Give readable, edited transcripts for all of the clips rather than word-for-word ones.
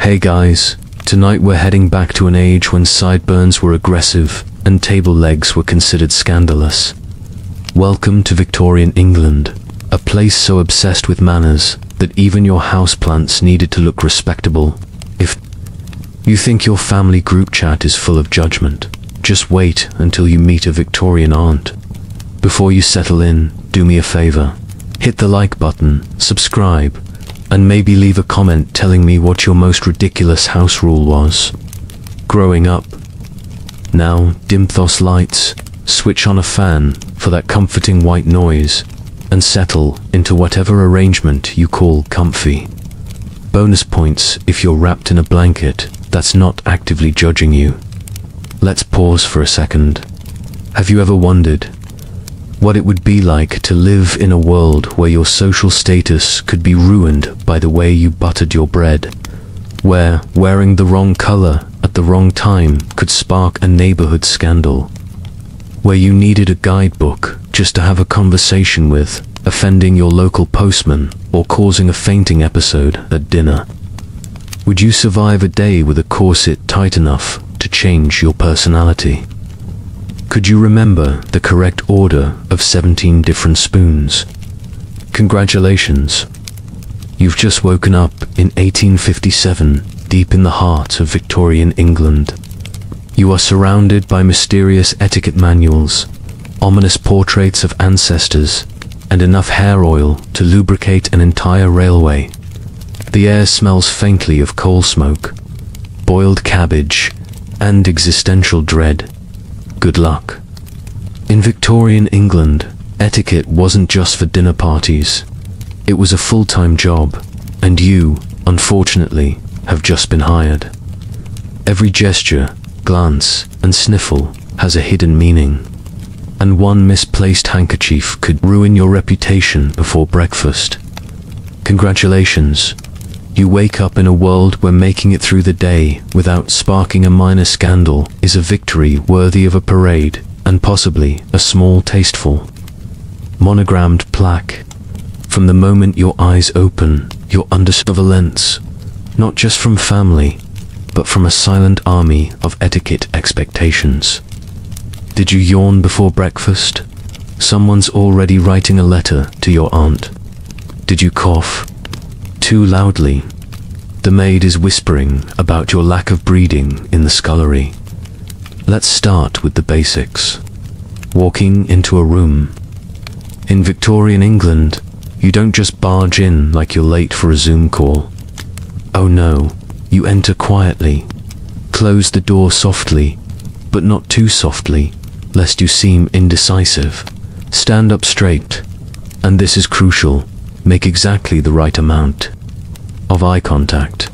Hey guys, tonight we're heading back to an age when sideburns were aggressive and table legs were considered scandalous. Welcome to Victorian England, a place so obsessed with manners that even your houseplants needed to look respectable. If you think your family group chat is full of judgment, just wait until you meet a Victorian aunt. Before you settle in, do me a favor. Hit the like button, subscribe, and maybe leave a comment telling me what your most ridiculous house rule was growing up. Now, dim those lights, switch on a fan for that comforting white noise, and settle into whatever arrangement you call comfy. Bonus points if you're wrapped in a blanket that's not actively judging you. Let's pause for a second. Have you ever wondered what it would be like to live in a world where your social status could be ruined by the way you buttered your bread? Where wearing the wrong color at the wrong time could spark a neighborhood scandal? Where you needed a guidebook just to have a conversation with, offending your local postman or causing a fainting episode at dinner? Would you survive a day with a corset tight enough to change your personality? Could you remember the correct order of 17 different spoons? Congratulations. You've just woken up in 1857, deep in the heart of Victorian England. You are surrounded by mysterious etiquette manuals, ominous portraits of ancestors, and enough hair oil to lubricate an entire railway. The air smells faintly of coal smoke, boiled cabbage, and existential dread. Good luck. In Victorian England, etiquette wasn't just for dinner parties. It was a full-time job, and you, unfortunately, have just been hired. Every gesture, glance, and sniffle has a hidden meaning, and one misplaced handkerchief could ruin your reputation before breakfast. Congratulations. You wake up in a world where making it through the day without sparking a minor scandal is a victory worthy of a parade, and possibly a small tasteful monogrammed plaque. From the moment your eyes open, you're under surveillance, not just from family, but from a silent army of etiquette expectations. Did you yawn before breakfast? Someone's already writing a letter to your aunt. Did you cough too loudly? The maid is whispering about your lack of breeding in the scullery. Let's start with the basics. Walking into a room. In Victorian England, you don't just barge in like you're late for a Zoom call. Oh no, you enter quietly. Close the door softly, but not too softly, lest you seem indecisive. Stand up straight, and this is crucial, make exactly the right amount of eye contact.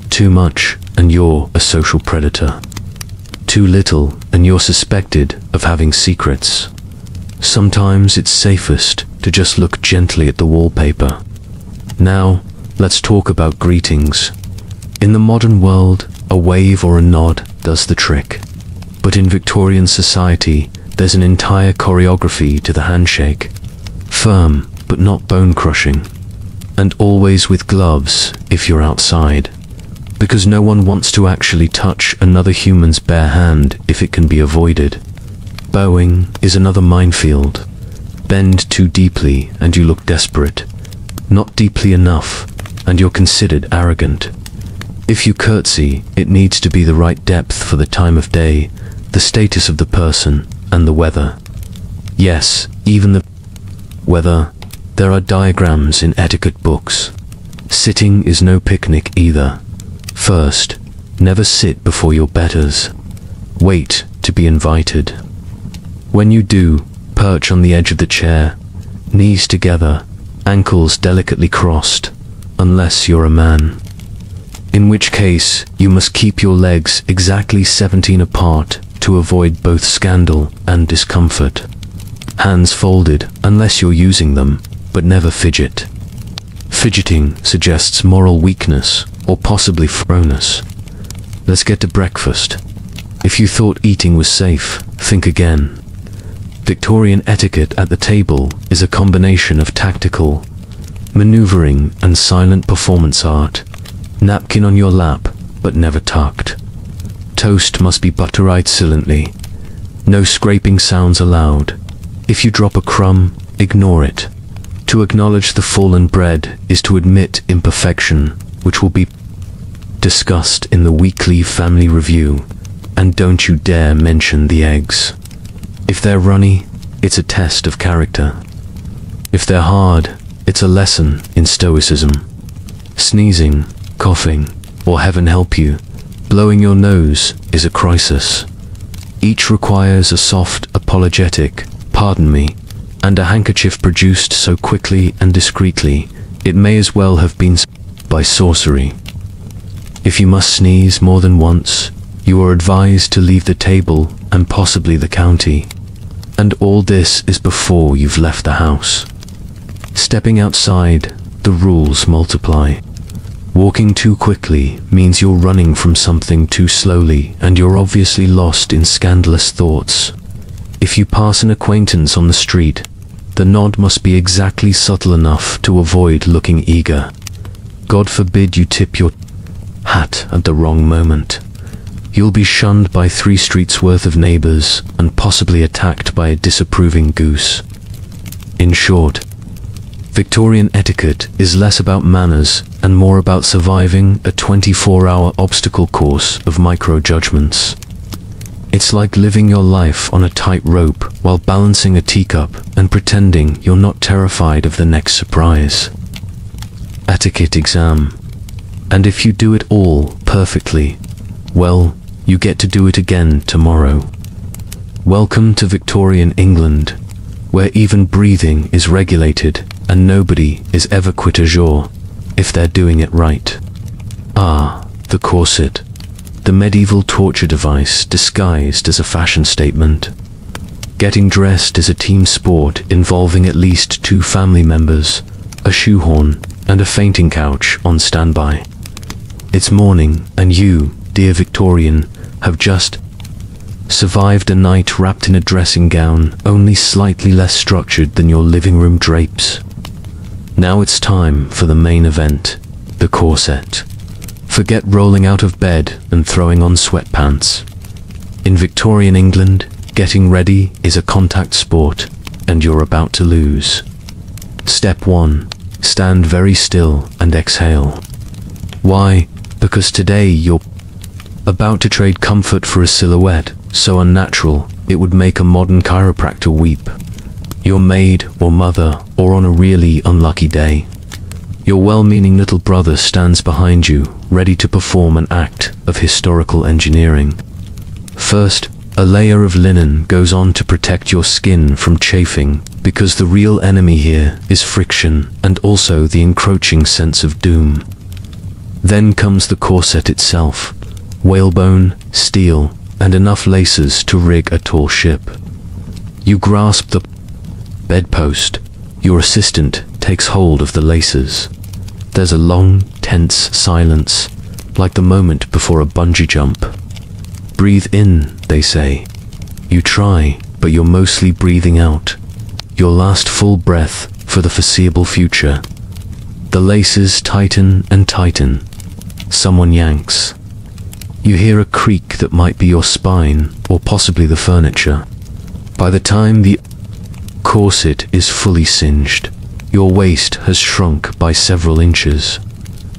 Too much, and you're a social predator. Too little, and you're suspected of having secrets. Sometimes it's safest to just look gently at the wallpaper. Now, let's talk about greetings. In the modern world, a wave or a nod does the trick. But in Victorian society, there's an entire choreography to the handshake. Firm, but not bone-crushing. And always with gloves if you're outside. Because no one wants to actually touch another human's bare hand if it can be avoided. Bowing is another minefield. Bend too deeply and you look desperate. Not deeply enough, and you're considered arrogant. If you curtsy, it needs to be the right depth for the time of day, the status of the person, and the weather. Yes, even the weather. There are diagrams in etiquette books. Sitting is no picnic either. First, never sit before your betters. Wait to be invited. When you do, perch on the edge of the chair, knees together, ankles delicately crossed, unless you're a man. In which case, you must keep your legs exactly 17 apart to avoid both scandal and discomfort. Hands folded unless you're using them, but never fidget. Fidgeting suggests moral weakness or possibly throwness. Let's get to breakfast. If you thought eating was safe, think again. Victorian etiquette at the table is a combination of tactical maneuvering and silent performance art. Napkin on your lap, but never tucked. Toast must be buttered right silently. No scraping sounds allowed. If you drop a crumb, ignore it. To acknowledge the fallen bread is to admit imperfection, which will be discussed in the weekly family review. And don't you dare mention the eggs. If they're runny, it's a test of character. If they're hard, it's a lesson in stoicism. Sneezing, coughing, or heaven help you, blowing your nose is a crisis. Each requires a soft, apologetic, "Pardon me," and a handkerchief produced so quickly and discreetly, it may as well have been by sorcery. If you must sneeze more than once, you are advised to leave the table and possibly the county. And all this is before you've left the house. Stepping outside, the rules multiply. Walking too quickly means you're running from something too slowly, and you're obviously lost in scandalous thoughts. If you pass an acquaintance on the street, the nod must be exactly subtle enough to avoid looking eager. God forbid you tip your hat at the wrong moment. You'll be shunned by 3 streets worth of neighbors and possibly attacked by a disapproving goose. In short, Victorian etiquette is less about manners and more about surviving a 24-hour obstacle course of micro-judgments. It's like living your life on a tight rope while balancing a teacup and pretending you're not terrified of the next surprise. Etiquette exam. And if you do it all perfectly, well, you get to do it again tomorrow. Welcome to Victorian England, where even breathing is regulated and nobody is ever quit a jour if they're doing it right. Ah, the corset. The medieval torture device disguised as a fashion statement. Getting dressed is a team sport involving at least 2 family members, a shoehorn, and a fainting couch on standby. It's morning, and you, dear Victorian, have just survived a night wrapped in a dressing gown only slightly less structured than your living room drapes. Now it's time for the main event, the corset. Forget rolling out of bed and throwing on sweatpants. In Victorian England, getting ready is a contact sport, and you're about to lose. Step 1. Stand very still and exhale. Why? Because today you're about to trade comfort for a silhouette so unnatural it would make a modern chiropractor weep. Your maid or mother, or on a really unlucky day, your well-meaning little brother stands behind you, ready to perform an act of historical engineering. First, a layer of linen goes on to protect your skin from chafing, because the real enemy here is friction and also the encroaching sense of doom. Then comes the corset itself, whalebone, steel, and enough laces to rig a tall ship. You grasp the bedpost. Your assistant takes hold of the laces. There's a long, tense silence, like the moment before a bungee jump. Breathe in, they say. You try, but you're mostly breathing out. Your last full breath for the foreseeable future. The laces tighten and tighten. Someone yanks. You hear a creak that might be your spine, or possibly the furniture. By the time the corset is fully singed, your waist has shrunk by several inches.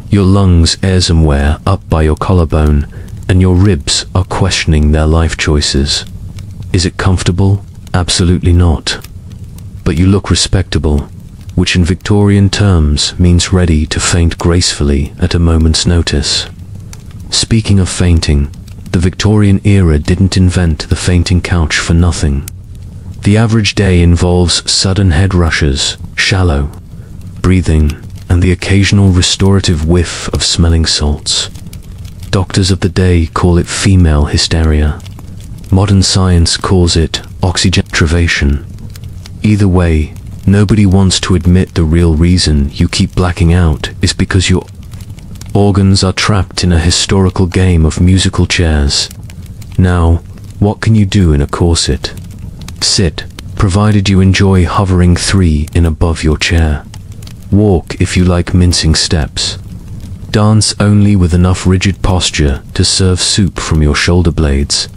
Your lungs air somewhere up by your collarbone, and your ribs are questioning their life choices. Is it comfortable? Absolutely not. But you look respectable, which in Victorian terms means ready to faint gracefully at a moment's notice. Speaking of fainting, the Victorian era didn't invent the fainting couch for nothing. The average day involves sudden head rushes, shallow breathing, and the occasional restorative whiff of smelling salts. Doctors of the day call it female hysteria. Modern science calls it oxygen deprivation. Either way, nobody wants to admit the real reason you keep blacking out is because your organs are trapped in a historical game of musical chairs. Now, what can you do in a corset? Sit, provided you enjoy hovering 3 in above your chair. Walk if you like mincing steps. Dance only with enough rigid posture to serve soup from your shoulder blades.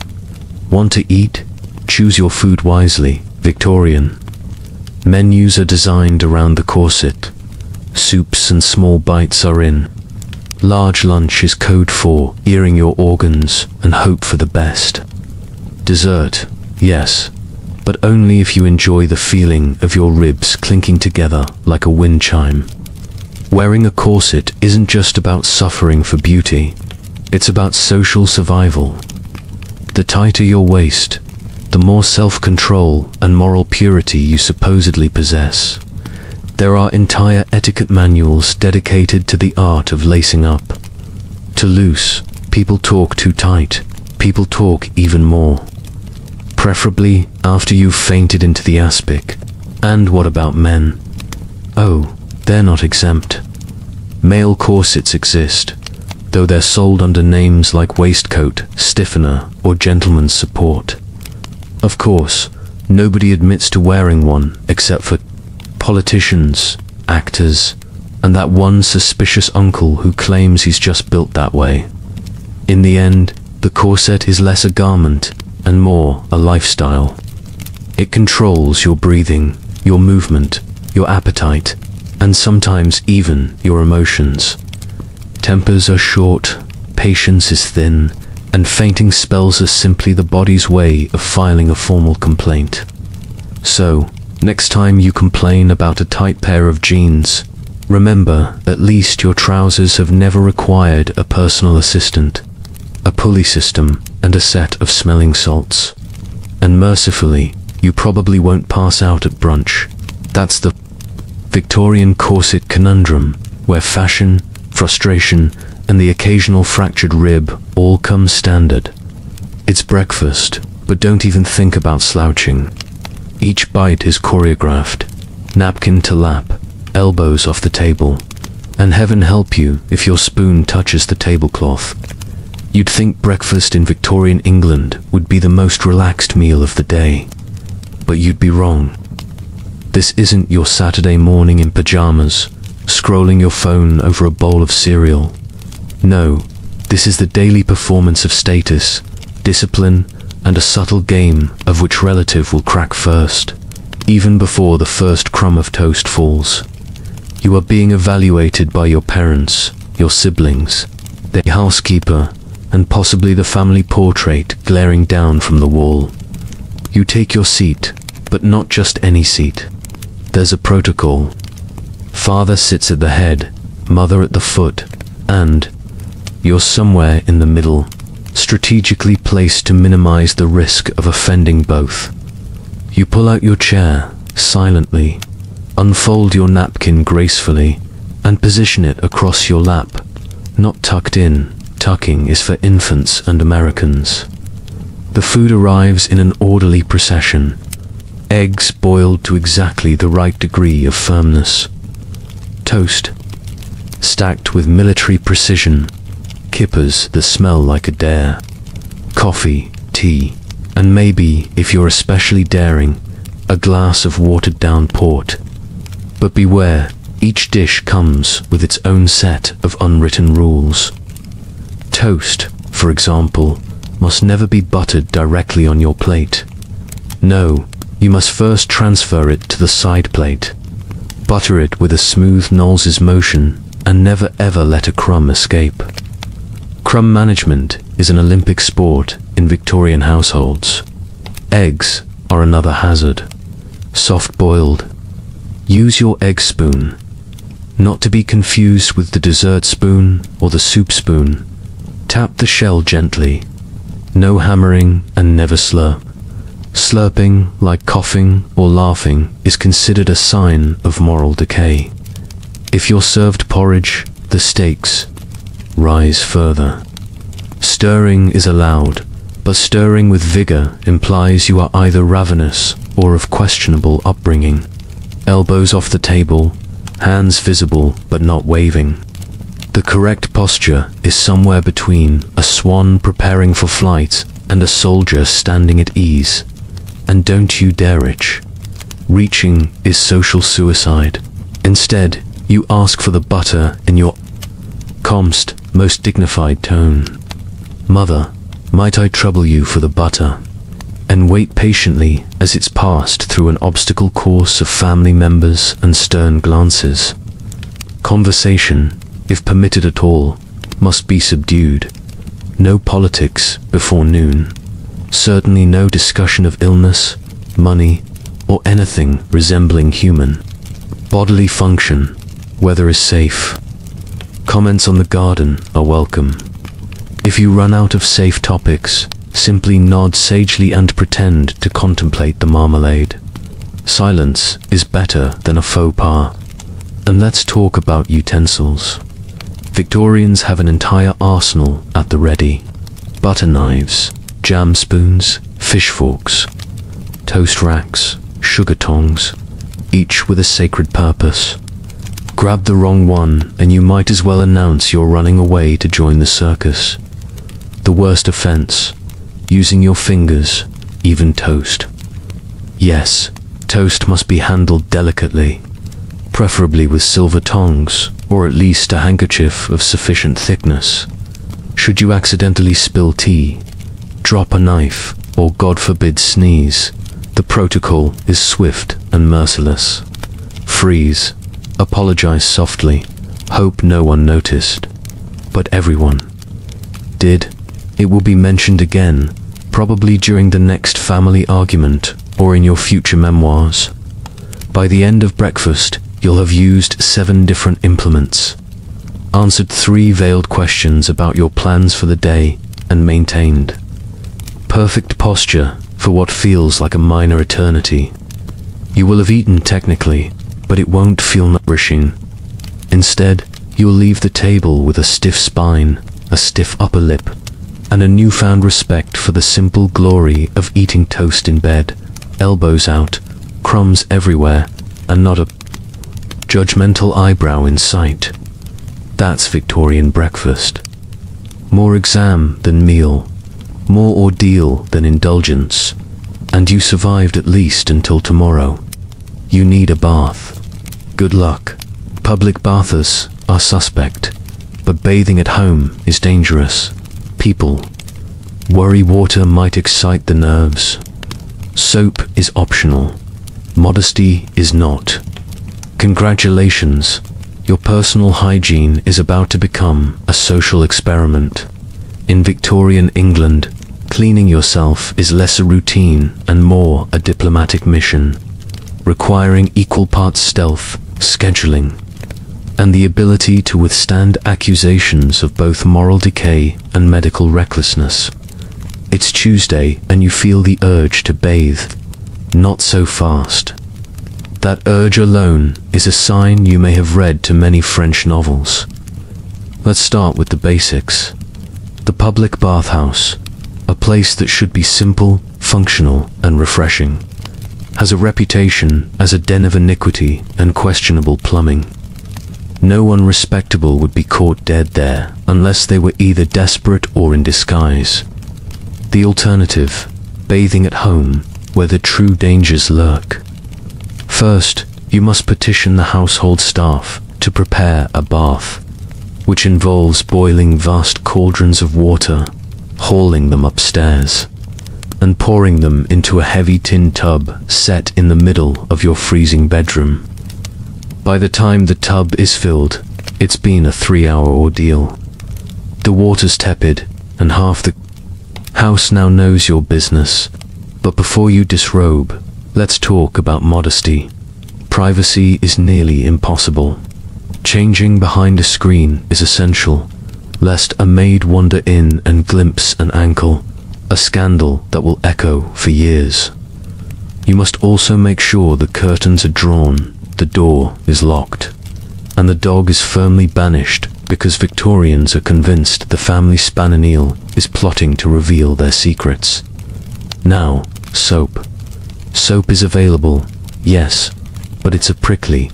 Want to eat? Choose your food wisely. Victorian. Menus are designed around the corset. Soups and small bites are in. Large lunch is code for earing your organs and hope for the best. Dessert, yes, but only if you enjoy the feeling of your ribs clinking together like a wind chime. Wearing a corset isn't just about suffering for beauty, it's about social survival. The tighter your waist, the more self-control and moral purity you supposedly possess. There are entire etiquette manuals dedicated to the art of lacing up. Too loose, people talk; too tight, people talk even more. Preferably after you've fainted into the aspic. And what about men? Oh, they're not exempt. Male corsets exist, though they're sold under names like waistcoat, stiffener, or gentleman's support. Of course, nobody admits to wearing one except for politicians, actors, and that one suspicious uncle who claims he's just built that way. In the end, the corset is less a garment and more a lifestyle. It controls your breathing, your movement, your appetite, and sometimes even your emotions. Tempers are short, patience is thin, and fainting spells are simply the body's way of filing a formal complaint. So, next time you complain about a tight pair of jeans, remember at least your trousers have never required a personal assistant, a pulley system, and a set of smelling salts. And mercifully, you probably won't pass out at brunch. That's the Victorian corset conundrum, where fashion, frustration, and the occasional fractured rib all come standard. It's breakfast, but don't even think about slouching. Each bite is choreographed, napkin to lap, elbows off the table, and heaven help you if your spoon touches the tablecloth. You'd think breakfast in Victorian England would be the most relaxed meal of the day, but you'd be wrong. This isn't your Saturday morning in pajamas, scrolling your phone over a bowl of cereal. No, this is the daily performance of status, discipline, and a subtle game of which relative will crack first, even before the first crumb of toast falls. You are being evaluated by your parents, your siblings, the housekeeper, and possibly the family portrait glaring down from the wall. You take your seat, but not just any seat. There's a protocol. Father sits at the head, mother at the foot, and you're somewhere in the middle, strategically placed to minimize the risk of offending both. You pull out your chair, silently, unfold your napkin gracefully, and position it across your lap, not tucked in. Tucking is for infants and Americans. The food arrives in an orderly procession. Eggs boiled to exactly the right degree of firmness. Toast, stacked with military precision. Kippers that smell like a dare. Coffee, tea, and maybe, if you're especially daring, a glass of watered-down port. But beware, each dish comes with its own set of unwritten rules. Toast, for example, must never be buttered directly on your plate. No, you must first transfer it to the side plate. Butter it with a smooth Knowles's motion, and never ever let a crumb escape. Crumb management is an Olympic sport in Victorian households. Eggs are another hazard. Soft-boiled. Use your egg spoon, not to be confused with the dessert spoon or the soup spoon. Tap the shell gently. No hammering and never slurp. Slurping, like coughing or laughing, is considered a sign of moral decay. If you're served porridge, the stakes rise further. Stirring is allowed, but stirring with vigor implies you are either ravenous or of questionable upbringing. Elbows off the table, hands visible but not waving. The correct posture is somewhere between a swan preparing for flight and a soldier standing at ease. And don't you dare reach. Reaching is social suicide. Instead, you ask for the butter in your calmest, most dignified tone. "Mother, might I trouble you for the butter?" And wait patiently as it's passed through an obstacle course of family members and stern glances. Conversation, if permitted at all, must be subdued. No politics before noon. Certainly no discussion of illness, money, or anything resembling human bodily function. Weather is safe. Comments on the garden are welcome. If you run out of safe topics, simply nod sagely and pretend to contemplate the marmalade. Silence is better than a faux pas. And let's talk about utensils. Victorians have an entire arsenal at the ready. Butter knives, jam spoons, fish forks, toast racks, sugar tongs, each with a sacred purpose. Grab the wrong one and you might as well announce you're running away to join the circus. The worst offense, using your fingers, even toast. Yes, toast must be handled delicately, preferably with silver tongs, or at least a handkerchief of sufficient thickness. Should you accidentally spill tea, drop a knife, or God forbid sneeze, the protocol is swift and merciless. Freeze, apologize softly, hope no one noticed. But everyone did. It will be mentioned again, probably during the next family argument or in your future memoirs. By the end of breakfast, you'll have used 7 different implements, answered 3 veiled questions about your plans for the day, and maintained perfect posture for what feels like a minor eternity. You will have eaten technically, but it won't feel nourishing. Instead, you'll leave the table with a stiff spine, a stiff upper lip, and a newfound respect for the simple glory of eating toast in bed, elbows out, crumbs everywhere, and not a judgmental eyebrow in sight. That's Victorian breakfast. More exam than meal, more ordeal than indulgence, and you survived at least until tomorrow. You need a bath. Good luck. Public bathers are suspect, but bathing at home is dangerous. People worry water might excite the nerves. Soap is optional. Modesty is not. Congratulations, your personal hygiene is about to become a social experiment. In Victorian England, cleaning yourself is less a routine and more a diplomatic mission, requiring equal parts stealth, scheduling, and the ability to withstand accusations of both moral decay and medical recklessness. It's Tuesday and you feel the urge to bathe. Not so fast. That urge alone is a sign you may have read too many French novels. Let's start with the basics. The public bathhouse, a place that should be simple, functional, and refreshing, has a reputation as a den of iniquity and questionable plumbing. No one respectable would be caught dead there unless they were either desperate or in disguise. The alternative, bathing at home, where the true dangers lurk. First, you must petition the household staff to prepare a bath, which involves boiling vast cauldrons of water, hauling them upstairs, and pouring them into a heavy tin tub set in the middle of your freezing bedroom. By the time the tub is filled, it's been a 3-hour ordeal. The water's tepid, and half the house now knows your business. But before you disrobe, let's talk about modesty. Privacy is nearly impossible. Changing behind a screen is essential, lest a maid wander in and glimpse an ankle, a scandal that will echo for years. You must also make sure the curtains are drawn, the door is locked, and the dog is firmly banished because Victorians are convinced the family spaniel is plotting to reveal their secrets. Now, soap. Soap is available, yes, but it's a prickly,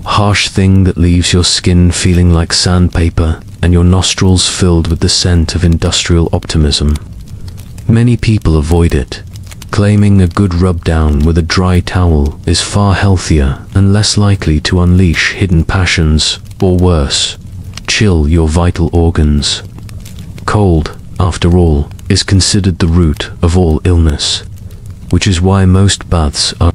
harsh thing that leaves your skin feeling like sandpaper and your nostrils filled with the scent of industrial optimism. Many people avoid it, claiming a good rub down with a dry towel is far healthier and less likely to unleash hidden passions, or worse, chill your vital organs. Cold, after all, is considered the root of all illness, which is why most baths are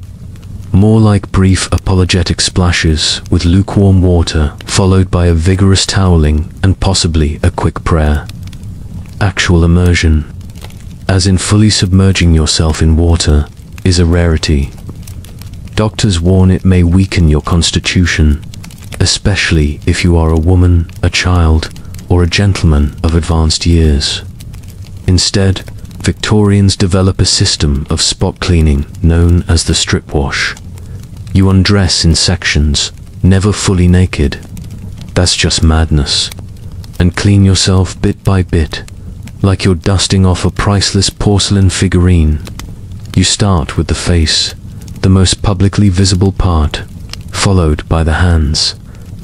more like brief apologetic splashes with lukewarm water, followed by a vigorous toweling and possibly a quick prayer. Actual immersion, as in fully submerging yourself in water, is a rarity. Doctors warn it may weaken your constitution, especially if you are a woman, a child, or a gentleman of advanced years. Instead, Victorians develop a system of spot cleaning known as the strip wash. You undress in sections, never fully naked. That's just madness. And clean yourself bit by bit, like you're dusting off a priceless porcelain figurine. You start with the face, the most publicly visible part, followed by the hands,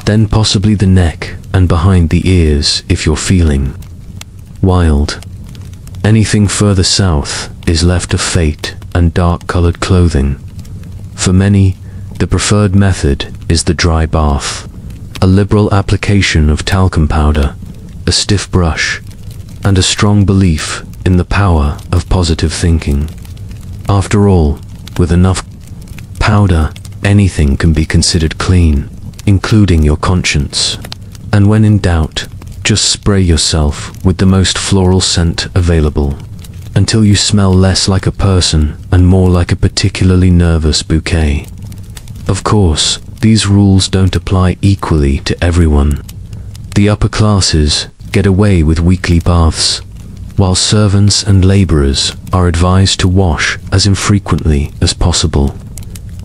then possibly the neck and behind the ears if you're feeling wild. Anything further south is left to fate and dark-colored clothing. For many, the preferred method is the dry bath, a liberal application of talcum powder, a stiff brush, and a strong belief in the power of positive thinking. After all, with enough powder, anything can be considered clean, including your conscience. And when in doubt, just spray yourself with the most floral scent available, until you smell less like a person and more like a particularly nervous bouquet. Of course, these rules don't apply equally to everyone. The upper classes get away with weekly baths, while servants and laborers are advised to wash as infrequently as possible,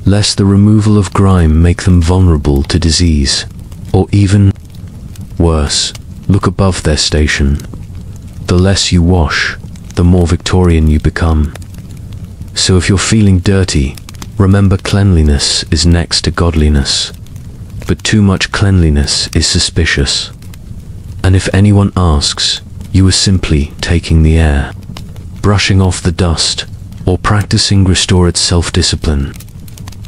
lest the removal of grime make them vulnerable to disease, or even worse, look above their station. The less you wash, the more Victorian you become. So if you're feeling dirty, remember cleanliness is next to godliness. But too much cleanliness is suspicious. And if anyone asks, you are simply taking the air, brushing off the dust, or practicing restored self-discipline.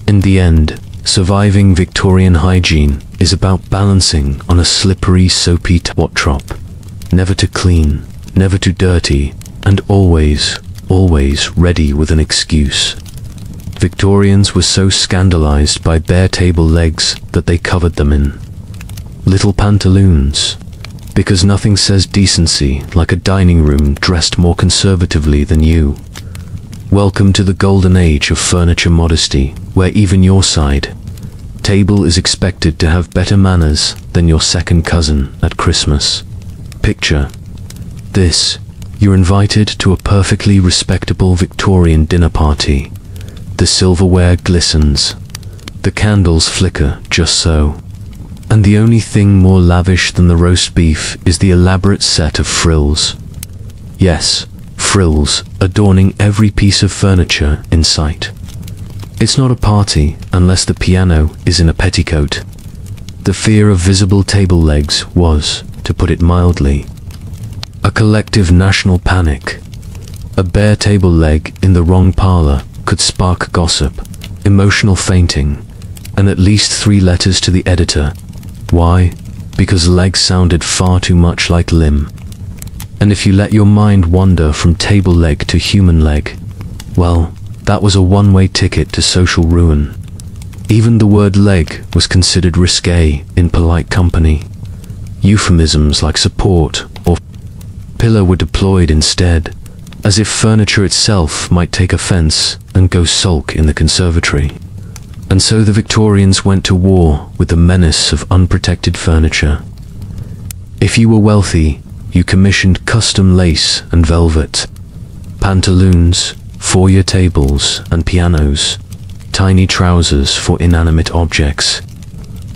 In the end, surviving Victorian hygiene is about balancing on a slippery, soapy top, never too clean, never too dirty, and always, always ready with an excuse. Victorians were so scandalized by bare table legs that they covered them in little pantaloons, because nothing says decency like a dining room dressed more conservatively than you. Welcome to the golden age of furniture modesty, where even your side table is expected to have better manners than your second cousin at Christmas. Picture this: you're invited to a perfectly respectable Victorian dinner party. The silverware glistens, the candles flicker just so, and the only thing more lavish than the roast beef is the elaborate set of frills. Yes, frills adorning every piece of furniture in sight. It's not a party unless the piano is in a petticoat. The fear of visible table legs was, to put it mildly, a collective national panic. A bare table leg in the wrong parlor could spark gossip, emotional fainting, and at least 3 letters to the editor. Why? Because leg sounded far too much like limb. And if you let your mind wander from table leg to human leg, well, that was a one-way ticket to social ruin. Even the word leg was considered risque in polite company. Euphemisms like support or pillow were deployed instead, as if furniture itself might take offense and go sulk in the conservatory. And so the Victorians went to war with the menace of unprotected furniture. If you were wealthy, you commissioned custom lace and velvet, pantaloons, foyer tables and pianos, tiny trousers for inanimate objects.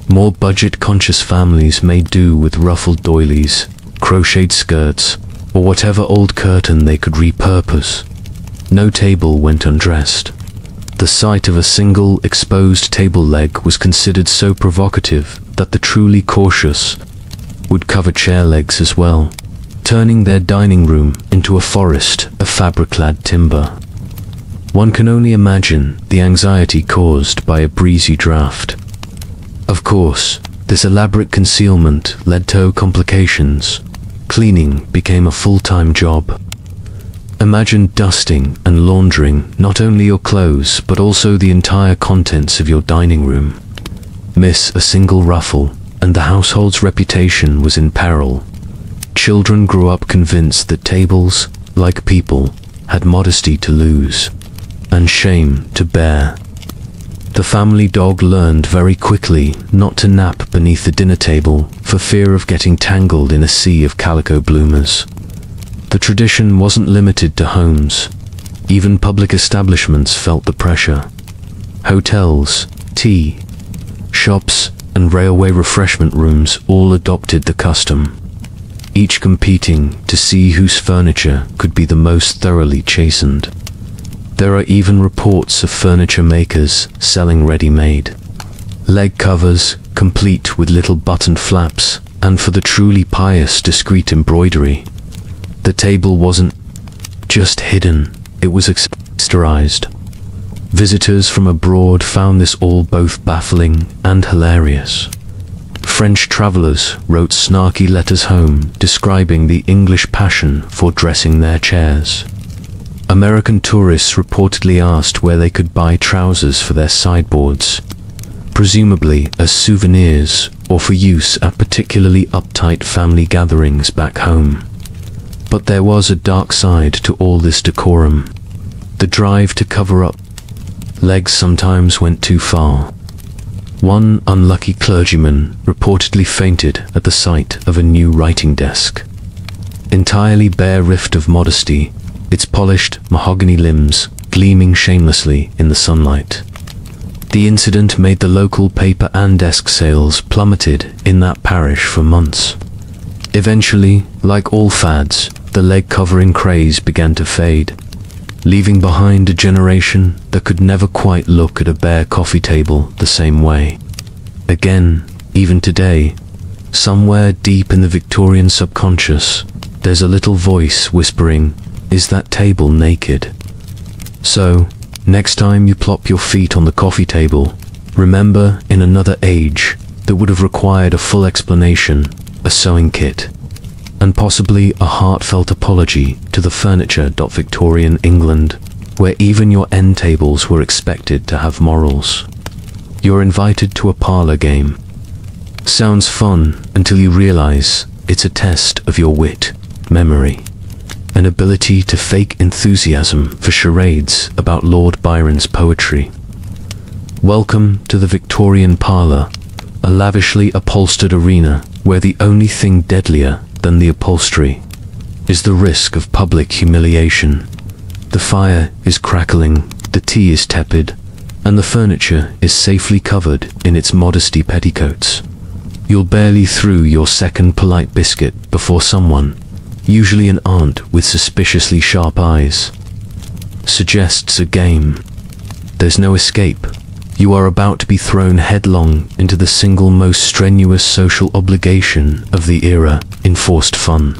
More budget-conscious families made do with ruffled doilies, crocheted skirts, or whatever old curtain they could repurpose. No table went undressed. The sight of a single exposed table leg was considered so provocative that the truly cautious would cover chair legs as well, turning their dining room into a forest of fabric-clad timber. One can only imagine the anxiety caused by a breezy draft. Of course, This elaborate concealment led to complications. Cleaning became a full-time job. Imagine dusting and laundering not only your clothes but also the entire contents of your dining room. Miss a single ruffle, and the household's reputation was in peril. Children grew up convinced that tables, like people, had modesty to lose and shame to bear. The family dog learned very quickly not to nap beneath the dinner table for fear of getting tangled in a sea of calico bloomers. The tradition wasn't limited to homes. Even public establishments felt the pressure. Hotels, tea shops, and railway refreshment rooms all adopted the custom, each competing to see whose furniture could be the most thoroughly chastened. There are even reports of furniture makers selling ready-made leg covers, complete with little buttoned flaps, and for the truly pious, discreet embroidery. The table wasn't just hidden, it was accessorized. Visitors from abroad found this all both baffling and hilarious. French travelers wrote snarky letters home describing the English passion for dressing their chairs. American tourists reportedly asked where they could buy trousers for their sideboards, presumably as souvenirs or for use at particularly uptight family gatherings back home. But there was a dark side to all this decorum. The drive to cover up legs sometimes went too far. One unlucky clergyman reportedly fainted at the sight of a new writing desk. Entirely bare rift of modesty, its polished mahogany limbs gleaming shamelessly in the sunlight. The incident made the local paper and desk sales plummeted in that parish for months. Eventually, like all fads, the leg covering craze began to fade, leaving behind a generation that could never quite look at a bare coffee table the same way. Again, even today, somewhere deep in the Victorian subconscious, there's a little voice whispering, "Is that table naked?" So, next time you plop your feet on the coffee table, remember, in another age, that would have required a full explanation, a sewing kit, and possibly a heartfelt apology to the furniture. Victorian England, where even your end tables were expected to have morals. You're invited to a parlor game. Sounds fun until you realize it's a test of your wit, memory, and ability to fake enthusiasm for charades about Lord Byron's poetry. Welcome to the Victorian parlor, a lavishly upholstered arena where the only thing deadlier than the upholstery is the risk of public humiliation. The fire is crackling, the tea is tepid, and the furniture is safely covered in its modesty petticoats. You'll barely through your second polite biscuit before someone, usually an aunt with suspiciously sharp eyes, suggests a game. There's no escape. You are about to be thrown headlong into the single most strenuous social obligation of the era, enforced fun.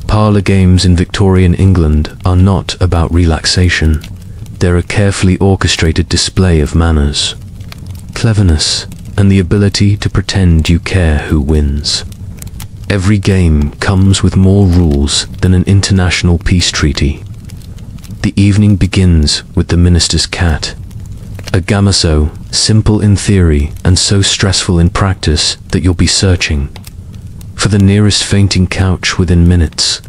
Parlor games in Victorian England are not about relaxation. They're a carefully orchestrated display of manners, cleverness, and the ability to pretend you care who wins. Every game comes with more rules than an international peace treaty. The evening begins with the minister's cat. A game so simple in theory and so stressful in practice that you'll be searching for the nearest fainting couch within minutes.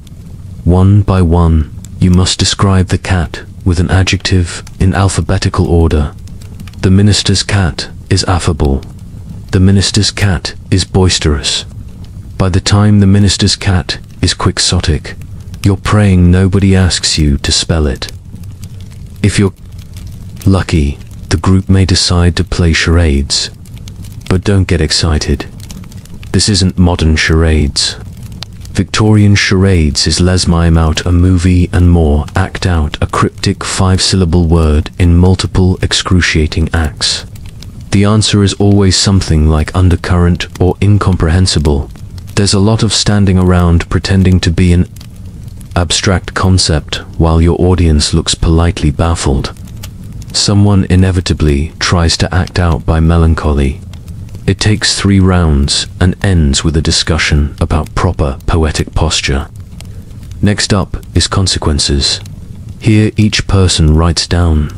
One by one, you must describe the cat with an adjective in alphabetical order. The minister's cat is affable. The minister's cat is boisterous. By the time the minister's cat is quixotic, you're praying nobody asks you to spell it. If you're lucky, the group may decide to play charades. But don't get excited. This isn't modern charades. Victorian charades is let's mime out a movie and more, act out a cryptic 5-syllable word in multiple excruciating acts. The answer is always something like undercurrent or incomprehensible. There's a lot of standing around pretending to be an abstract concept while your audience looks politely baffled. Someone inevitably tries to act out by melancholy. It takes 3 rounds and ends with a discussion about proper poetic posture. Next up is consequences. Here each person writes down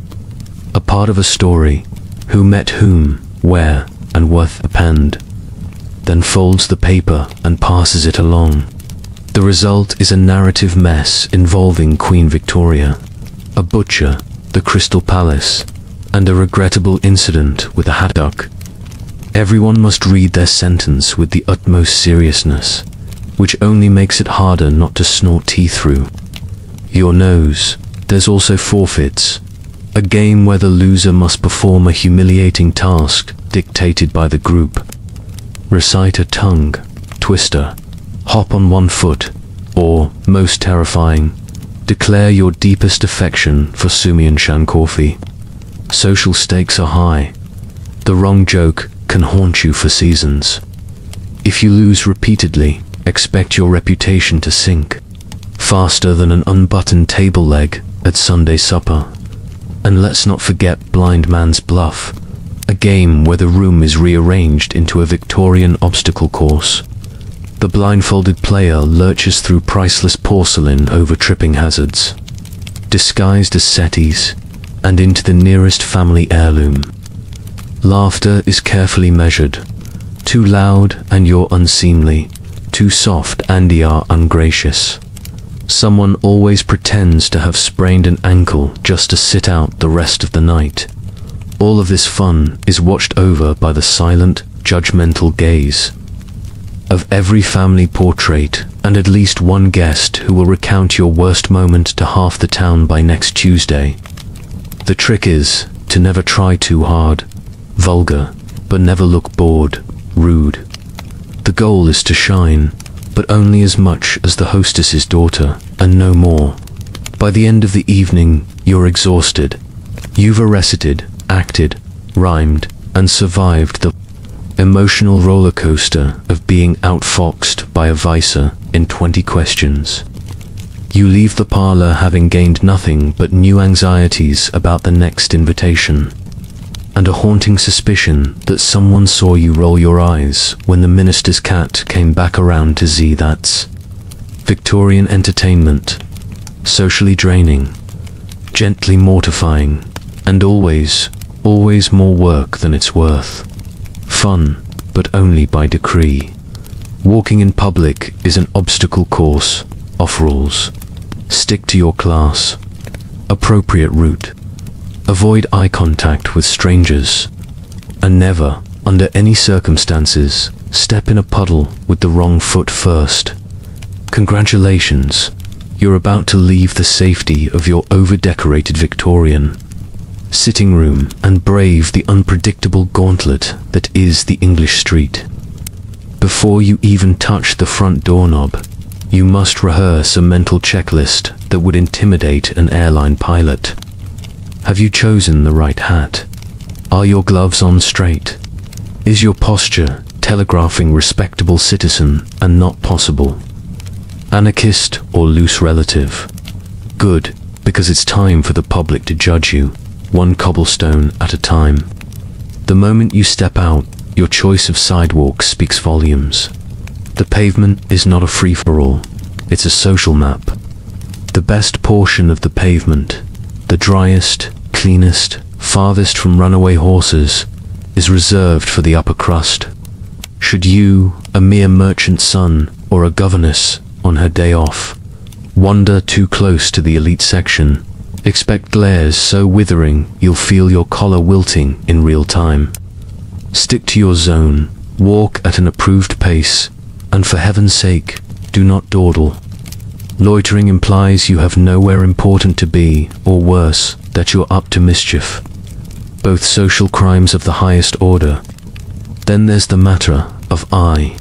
a part of a story, who met whom, where, and what happened, then folds the paper and passes it along. The result is a narrative mess involving Queen Victoria, a butcher, the Crystal Palace, and a regrettable incident with a haddock. Everyone must read their sentence with the utmost seriousness, which only makes it harder not to snort tea through your nose. There's also forfeits, a game where the loser must perform a humiliating task dictated by the group. Recite a tongue twister, hop on 1 foot, or, most terrifying, declare your deepest affection for Sumian coffee. Social stakes are high. The wrong joke can haunt you for seasons. If you lose repeatedly, expect your reputation to sink faster than an unbuttoned table leg at Sunday supper. And let's not forget Blind Man's Bluff, a game where the room is rearranged into a Victorian obstacle course. The blindfolded player lurches through priceless porcelain over tripping hazards, disguised as settees, and into the nearest family heirloom. Laughter is carefully measured. Too loud and you're unseemly, too soft and you're ungracious. Someone always pretends to have sprained an ankle just to sit out the rest of the night. All of this fun is watched over by the silent, judgmental gaze of every family portrait, and at least one guest who will recount your worst moment to half the town by next Tuesday. The trick is to never try too hard, vulgar, but never look bored, rude. The goal is to shine, but only as much as the hostess's daughter, and no more. By the end of the evening, you're exhausted. You've recited, acted, rhymed, and survived the emotional roller coaster of being outfoxed by a vicer in 20 questions. You leave the parlor having gained nothing but new anxieties about the next invitation, and a haunting suspicion that someone saw you roll your eyes when the minister's cat came back around to see that's Victorian entertainment, socially draining, gently mortifying, and always more work than it's worth. Fun, but only by decree. Walking in public is an obstacle course, off rules. Stick to your class. Appropriate route. Avoid eye contact with strangers. And never, under any circumstances, step in a puddle with the wrong foot first. Congratulations, you're about to leave the safety of your over-decorated Victorian sitting room and brave the unpredictable gauntlet that is the English street. Before you even touch the front doorknob, you must rehearse a mental checklist that would intimidate an airline pilot. Have you chosen the right hat? Are your gloves on straight? Is your posture telegraphing respectable citizen and not possible anarchist or loose relative? Good, because it's time for the public to judge you, one cobblestone at a time. The moment you step out, your choice of sidewalk speaks volumes. The pavement is not a free-for-all, it's a social map. The best portion of the pavement, the driest, cleanest, farthest from runaway horses, is reserved for the upper crust. Should you, a mere merchant's son, or a governess, on her day off, wander too close to the elite section, expect glares so withering you'll feel your collar wilting in real time. Stick to your zone, walk at an approved pace, and for heaven's sake, do not dawdle. Loitering implies you have nowhere important to be, or worse, that you're up to mischief. Both social crimes of the highest order. Then there's the matter of eye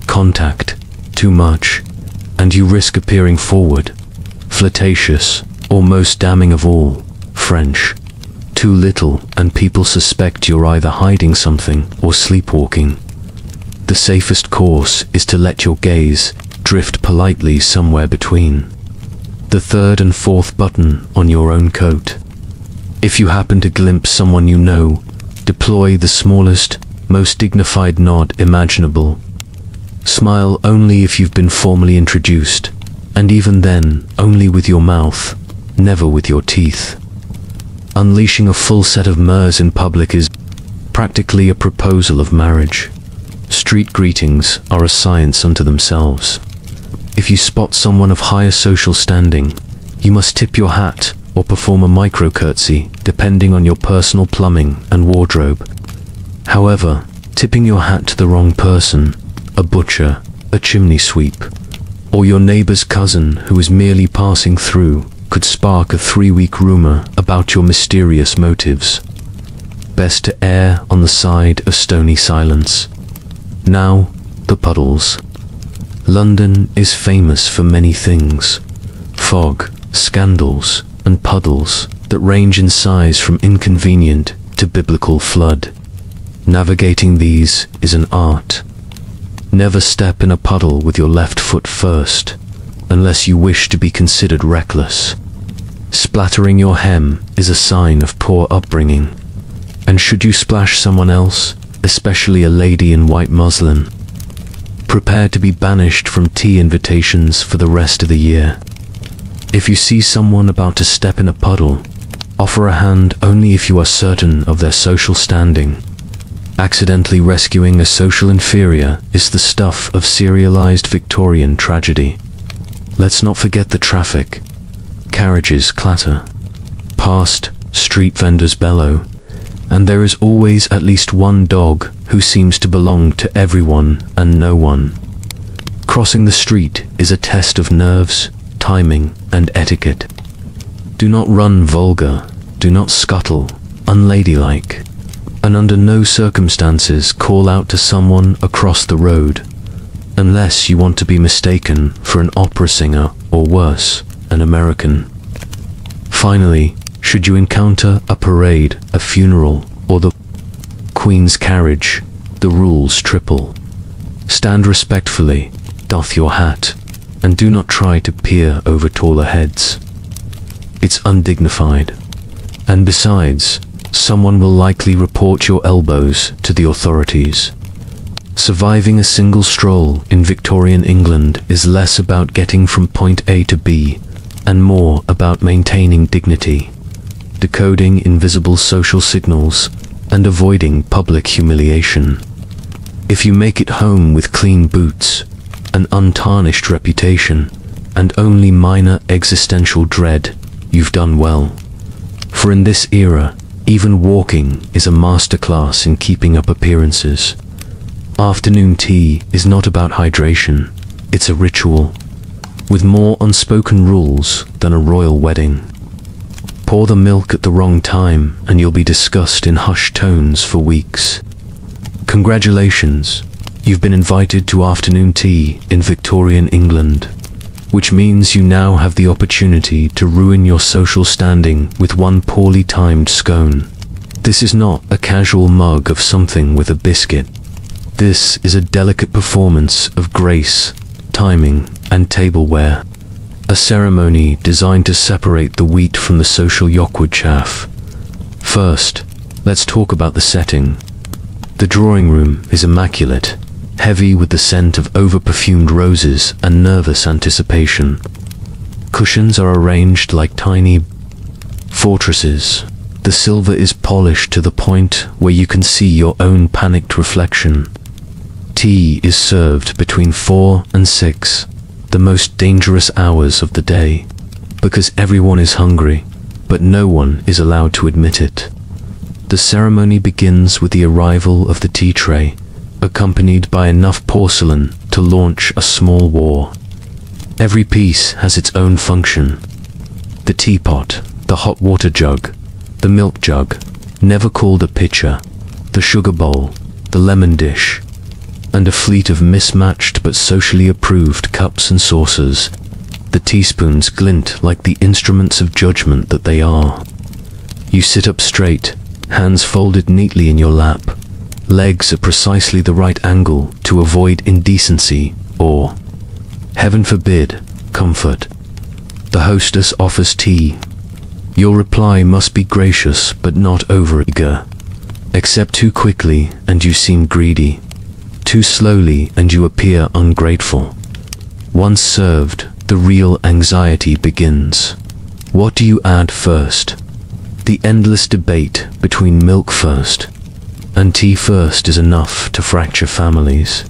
contact. Too much, and you risk appearing forward, flirtatious, or most damning of all, French. Too little, and people suspect you're either hiding something or sleepwalking. The safest course is to let your gaze drift politely somewhere between the third and fourth button on your own coat. If you happen to glimpse someone you know, deploy the smallest, most dignified nod imaginable. Smile only if you've been formally introduced, and even then, only with your mouth, never with your teeth. Unleashing a full set of murs in public is practically a proposal of marriage. Street greetings are a science unto themselves. If you spot someone of higher social standing, you must tip your hat or perform a micro-curtsy, depending on your personal plumbing and wardrobe. However, tipping your hat to the wrong person, a butcher, a chimney sweep, or your neighbor's cousin who is merely passing through, could spark a 3-week rumor about your mysterious motives. Best to err on the side of stony silence. Now, the puddles. London is famous for many things: fog, scandals, and puddles that range in size from inconvenient to biblical flood. Navigating these is an art. Never step in a puddle with your left foot first, unless you wish to be considered reckless. Splattering your hem is a sign of poor upbringing. And should you splash someone else, especially a lady in white muslin, prepare to be banished from tea invitations for the rest of the year. If you see someone about to step in a puddle, offer a hand only if you are certain of their social standing. Accidentally rescuing a social inferior is the stuff of serialized Victorian tragedy. Let's not forget the traffic. Carriages clatter. Past, street vendors bellow. And there is always at least one dog who seems to belong to everyone and no one. Crossing the street is a test of nerves, timing, and etiquette. Do not run vulgar, do not scuttle, unladylike, and under no circumstances call out to someone across the road, unless you want to be mistaken for an opera singer or worse, an American. Finally, should you encounter a parade, a funeral, or the Queen's carriage, the rules triple. Stand respectfully, doff your hat, and do not try to peer over taller heads. It's undignified. And besides, someone will likely report your elbows to the authorities. Surviving a single stroll in Victorian England is less about getting from point A to B, and more about maintaining dignity, decoding invisible social signals, and avoiding public humiliation. If you make it home with clean boots, an untarnished reputation, and only minor existential dread, you've done well. For in this era, even walking is a masterclass in keeping up appearances. Afternoon tea is not about hydration, it's a ritual, with more unspoken rules than a royal wedding. Pour the milk at the wrong time and you'll be discussed in hushed tones for weeks. Congratulations, you've been invited to afternoon tea in Victorian England, which means you now have the opportunity to ruin your social standing with one poorly timed scone. This is not a casual mug of something with a biscuit. This is a delicate performance of grace, timing, and tableware. A ceremony designed to separate the wheat from the social yockwood chaff. First, let's talk about the setting. The drawing room is immaculate, heavy with the scent of over-perfumed roses and nervous anticipation. Cushions are arranged like tiny fortresses. The silver is polished to the point where you can see your own panicked reflection. Tea is served between 4 and 6, the most dangerous hours of the day, because everyone is hungry, but no one is allowed to admit it. The ceremony begins with the arrival of the tea tray, accompanied by enough porcelain to launch a small war. Every piece has its own function. The teapot, the hot water jug, the milk jug, never called a pitcher, the sugar bowl, the lemon dish, and a fleet of mismatched but socially approved cups and saucers. The teaspoons glint like the instruments of judgment that they are. You sit up straight, hands folded neatly in your lap, legs at precisely the right angle to avoid indecency or, heaven forbid, comfort. The hostess offers tea. Your reply must be gracious but not over-eager. Accept too quickly and you seem greedy. Too slowly and you appear ungrateful. Once served, the real anxiety begins. What do you add first? The endless debate between milk first and tea first is enough to fracture families.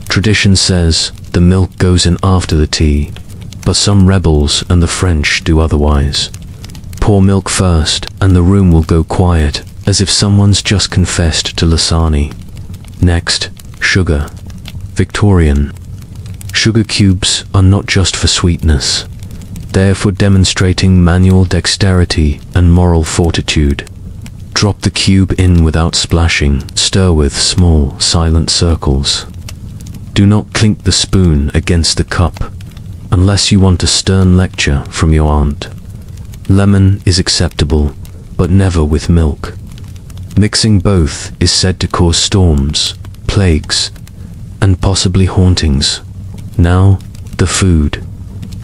Tradition says the milk goes in after the tea, but some rebels and the French do otherwise. Pour milk first and the room will go quiet, as if someone's just confessed to Lasani. Next, sugar. Victorian. Sugar cubes are not just for sweetness. They're for demonstrating manual dexterity and moral fortitude. Drop the cube in without splashing, stir with small, silent circles. Do not clink the spoon against the cup, unless you want a stern lecture from your aunt. Lemon is acceptable, but never with milk. Mixing both is said to cause storms, plagues, and possibly hauntings. Now, the food.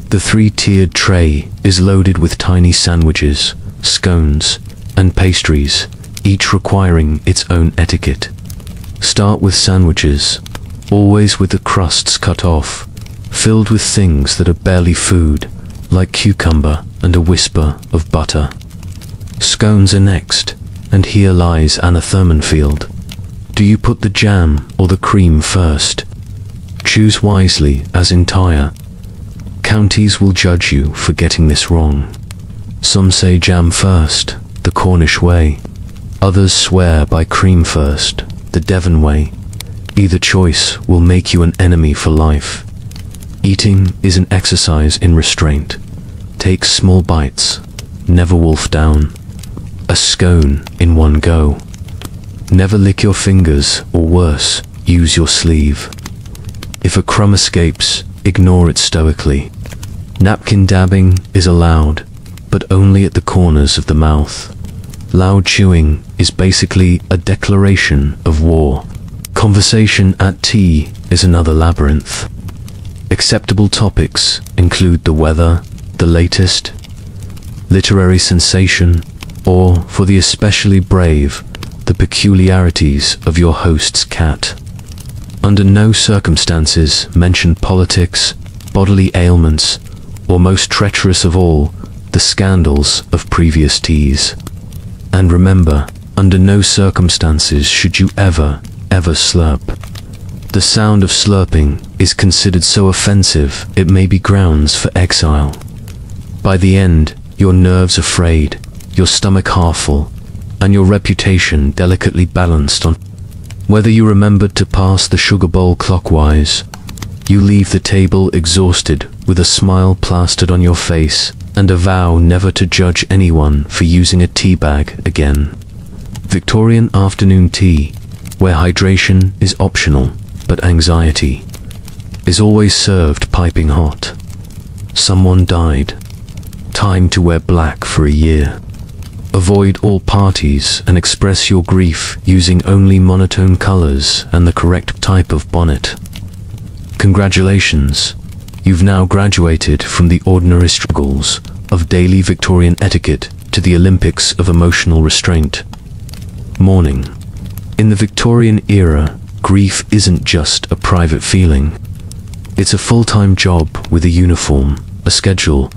The three-tiered tray is loaded with tiny sandwiches, scones, and pastries, each requiring its own etiquette. Start with sandwiches, always with the crusts cut off, filled with things that are barely food, like cucumber and a whisper of butter. Scones are next, and here lies Anna Thurmanfield. Do you put the jam or the cream first? Choose wisely, as in Tyre. Counties will judge you for getting this wrong. Some say jam first, the Cornish way. Others swear by cream first, the Devon way. Either choice will make you an enemy for life. Eating is an exercise in restraint. Take small bites, never wolf down. A scone in one go. Never lick your fingers, or worse, use your sleeve. If a crumb escapes, ignore it stoically. Napkin dabbing is allowed, but only at the corners of the mouth. Loud chewing is basically a declaration of war. Conversation at tea is another labyrinth. Acceptable topics include the weather, the latest, literary sensation, or, for the especially brave, the peculiarities of your host's cat. Under no circumstances mention politics, bodily ailments, or most treacherous of all, the scandals of previous teas. And remember, under no circumstances should you ever slurp. The sound of slurping is considered so offensive it may be grounds for exile. By the end, your nerves are frayed, your stomach half full, and your reputation delicately balanced on whether you remembered to pass the sugar bowl clockwise. You leave the table exhausted, with a smile plastered on your face, and a vow never to judge anyone for using a tea bag again. Victorian afternoon tea, where hydration is optional, but anxiety is always served piping hot. Someone died. Time to wear black for a year. Avoid all parties and express your grief using only monotone colors and the correct type of bonnet. Congratulations, you've now graduated from the ordinary struggles of daily Victorian etiquette to the Olympics of emotional restraint. Mourning. In the Victorian era, grief isn't just a private feeling. It's a full-time job with a uniform, a schedule,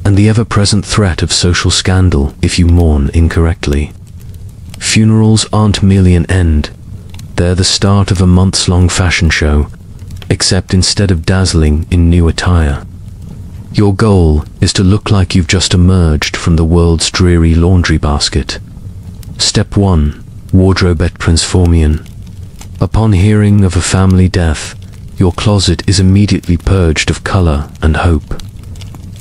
and the ever-present threat of social scandal if you mourn incorrectly. Funerals aren't merely an end. They're the start of a months-long fashion show, except instead of dazzling in new attire. Your goal is to look like you've just emerged from the world's dreary laundry basket. Step 1. Wardrobe transformation. Upon hearing of a family death, your closet is immediately purged of color and hope.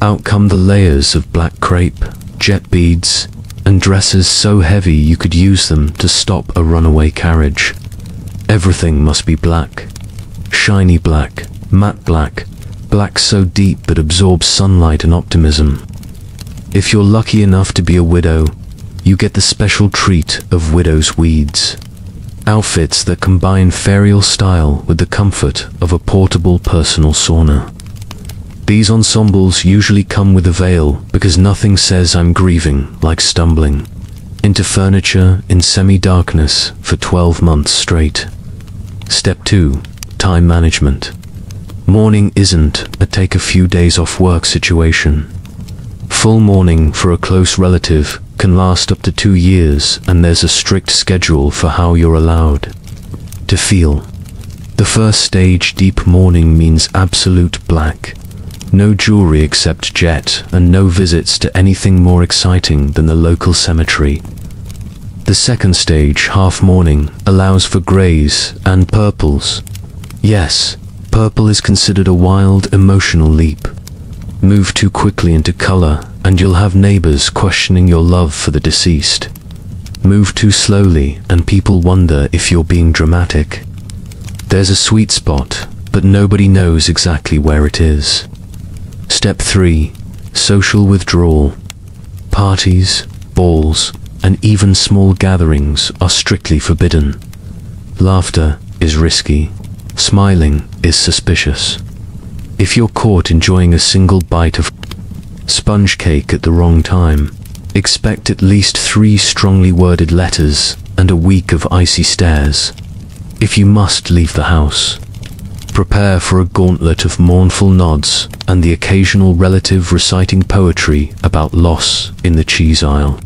Out come the layers of black crepe, jet beads, and dresses so heavy you could use them to stop a runaway carriage. Everything must be black. Shiny black, matte black, black so deep it absorbs sunlight and optimism. If you're lucky enough to be a widow, you get the special treat of widow's weeds. Outfits that combine ferial style with the comfort of a portable personal sauna. These ensembles usually come with a veil because nothing says I'm grieving like stumbling into furniture in semi-darkness for 12 months straight. Step 2. Time management. Mourning isn't a take a few days off work situation. Full mourning for a close relative can last up to 2 years, and there's a strict schedule for how you're allowed to feel. The first stage, deep mourning, means absolute black. No jewelry except jet, and no visits to anything more exciting than the local cemetery. The second stage, half mourning, allows for greys and purples. Yes, purple is considered a wild, emotional leap. Move too quickly into color, and you'll have neighbors questioning your love for the deceased. Move too slowly, and people wonder if you're being dramatic. There's a sweet spot, but nobody knows exactly where it is. Step 3. Social withdrawal. Parties, balls, and even small gatherings are strictly forbidden. Laughter is risky. Smiling is suspicious. If you're caught enjoying a single bite of sponge cake at the wrong time, expect at least 3 strongly worded letters and a week of icy stares. If you must leave the house, prepare for a gauntlet of mournful nods and the occasional relative reciting poetry about loss in the cheese aisle.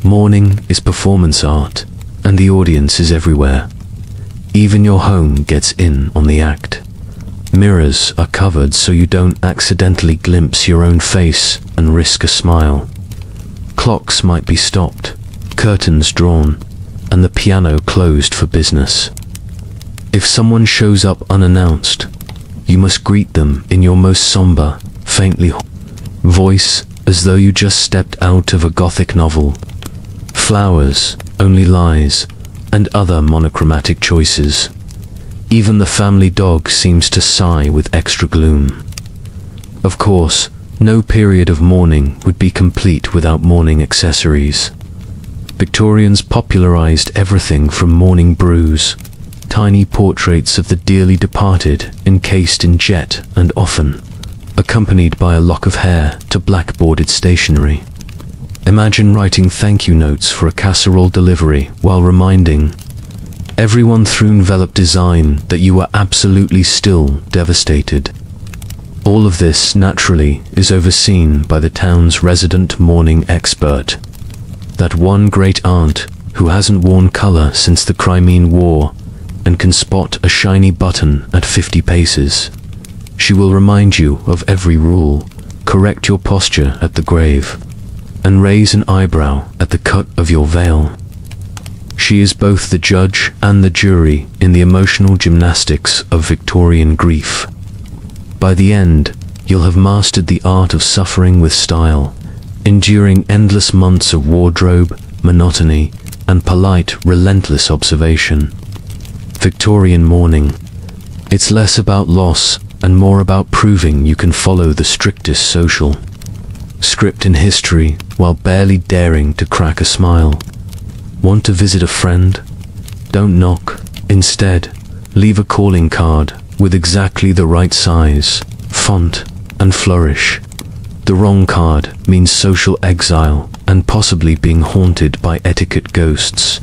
Mourning is performance art, and the audience is everywhere. Even your home gets in on the act. Mirrors are covered so you don't accidentally glimpse your own face and risk a smile. Clocks might be stopped, curtains drawn, and the piano closed for business. If someone shows up unannounced, you must greet them in your most somber, faintly voice, as though you just stepped out of a gothic novel. Flowers, only lies, and other monochromatic choices. Even the family dog seems to sigh with extra gloom. Of course, no period of mourning would be complete without mourning accessories. Victorians popularized everything from mourning brews, tiny portraits of the dearly departed encased in jet and often accompanied by a lock of hair, to blackboarded stationery. Imagine writing thank you notes for a casserole delivery while reminding everyone through envelope design that you are absolutely still devastated. All of this, naturally, is overseen by the town's resident mourning expert. That one great aunt who hasn't worn color since the Crimean War and can spot a shiny button at 50 paces. She will remind you of every rule, correct your posture at the grave, and raise an eyebrow at the cut of your veil. She is both the judge and the jury in the emotional gymnastics of Victorian grief. By the end, you'll have mastered the art of suffering with style, enduring endless months of wardrobe, monotony, and polite, relentless observation. Victorian mourning. It's less about loss and more about proving you can follow the strictest social script in history while barely daring to crack a smile. Want to visit a friend? Don't knock. Instead, leave a calling card with exactly the right size, font, and flourish. The wrong card means social exile and possibly being haunted by etiquette ghosts.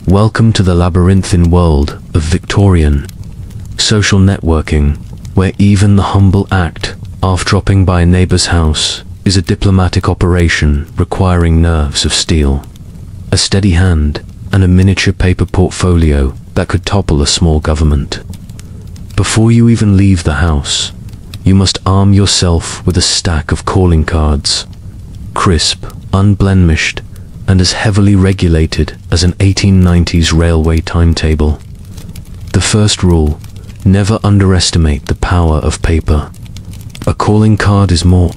Welcome to the labyrinthine world of Victorian social networking, where even the humble act of dropping by a neighbor's house is a diplomatic operation requiring nerves of steel, a steady hand, and a miniature paper portfolio that could topple a small government. Before you even leave the house, you must arm yourself with a stack of calling cards, crisp, unblemished, and as heavily regulated as an 1890s railway timetable. The first rule: never underestimate the power of paper. A calling card is more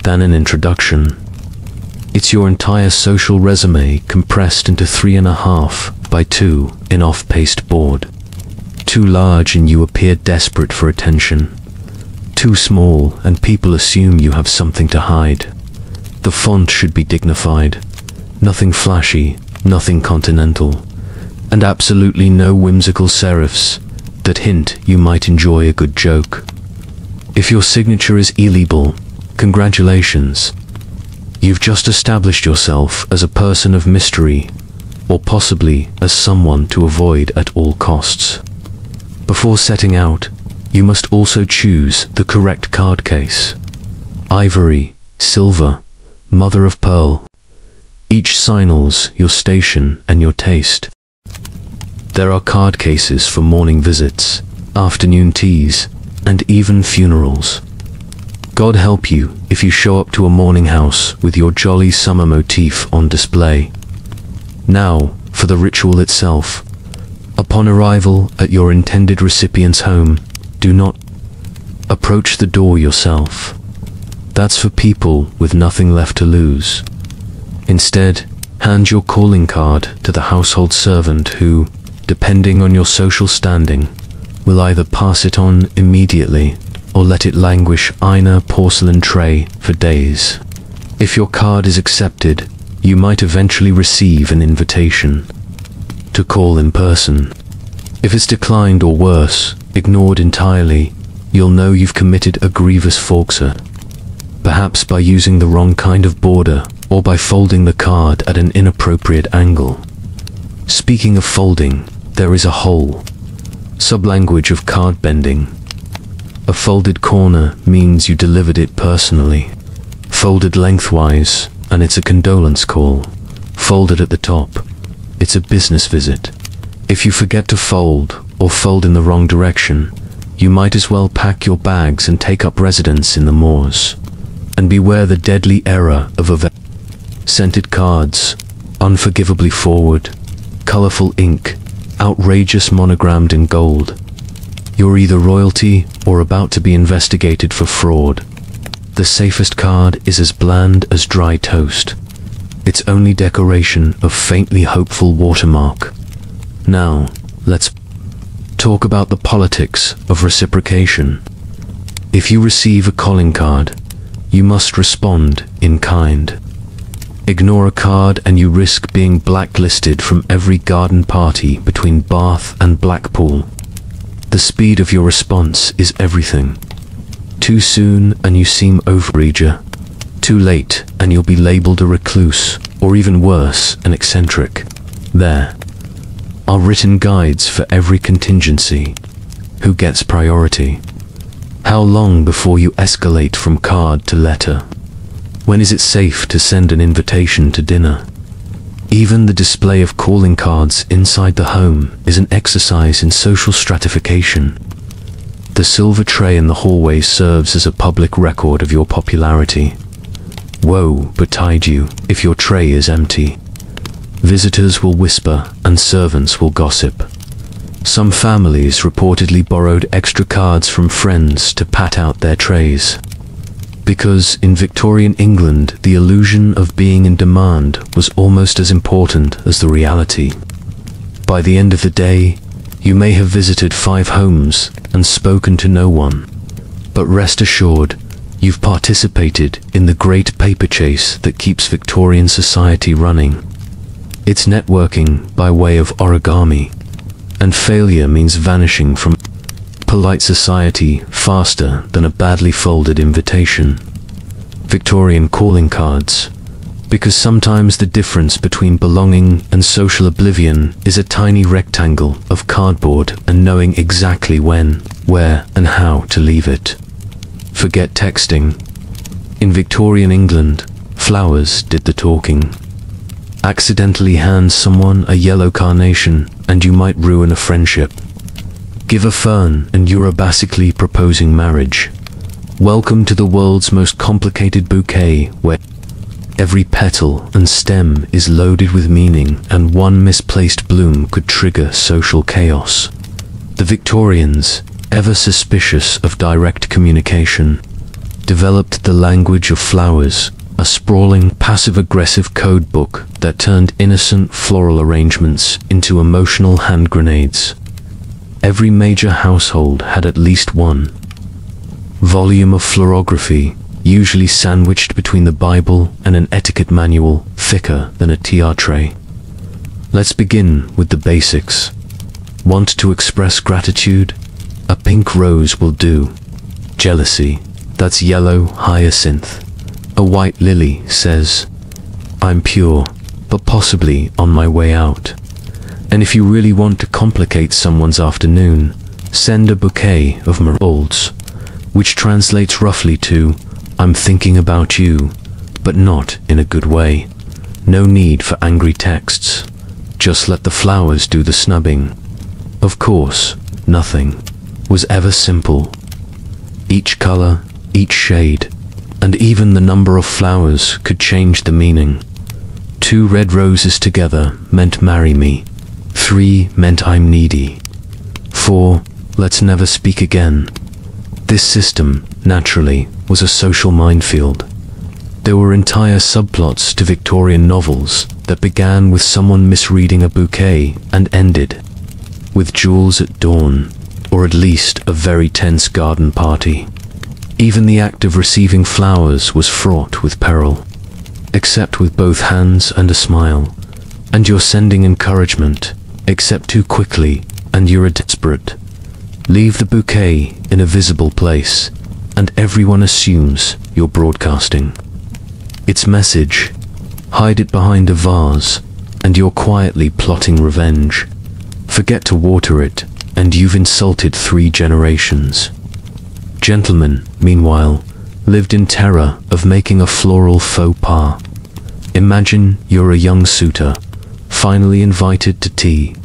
than an introduction. It's your entire social resume compressed into 3.5 by 2 in off-paste board. Too large and you appear desperate for attention. Too small and people assume you have something to hide. The font should be dignified. Nothing flashy, nothing continental, and absolutely no whimsical serifs that hint you might enjoy a good joke. If your signature is illegible, congratulations. You've just established yourself as a person of mystery, or possibly as someone to avoid at all costs. Before setting out, you must also choose the correct card case. Ivory, silver, mother of pearl. Each signals your station and your taste. There are card cases for morning visits, afternoon teas, and even funerals. God help you if you show up to a morning house with your jolly summer motif on display. Now, for the ritual itself. Upon arrival at your intended recipient's home, do not approach the door yourself. That's for people with nothing left to lose. Instead, hand your calling card to the household servant who, depending on your social standing, will either pass it on immediately or let it languish in a porcelain tray for days. If your card is accepted, you might eventually receive an invitation to call in person. If it's declined or worse, ignored entirely, you'll know you've committed a grievous forxer. Perhaps by using the wrong kind of border or by folding the card at an inappropriate angle. Speaking of folding, there is a whole sublanguage of card bending. A folded corner means you delivered it personally. Folded lengthwise, and it's a condolence call. Folded at the top, it's a business visit. If you forget to fold, or fold in the wrong direction, you might as well pack your bags and take up residence in the moors. And beware the deadly error of scented cards, unforgivably forward, colorful ink, outrageous monogrammed in gold. You're either royalty or about to be investigated for fraud. The safest card is as bland as dry toast. Its only decoration a faintly hopeful watermark. Now, let's talk about the politics of reciprocation. If you receive a calling card, you must respond in kind. Ignore a card and you risk being blacklisted from every garden party between Bath and Blackpool. The speed of your response is everything. Too soon and you seem overeager. Too late and you'll be labeled a recluse, or even worse, an eccentric. There are written guides for every contingency. Who gets priority? How long before you escalate from card to letter? When is it safe to send an invitation to dinner? Even the display of calling cards inside the home is an exercise in social stratification. The silver tray in the hallway serves as a public record of your popularity. Woe betide you if your tray is empty. Visitors will whisper and servants will gossip. Some families reportedly borrowed extra cards from friends to pat out their trays. Because in Victorian England, the illusion of being in demand was almost as important as the reality. By the end of the day, you may have visited 5 homes and spoken to no one. But rest assured, you've participated in the great paper chase that keeps Victorian society running. It's networking by way of origami, and failure means vanishing from polite society faster than a badly folded invitation. Victorian calling cards. Because sometimes the difference between belonging and social oblivion is a tiny rectangle of cardboard and knowing exactly when, where, and how to leave it. Forget texting. In Victorian England, flowers did the talking. Accidentally hand someone a yellow carnation and you might ruin a friendship. Give a fern and you're basically proposing marriage. Welcome to the world's most complicated bouquet, where every petal and stem is loaded with meaning and one misplaced bloom could trigger social chaos. The Victorians, ever suspicious of direct communication, developed the language of flowers, a sprawling, passive-aggressive code book that turned innocent floral arrangements into emotional hand grenades. Every major household had at least one volume of florography, usually sandwiched between the Bible and an etiquette manual thicker than a tea tray. Let's begin with the basics. Want to express gratitude? A pink rose will do. Jealousy, that's yellow hyacinth. A white lily says, "I'm pure, but possibly on my way out." And if you really want to complicate someone's afternoon, send a bouquet of marigolds, which translates roughly to, "I'm thinking about you," but not in a good way. No need for angry texts. Just let the flowers do the snubbing. Of course, nothing was ever simple. Each color, each shade, and even the number of flowers could change the meaning. 2 red roses together meant marry me. 3 meant I'm needy. 4, let's never speak again. This system, naturally, was a social minefield. There were entire subplots to Victorian novels that began with someone misreading a bouquet and ended with jewels at dawn, or at least a very tense garden party. Even the act of receiving flowers was fraught with peril. Accept with both hands and a smile, and you're sending encouragement. Accept too quickly, and you're desperate. Leave the bouquet in a visible place, and everyone assumes you're broadcasting its message. Hide it behind a vase, and you're quietly plotting revenge. Forget to water it, and you've insulted 3 generations. Gentlemen, meanwhile, lived in terror of making a floral faux pas. Imagine you're a young suitor, finally invited to tea,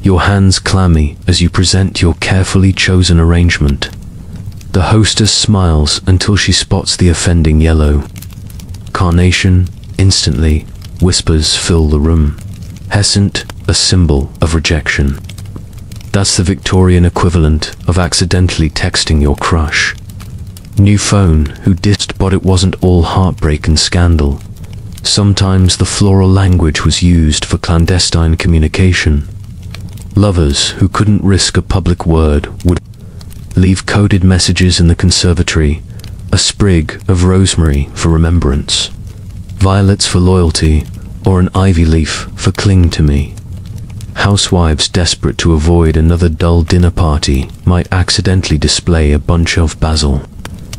your hands clammy as you present your carefully chosen arrangement. The hostess smiles until she spots the offending yellow. Carnation, instantly, whispers fill the room. Hyacinth, a symbol of rejection. That's the Victorian equivalent of accidentally texting your crush. New phone, who dissed, but it wasn't all heartbreak and scandal. Sometimes the floral language was used for clandestine communication. Lovers who couldn't risk a public word would leave coded messages in the conservatory, a sprig of rosemary for remembrance, violets for loyalty, or an ivy leaf for cling to me. Housewives desperate to avoid another dull dinner party might accidentally display a bunch of basil,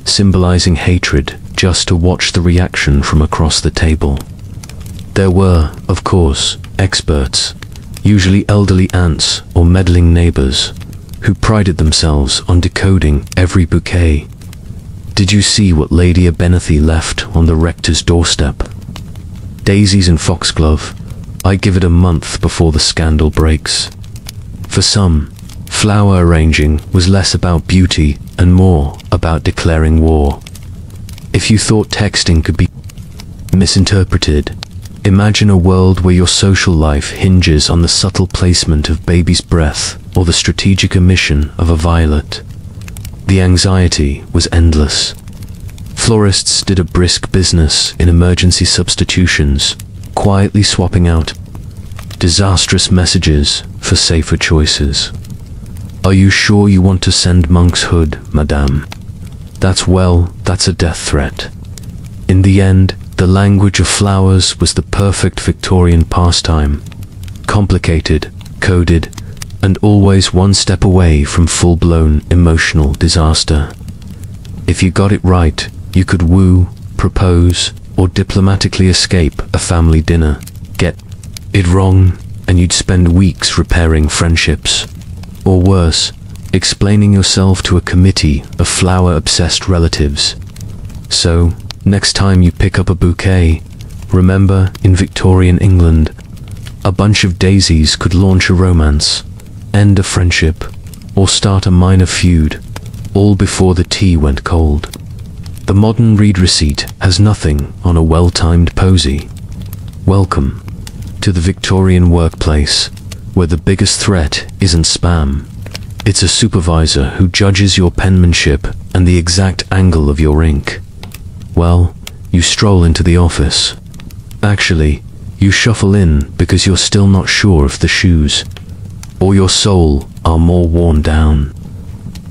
symbolizing hatred, just to watch the reaction from across the table. There were, of course, experts, usually elderly aunts or meddling neighbors, who prided themselves on decoding every bouquet. Did you see what Lady Abernethy left on the rector's doorstep? Daisies and foxglove. I give it a month before the scandal breaks. For some, flower arranging was less about beauty and more about declaring war. If you thought texting could be misinterpreted, imagine a world where your social life hinges on the subtle placement of baby's breath or the strategic omission of a violet. The anxiety was endless. Florists did a brisk business in emergency substitutions, quietly swapping out disastrous messages for safer choices. Are you sure you want to send monk's hood, madame? That's a death threat. In the end, the language of flowers was the perfect Victorian pastime. Complicated, coded, and always one step away from full-blown emotional disaster. If you got it right, you could woo, propose, or diplomatically escape a family dinner. Get it wrong, and you'd spend weeks repairing friendships. Or worse, explaining yourself to a committee of flower-obsessed relatives. So, next time you pick up a bouquet, remember, in Victorian England, a bunch of daisies could launch a romance, end a friendship, or start a minor feud, all before the tea went cold. The modern read receipt has nothing on a well-timed posy. Welcome to the Victorian workplace, where the biggest threat isn't spam. It's a supervisor who judges your penmanship and the exact angle of your ink. Well, you stroll into the office. Actually, you shuffle in because you're still not sure if the shoes or your soul are more worn down.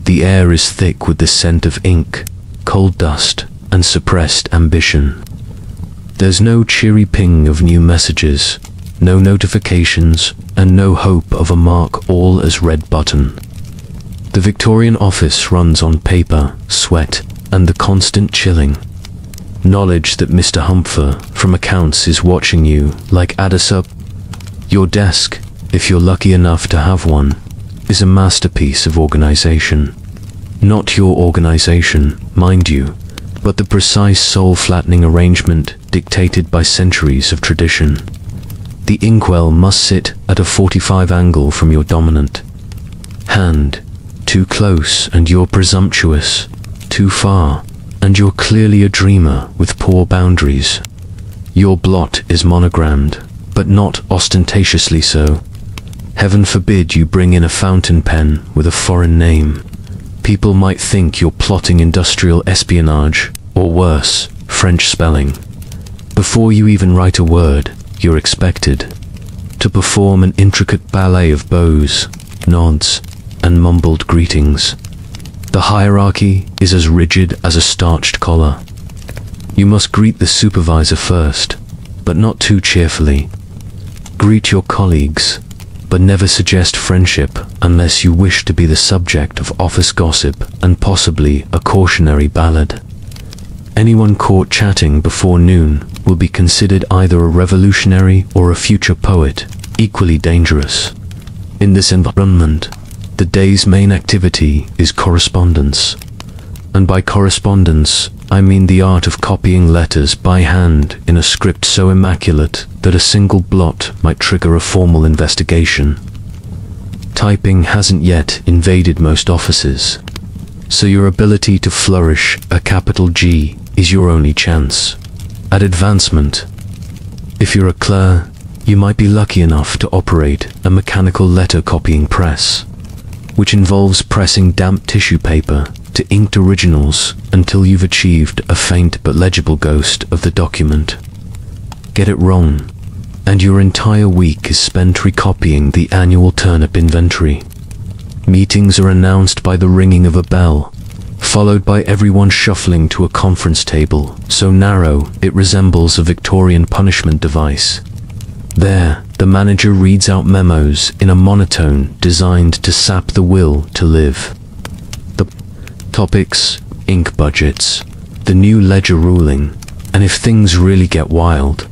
The air is thick with the scent of ink, coal dust, and suppressed ambition. There's no cheery ping of new messages, no notifications, and no hope of a mark all as red button. The Victorian office runs on paper, sweat, and the constant chilling. Knowledge that Mr. Humpher from accounts is watching you like adders up. Your desk, if you're lucky enough to have one, is a masterpiece of organization. Not your organization, mind you, but the precise soul-flattening arrangement dictated by centuries of tradition. The inkwell must sit at a 45 angle from your dominant hand. Too close and you're presumptuous. Too far and you're clearly a dreamer with poor boundaries. Your blot is monogrammed, but not ostentatiously so. Heaven forbid you bring in a fountain pen with a foreign name. People might think you're plotting industrial espionage, or worse, French spelling. Before you even write a word, you're expected to perform an intricate ballet of bows, nods, and mumbled greetings. The hierarchy is as rigid as a starched collar. You must greet the supervisor first, but not too cheerfully. Greet your colleagues, but never suggest friendship unless you wish to be the subject of office gossip and possibly a cautionary ballad. Anyone caught chatting before noon will be considered either a revolutionary or a future poet, equally dangerous. In this environment, the day's main activity is correspondence. And by correspondence, I mean the art of copying letters by hand in a script so immaculate that a single blot might trigger a formal investigation. Typing hasn't yet invaded most offices, so your ability to flourish a capital G is your only chance at advancement. If you're a clerk, you might be lucky enough to operate a mechanical letter copying press, which involves pressing damp tissue paper to inked originals until you've achieved a faint but legible ghost of the document. Get it wrong, and your entire week is spent recopying the annual turnip inventory. Meetings are announced by the ringing of a bell, followed by everyone shuffling to a conference table so narrow it resembles a Victorian punishment device. There, the manager reads out memos in a monotone designed to sap the will to live. The topics, ink budgets, the new ledger ruling, and if things really get wild,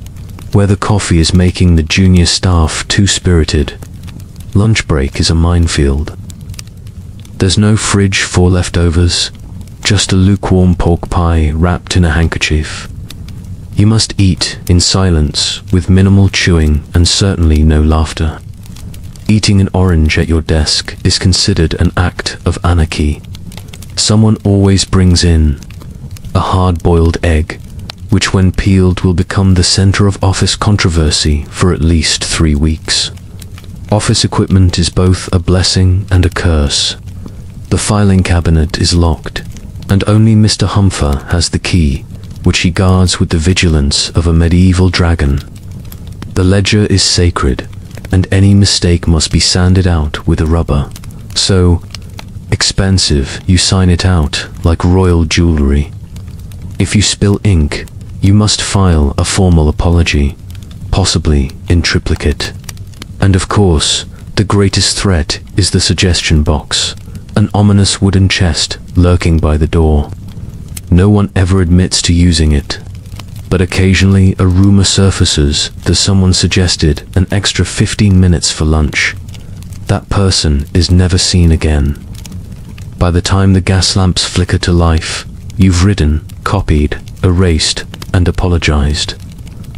whether coffee is making the junior staff too spirited. Lunch break is a minefield. There's no fridge for leftovers, just a lukewarm pork pie wrapped in a handkerchief. You must eat in silence with minimal chewing and certainly no laughter. Eating an orange at your desk is considered an act of anarchy. Someone always brings in a hard-boiled egg, which when peeled will become the center of office controversy for at least 3 weeks. Office equipment is both a blessing and a curse. The filing cabinet is locked, and only Mr. Humpher has the key, which he guards with the vigilance of a medieval dragon. The ledger is sacred, and any mistake must be sanded out with a rubber. So expensive, you sign it out like royal jewelry. If you spill ink, you must file a formal apology, possibly in triplicate. And of course, the greatest threat is the suggestion box, an ominous wooden chest lurking by the door. No one ever admits to using it, but occasionally a rumor surfaces that someone suggested an extra 15 minutes for lunch. That person is never seen again. By the time the gas lamps flicker to life, you've written, copied, erased, and apologized.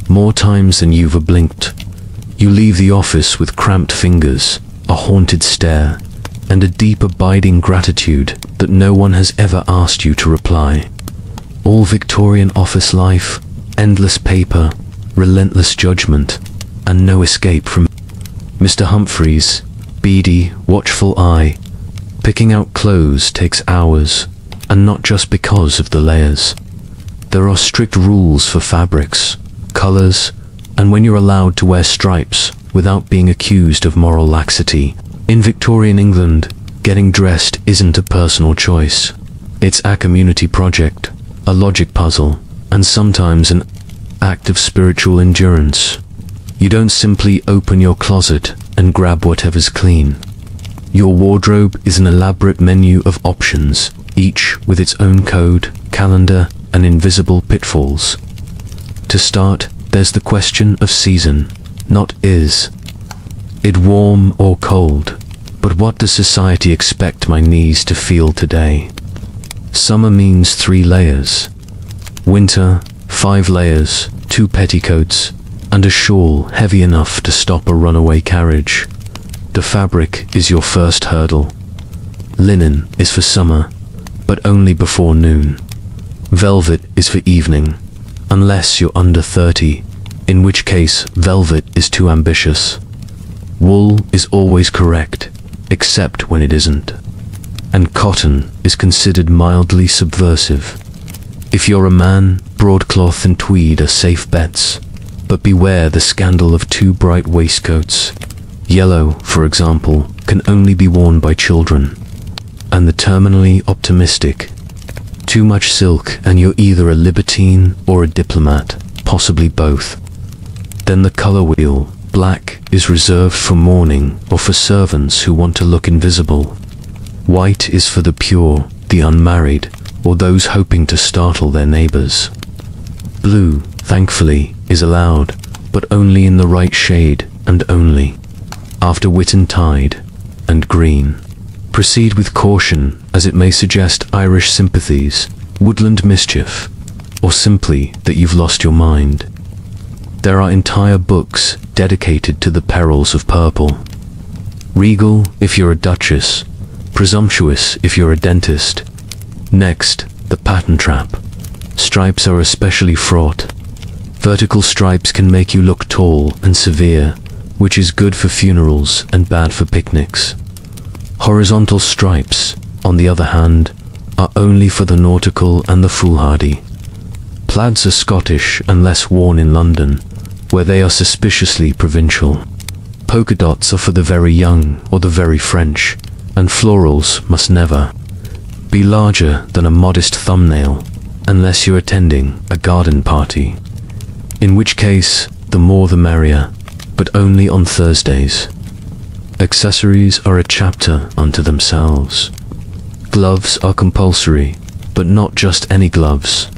More times than you've blinked. You leave the office with cramped fingers, a haunted stare, and a deep abiding gratitude that no one has ever asked you to reply. All Victorian office life, endless paper, relentless judgment, and no escape from Mr. Humphrey's beady, watchful eye. Picking out clothes takes hours, and not just because of the layers. There are strict rules for fabrics, colors, and when you're allowed to wear stripes without being accused of moral laxity. In Victorian England, getting dressed isn't a personal choice. It's a community project, a logic puzzle, and sometimes an act of spiritual endurance. You don't simply open your closet and grab whatever's clean. Your wardrobe is an elaborate menu of options, each with its own code, calendar, and invisible pitfalls. To start, there's the question of season, not is it warm or cold, but what does society expect my knees to feel today? Summer means 3 layers. Winter, 5 layers, 2 petticoats, and a shawl heavy enough to stop a runaway carriage. The fabric is your first hurdle. Linen is for summer, but only before noon. Velvet is for evening, unless you're under 30, in which case velvet is too ambitious. Wool is always correct, except when it isn't. And cotton is considered mildly subversive. If you're a man, broadcloth and tweed are safe bets, but beware the scandal of too bright waistcoats. Yellow, for example, can only be worn by children. And the terminally optimistic. Too much silk and you're either a libertine or a diplomat, possibly both. Then the color wheel. Black is reserved for mourning or for servants who want to look invisible. White is for the pure, the unmarried, or those hoping to startle their neighbors. Blue, thankfully, is allowed, but only in the right shade and only after Whit Tide. And green. Proceed with caution, as it may suggest Irish sympathies, woodland mischief, or simply that you've lost your mind. There are entire books dedicated to the perils of purple. Regal if you're a duchess, presumptuous if you're a dentist. Next, the pattern trap. Stripes are especially fraught. Vertical stripes can make you look tall and severe, which is good for funerals and bad for picnics. Horizontal stripes, on the other hand, are only for the nautical and the foolhardy. Plaids are Scottish and less worn in London, where they are suspiciously provincial. Polka dots are for the very young or the very French, and florals must never be larger than a modest thumbnail, unless you're attending a garden party. In which case, the more the merrier, but only on Thursdays. Accessories are a chapter unto themselves. Gloves are compulsory, but not just any gloves.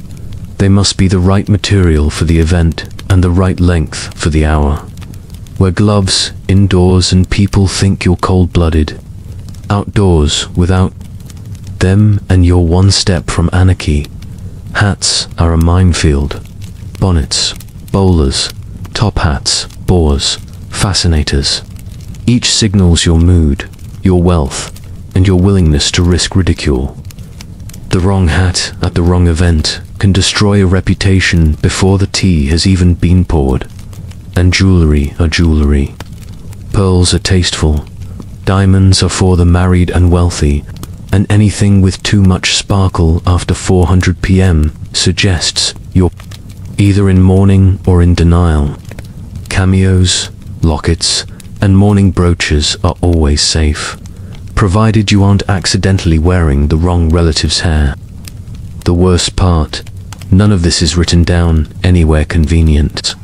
They must be the right material for the event and the right length for the hour. Wear gloves indoors and people think you're cold-blooded. Outdoors, without them and you're one step from anarchy. Hats are a minefield. Bonnets, bowlers, top hats, bores, fascinators. Each signals your mood, your wealth, and your willingness to risk ridicule. The wrong hat at the wrong event can destroy a reputation before the tea has even been poured. And jewelry are jewelry. Pearls are tasteful. Diamonds are for the married and wealthy, and anything with too much sparkle after 400 p.m. suggests you're either in mourning or in denial. Cameos, lockets, and mourning brooches are always safe, provided you aren't accidentally wearing the wrong relative's hair. The worst part, none of this is written down anywhere convenient.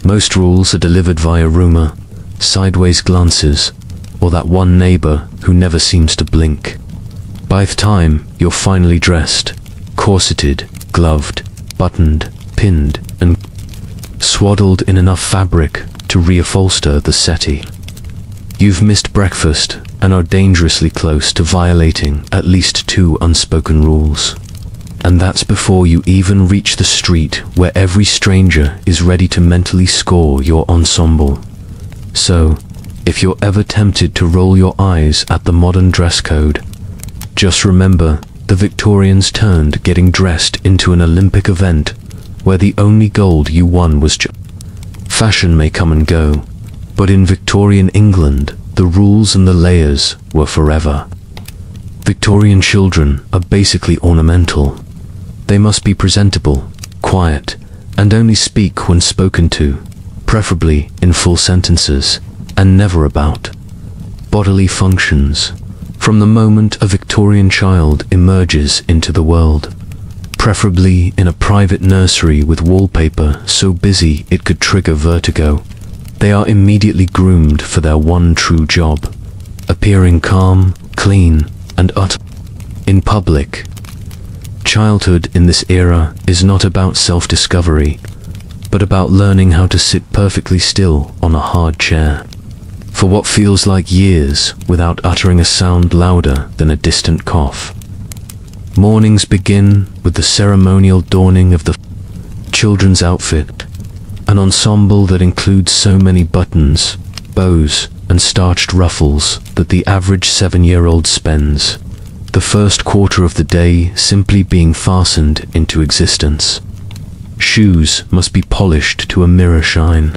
Most rules are delivered via rumor, sideways glances, or that one neighbor who never seems to blink. By the time you're finally dressed, corseted, gloved, buttoned, pinned, and swaddled in enough fabric to reupholster the settee, you've missed breakfast and are dangerously close to violating at least 2 unspoken rules. And that's before you even reach the street where every stranger is ready to mentally score your ensemble. So, if you're ever tempted to roll your eyes at the modern dress code, just remember the Victorians turned getting dressed into an Olympic event where the only gold you won was fashion may come and go, but in Victorian England, the rules and the layers were forever. Victorian children are basically ornamental. They must be presentable, quiet, and only speak when spoken to, preferably in full sentences, and never about bodily functions, from the moment a Victorian child emerges into the world, preferably in a private nursery with wallpaper so busy it could trigger vertigo. They are immediately groomed for their one true job, appearing calm, clean, and utter in public. Childhood in this era is not about self-discovery, but about learning how to sit perfectly still on a hard chair for what feels like years without uttering a sound louder than a distant cough. Mornings begin with the ceremonial donning of the children's outfit, an ensemble that includes so many buttons, bows, and starched ruffles that the average 7-year-old spends the first quarter of the day simply being fastened into existence. Shoes must be polished to a mirror shine.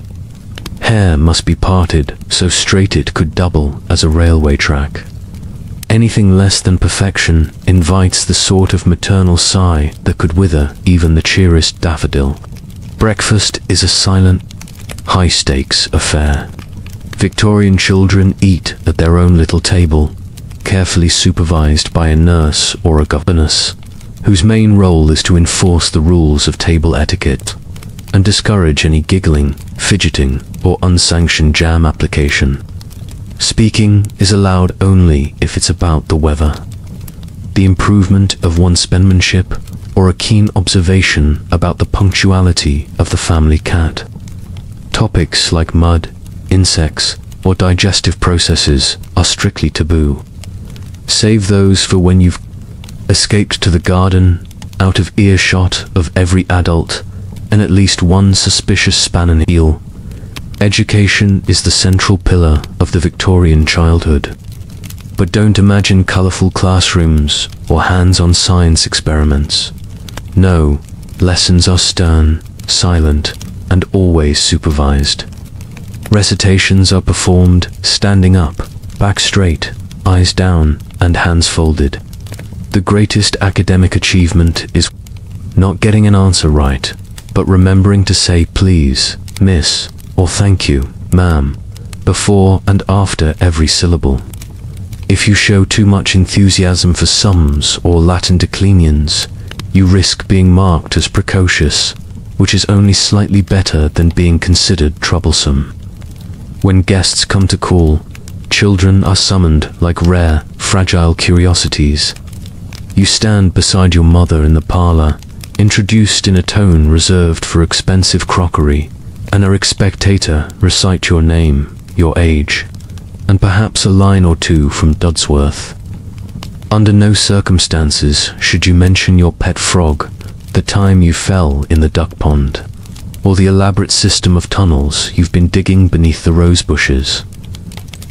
Hair must be parted so straight it could double as a railway track. Anything less than perfection invites the sort of maternal sigh that could wither even the cheeriest daffodil. Breakfast is a silent, high-stakes affair. Victorian children eat at their own little table, carefully supervised by a nurse or a governess, whose main role is to enforce the rules of table etiquette and discourage any giggling, fidgeting, or unsanctioned jam application. Speaking is allowed only if it's about the weather, the improvement of one's penmanship, or a keen observation about the punctuality of the family cat. Topics like mud, insects, or digestive processes are strictly taboo. Save those for when you've escaped to the garden, out of earshot of every adult, and at least one suspicious span heel. Education is the central pillar of the Victorian childhood. But don't imagine colourful classrooms or hands-on science experiments. No, lessons are stern, silent, and always supervised. Recitations are performed standing up, back straight, eyes down, and hands folded. The greatest academic achievement is not getting an answer right, but remembering to say please, miss, or thank you, ma'am, before and after every syllable. If you show too much enthusiasm for sums or Latin declinians, you risk being marked as precocious, which is only slightly better than being considered troublesome. When guests come to call, children are summoned like rare, fragile curiosities. You stand beside your mother in the parlor, introduced in a tone reserved for expensive crockery, and are expected to recite your name, your age, and perhaps a line or two from Dodsworth. Under no circumstances should you mention your pet frog, the time you fell in the duck pond, or the elaborate system of tunnels you've been digging beneath the rose bushes.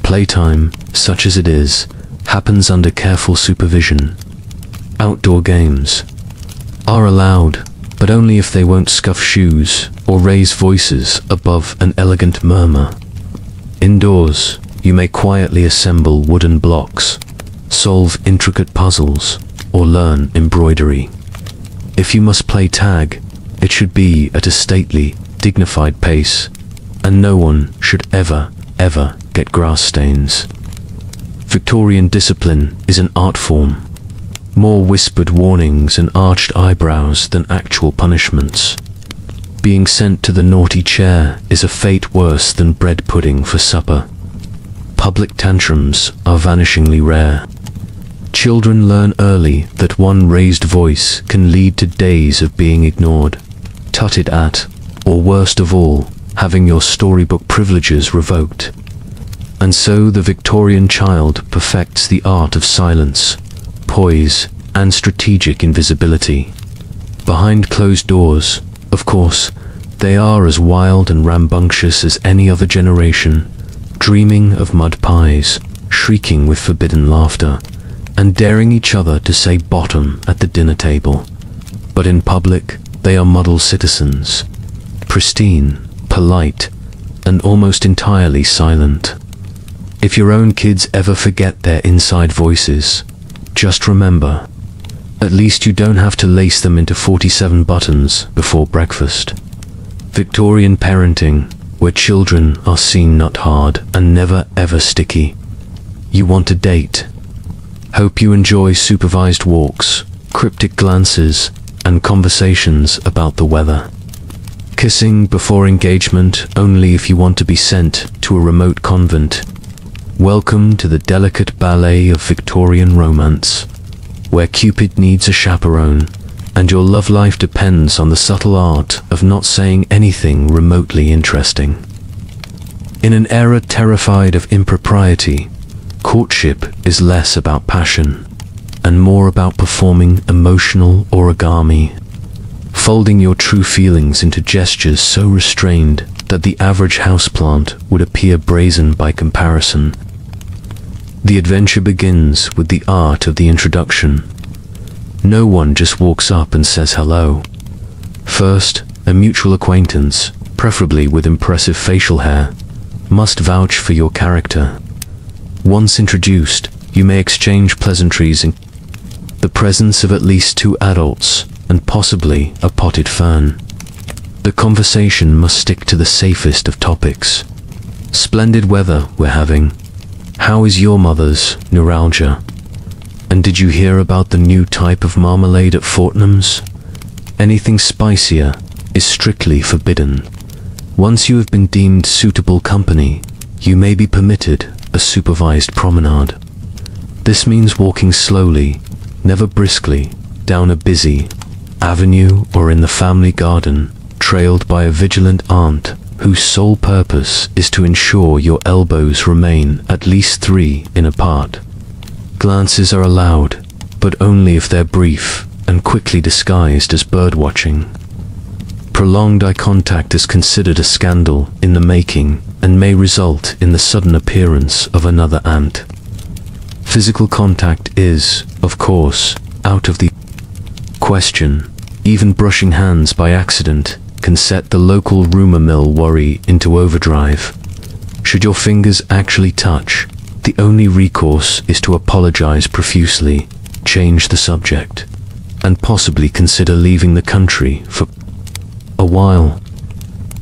Playtime, such as it is, happens under careful supervision. Outdoor games are allowed, but only if they won't scuff shoes or raise voices above an elegant murmur. Indoors, you may quietly assemble wooden blocks, solve intricate puzzles, or learn embroidery. If you must play tag, it should be at a stately, dignified pace, and no one should ever get grass stains. Victorian discipline is an art form. More whispered warnings and arched eyebrows than actual punishments. Being sent to the naughty chair is a fate worse than bread pudding for supper. Public tantrums are vanishingly rare. Children learn early that one raised voice can lead to days of being ignored, tutted at, or worst of all, having your storybook privileges revoked. And so the Victorian child perfects the art of silence, poise, and strategic invisibility. Behind closed doors, of course, they are as wild and rambunctious as any other generation, dreaming of mud pies, shrieking with forbidden laughter, and daring each other to say bottom at the dinner table. But in public, they are model citizens, pristine, polite, and almost entirely silent. If your own kids ever forget their inside voices, just remember, at least you don't have to lace them into 47 buttons before breakfast. Victorian parenting, where children are seen not hard and never ever sticky. You want a date. Hope you enjoy supervised walks, cryptic glances, and conversations about the weather. Kissing before engagement only if you want to be sent to a remote convent. Welcome to the delicate ballet of Victorian romance, where Cupid needs a chaperone and your love life depends on the subtle art of not saying anything remotely interesting. In an era terrified of impropriety, courtship is less about passion and more about performing emotional origami, folding your true feelings into gestures so restrained that the average houseplant would appear brazen by comparison. The adventure begins with the art of the introduction. No one just walks up and says hello. First, a mutual acquaintance, preferably with impressive facial hair, must vouch for your character. Once introduced, you may exchange pleasantries in the presence of at least 2 adults and possibly a potted fern. The conversation must stick to the safest of topics. Splendid weather we're having. How is your mother's neuralgia? And did you hear about the new type of marmalade at Fortnum's? Anything spicier is strictly forbidden. Once you have been deemed suitable company, you may be permitted a supervised promenade. This means walking slowly, never briskly, down a busy avenue or in the family garden, trailed by a vigilant aunt whose sole purpose is to ensure your elbows remain at least 3 in apart. Glances are allowed, but only if they're brief and quickly disguised as birdwatching. Prolonged eye contact is considered a scandal in the making and may result in the sudden appearance of another aunt. Physical contact is, of course, out of the question. Even brushing hands by accident can set the local rumor mill worry into overdrive. Should your fingers actually touch, the only recourse is to apologize profusely, change the subject, and possibly consider leaving the country for a while.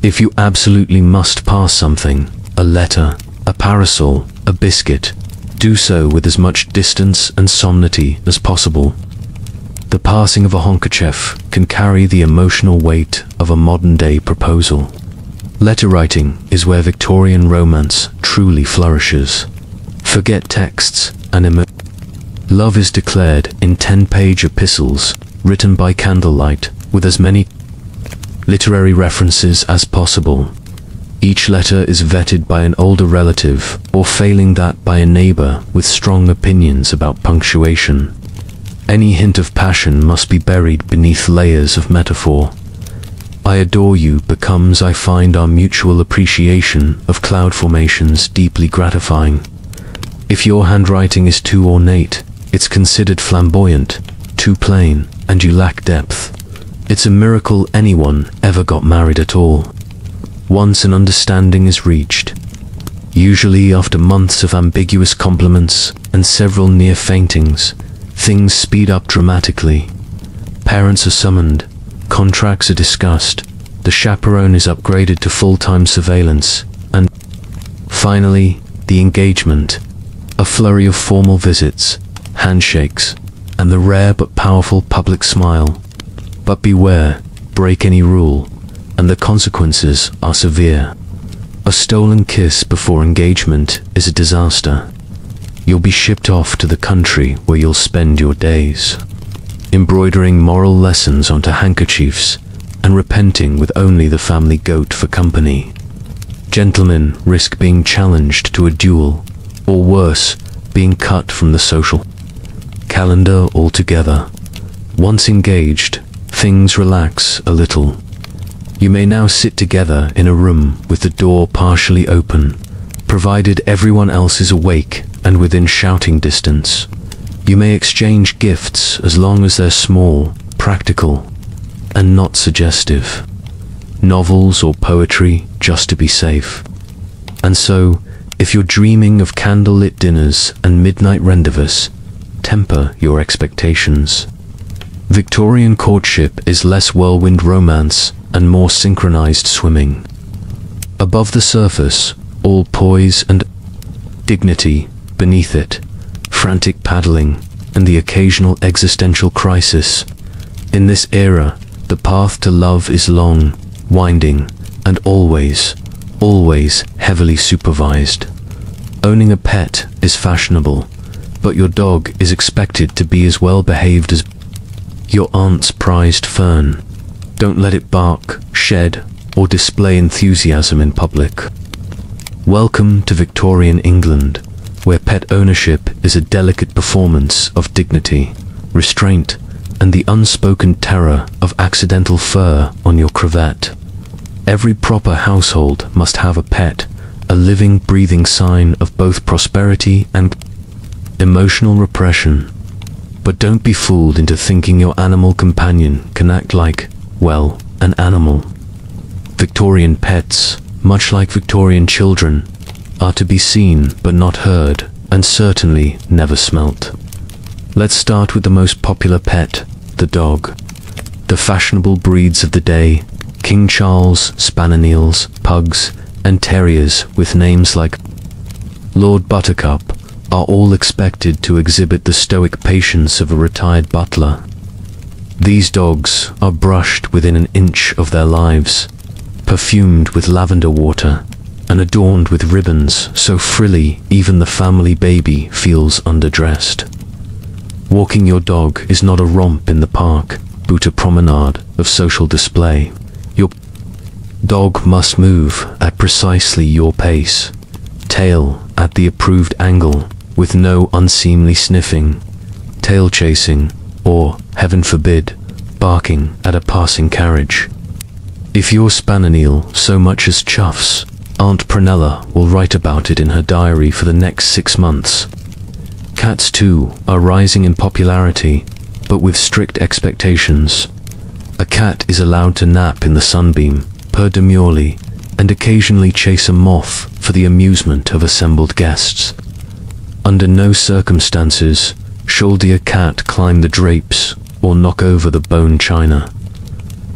If you absolutely must pass something, a letter, a parasol, a biscuit, do so with as much distance and solemnity as possible. The passing of a handkerchief can carry the emotional weight of a modern-day proposal. Letter writing is where Victorian romance truly flourishes. Forget texts and love is declared in 10-page epistles written by candlelight with as many literary references as possible. Each letter is vetted by an older relative, or failing that by a neighbor with strong opinions about punctuation. Any hint of passion must be buried beneath layers of metaphor. I adore you becomes I find our mutual appreciation of cloud formations deeply gratifying. If your handwriting is too ornate, it's considered flamboyant, too plain, and you lack depth. It's a miracle anyone ever got married at all. Once an understanding is reached, usually after months of ambiguous compliments and several near faintings, things speed up dramatically. Parents are summoned, contracts are discussed, the chaperone is upgraded to full-time surveillance, and finally, the engagement. A flurry of formal visits, handshakes, and the rare but powerful public smile. But beware, break any rule, and the consequences are severe. A stolen kiss before engagement is a disaster. You'll be shipped off to the country where you'll spend your days, embroidering moral lessons onto handkerchiefs and repenting with only the family goat for company. Gentlemen risk being challenged to a duel, or worse, being cut from the social calendar altogether. Once engaged, things relax a little. You may now sit together in a room with the door partially open, provided everyone else is awake and within shouting distance. You may exchange gifts as long as they're small, practical, and not suggestive. Novels or poetry, just to be safe. And so, if you're dreaming of candlelit dinners and midnight rendezvous, temper your expectations. Victorian courtship is less whirlwind romance and more synchronized swimming. Above the surface, all poise and dignity; beneath it, frantic paddling and the occasional existential crisis. In this era, the path to love is long, winding, and always heavily supervised. Owning a pet is fashionable, but your dog is expected to be as well behaved as your aunt's prized fern. Don't let it bark, shed, or display enthusiasm in public. Welcome to Victorian England, where pet ownership is a delicate performance of dignity, restraint, and the unspoken terror of accidental fur on your cravat. Every proper household must have a pet, a living, breathing sign of both prosperity and emotional repression. But don't be fooled into thinking your animal companion can act like, well, an animal. Victorian pets, much like Victorian children, are to be seen but not heard, and certainly never smelt. Let's start with the most popular pet, the dog. The fashionable breeds of the day, King Charles, Spaniels, Pugs, and Terriers with names like Lord Buttercup, are all expected to exhibit the stoic patience of a retired butler. These dogs are brushed within an inch of their lives, perfumed with lavender water, and adorned with ribbons so frilly even the family baby feels underdressed. Walking your dog is not a romp in the park, but a promenade of social display. Your dog must move at precisely your pace, tail at the approved angle, with no unseemly sniffing, tail chasing, or, heaven forbid, barking at a passing carriage. If your spaniel so much as chuffs, Aunt Prunella will write about it in her diary for the next 6 months. Cats too are rising in popularity, but with strict expectations. A cat is allowed to nap in the sunbeam, purr demurely, and occasionally chase a moth for the amusement of assembled guests. Under no circumstances shall a cat climb the drapes or knock over the bone china.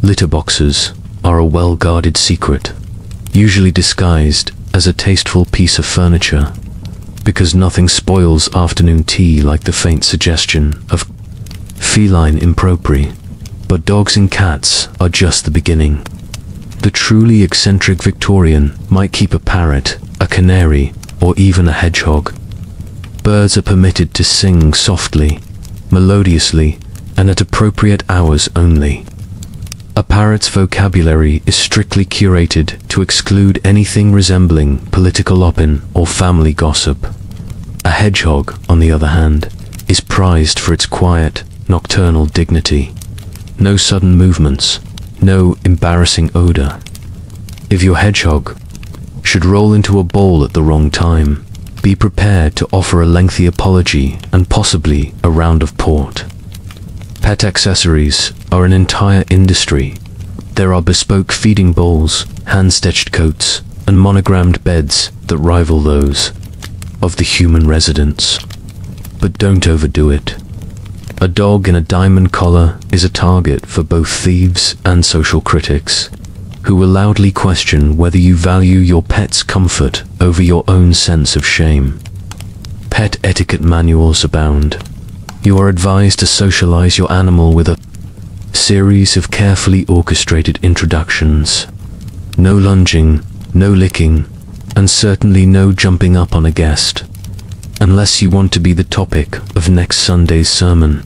Litter boxes are a well-guarded secret, usually disguised as a tasteful piece of furniture, because nothing spoils afternoon tea like the faint suggestion of feline impropriety. But dogs and cats are just the beginning. The truly eccentric Victorian might keep a parrot, a canary, or even a hedgehog. Birds are permitted to sing softly, melodiously, and at appropriate hours only. A parrot's vocabulary is strictly curated to exclude anything resembling political opinion or family gossip. A hedgehog, on the other hand, is prized for its quiet, nocturnal dignity. No sudden movements, no embarrassing odor. If your hedgehog should roll into a bowl at the wrong time, be prepared to offer a lengthy apology and possibly a round of port. Pet accessories are an entire industry. There are bespoke feeding bowls, hand-stitched coats, and monogrammed beds that rival those of the human residents. But don't overdo it. A dog in a diamond collar is a target for both thieves and social critics, who will loudly question whether you value your pet's comfort over your own sense of shame. Pet etiquette manuals abound. You are advised to socialize your animal with a series of carefully orchestrated introductions. No lunging, no licking, and certainly no jumping up on a guest, unless you want to be the topic of next Sunday's sermon.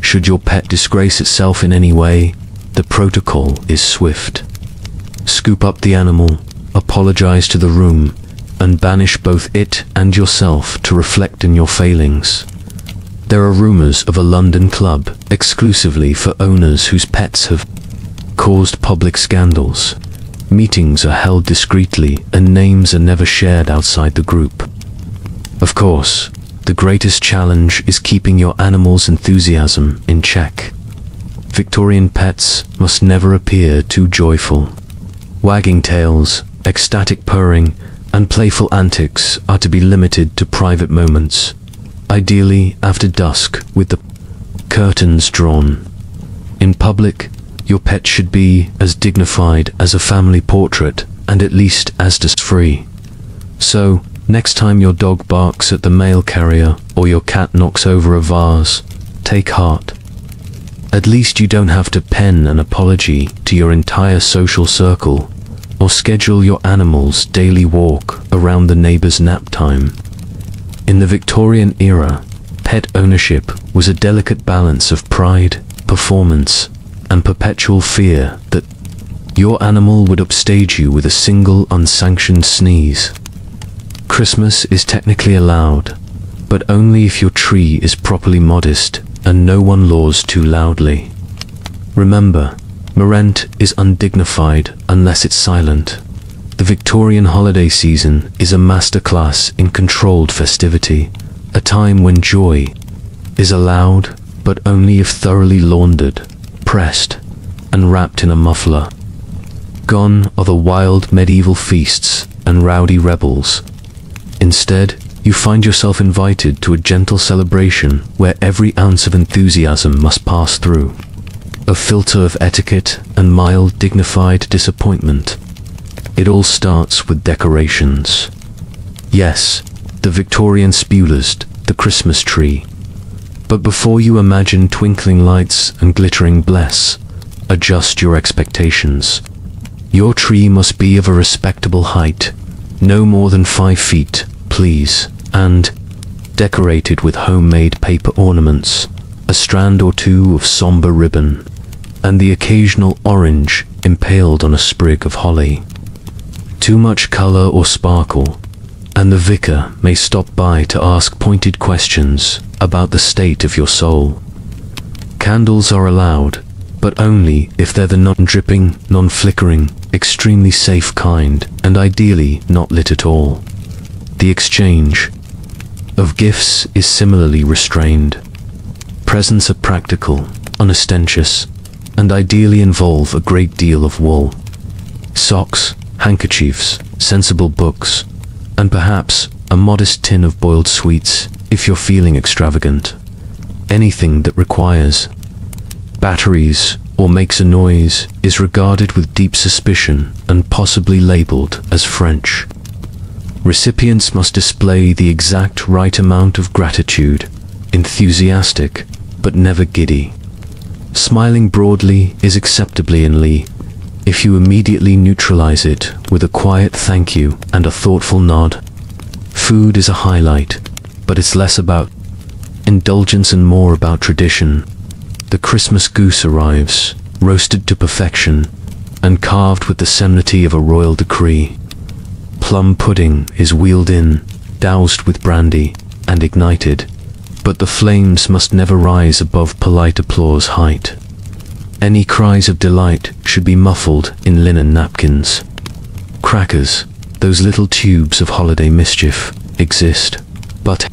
Should your pet disgrace itself in any way, the protocol is swift. Scoop up the animal, apologize to the room, and banish both it and yourself to reflect on your failings. There are rumors of a London club exclusively for owners whose pets have caused public scandals. Meetings are held discreetly and names are never shared outside the group. Of course, the greatest challenge is keeping your animal's enthusiasm in check. Victorian pets must never appear too joyful. Wagging tails, ecstatic purring, and playful antics are to be limited to private moments, ideally after dusk with the curtains drawn. In public, your pet should be as dignified as a family portrait and at least as dust-free. So, next time your dog barks at the mail carrier or your cat knocks over a vase, take heart. At least you don't have to pen an apology to your entire social circle or schedule your animal's daily walk around the neighbor's nap time. In the Victorian era, pet ownership was a delicate balance of pride, performance, and perpetual fear that your animal would upstage you with a single unsanctioned sneeze. Christmas is technically allowed, but only if your tree is properly modest and no one laws too loudly. Remember, Morent is undignified unless it's silent. The Victorian holiday season is a masterclass in controlled festivity, a time when joy is allowed, but only if thoroughly laundered, pressed, and wrapped in a muffler. Gone are the wild medieval feasts and rowdy revels. Instead, you find yourself invited to a gentle celebration where every ounce of enthusiasm must pass through a filter of etiquette and mild, dignified disappointment. It all starts with decorations. Yes, the Victorian spulest, the Christmas tree. But before you imagine twinkling lights and glittering bless, adjust your expectations. Your tree must be of a respectable height, no more than 5 feet, please, and decorated with homemade paper ornaments, a strand or two of somber ribbon, and the occasional orange impaled on a sprig of holly. Too much color or sparkle, and the vicar may stop by to ask pointed questions about the state of your soul. Candles are allowed, but only if they're the non-dripping, non-flickering, extremely safe kind, and ideally not lit at all. The exchange of gifts is similarly restrained. Presents are practical, unostentatious, and ideally involve a great deal of wool. Socks, handkerchiefs, sensible books, and perhaps a modest tin of boiled sweets if you're feeling extravagant. Anything that requires batteries or makes a noise is regarded with deep suspicion and possibly labeled as French. Recipients must display the exact right amount of gratitude, enthusiastic but never giddy. Smiling broadly is acceptably in Lee, if you immediately neutralize it with a quiet thank you and a thoughtful nod. Food is a highlight, but it's less about indulgence and more about tradition. The Christmas goose arrives, roasted to perfection, and carved with the solemnity of a royal decree. Plum pudding is wheeled in, doused with brandy, and ignited, but the flames must never rise above polite applause height. Any cries of delight should be muffled in linen napkins. Crackers, those little tubes of holiday mischief, exist, but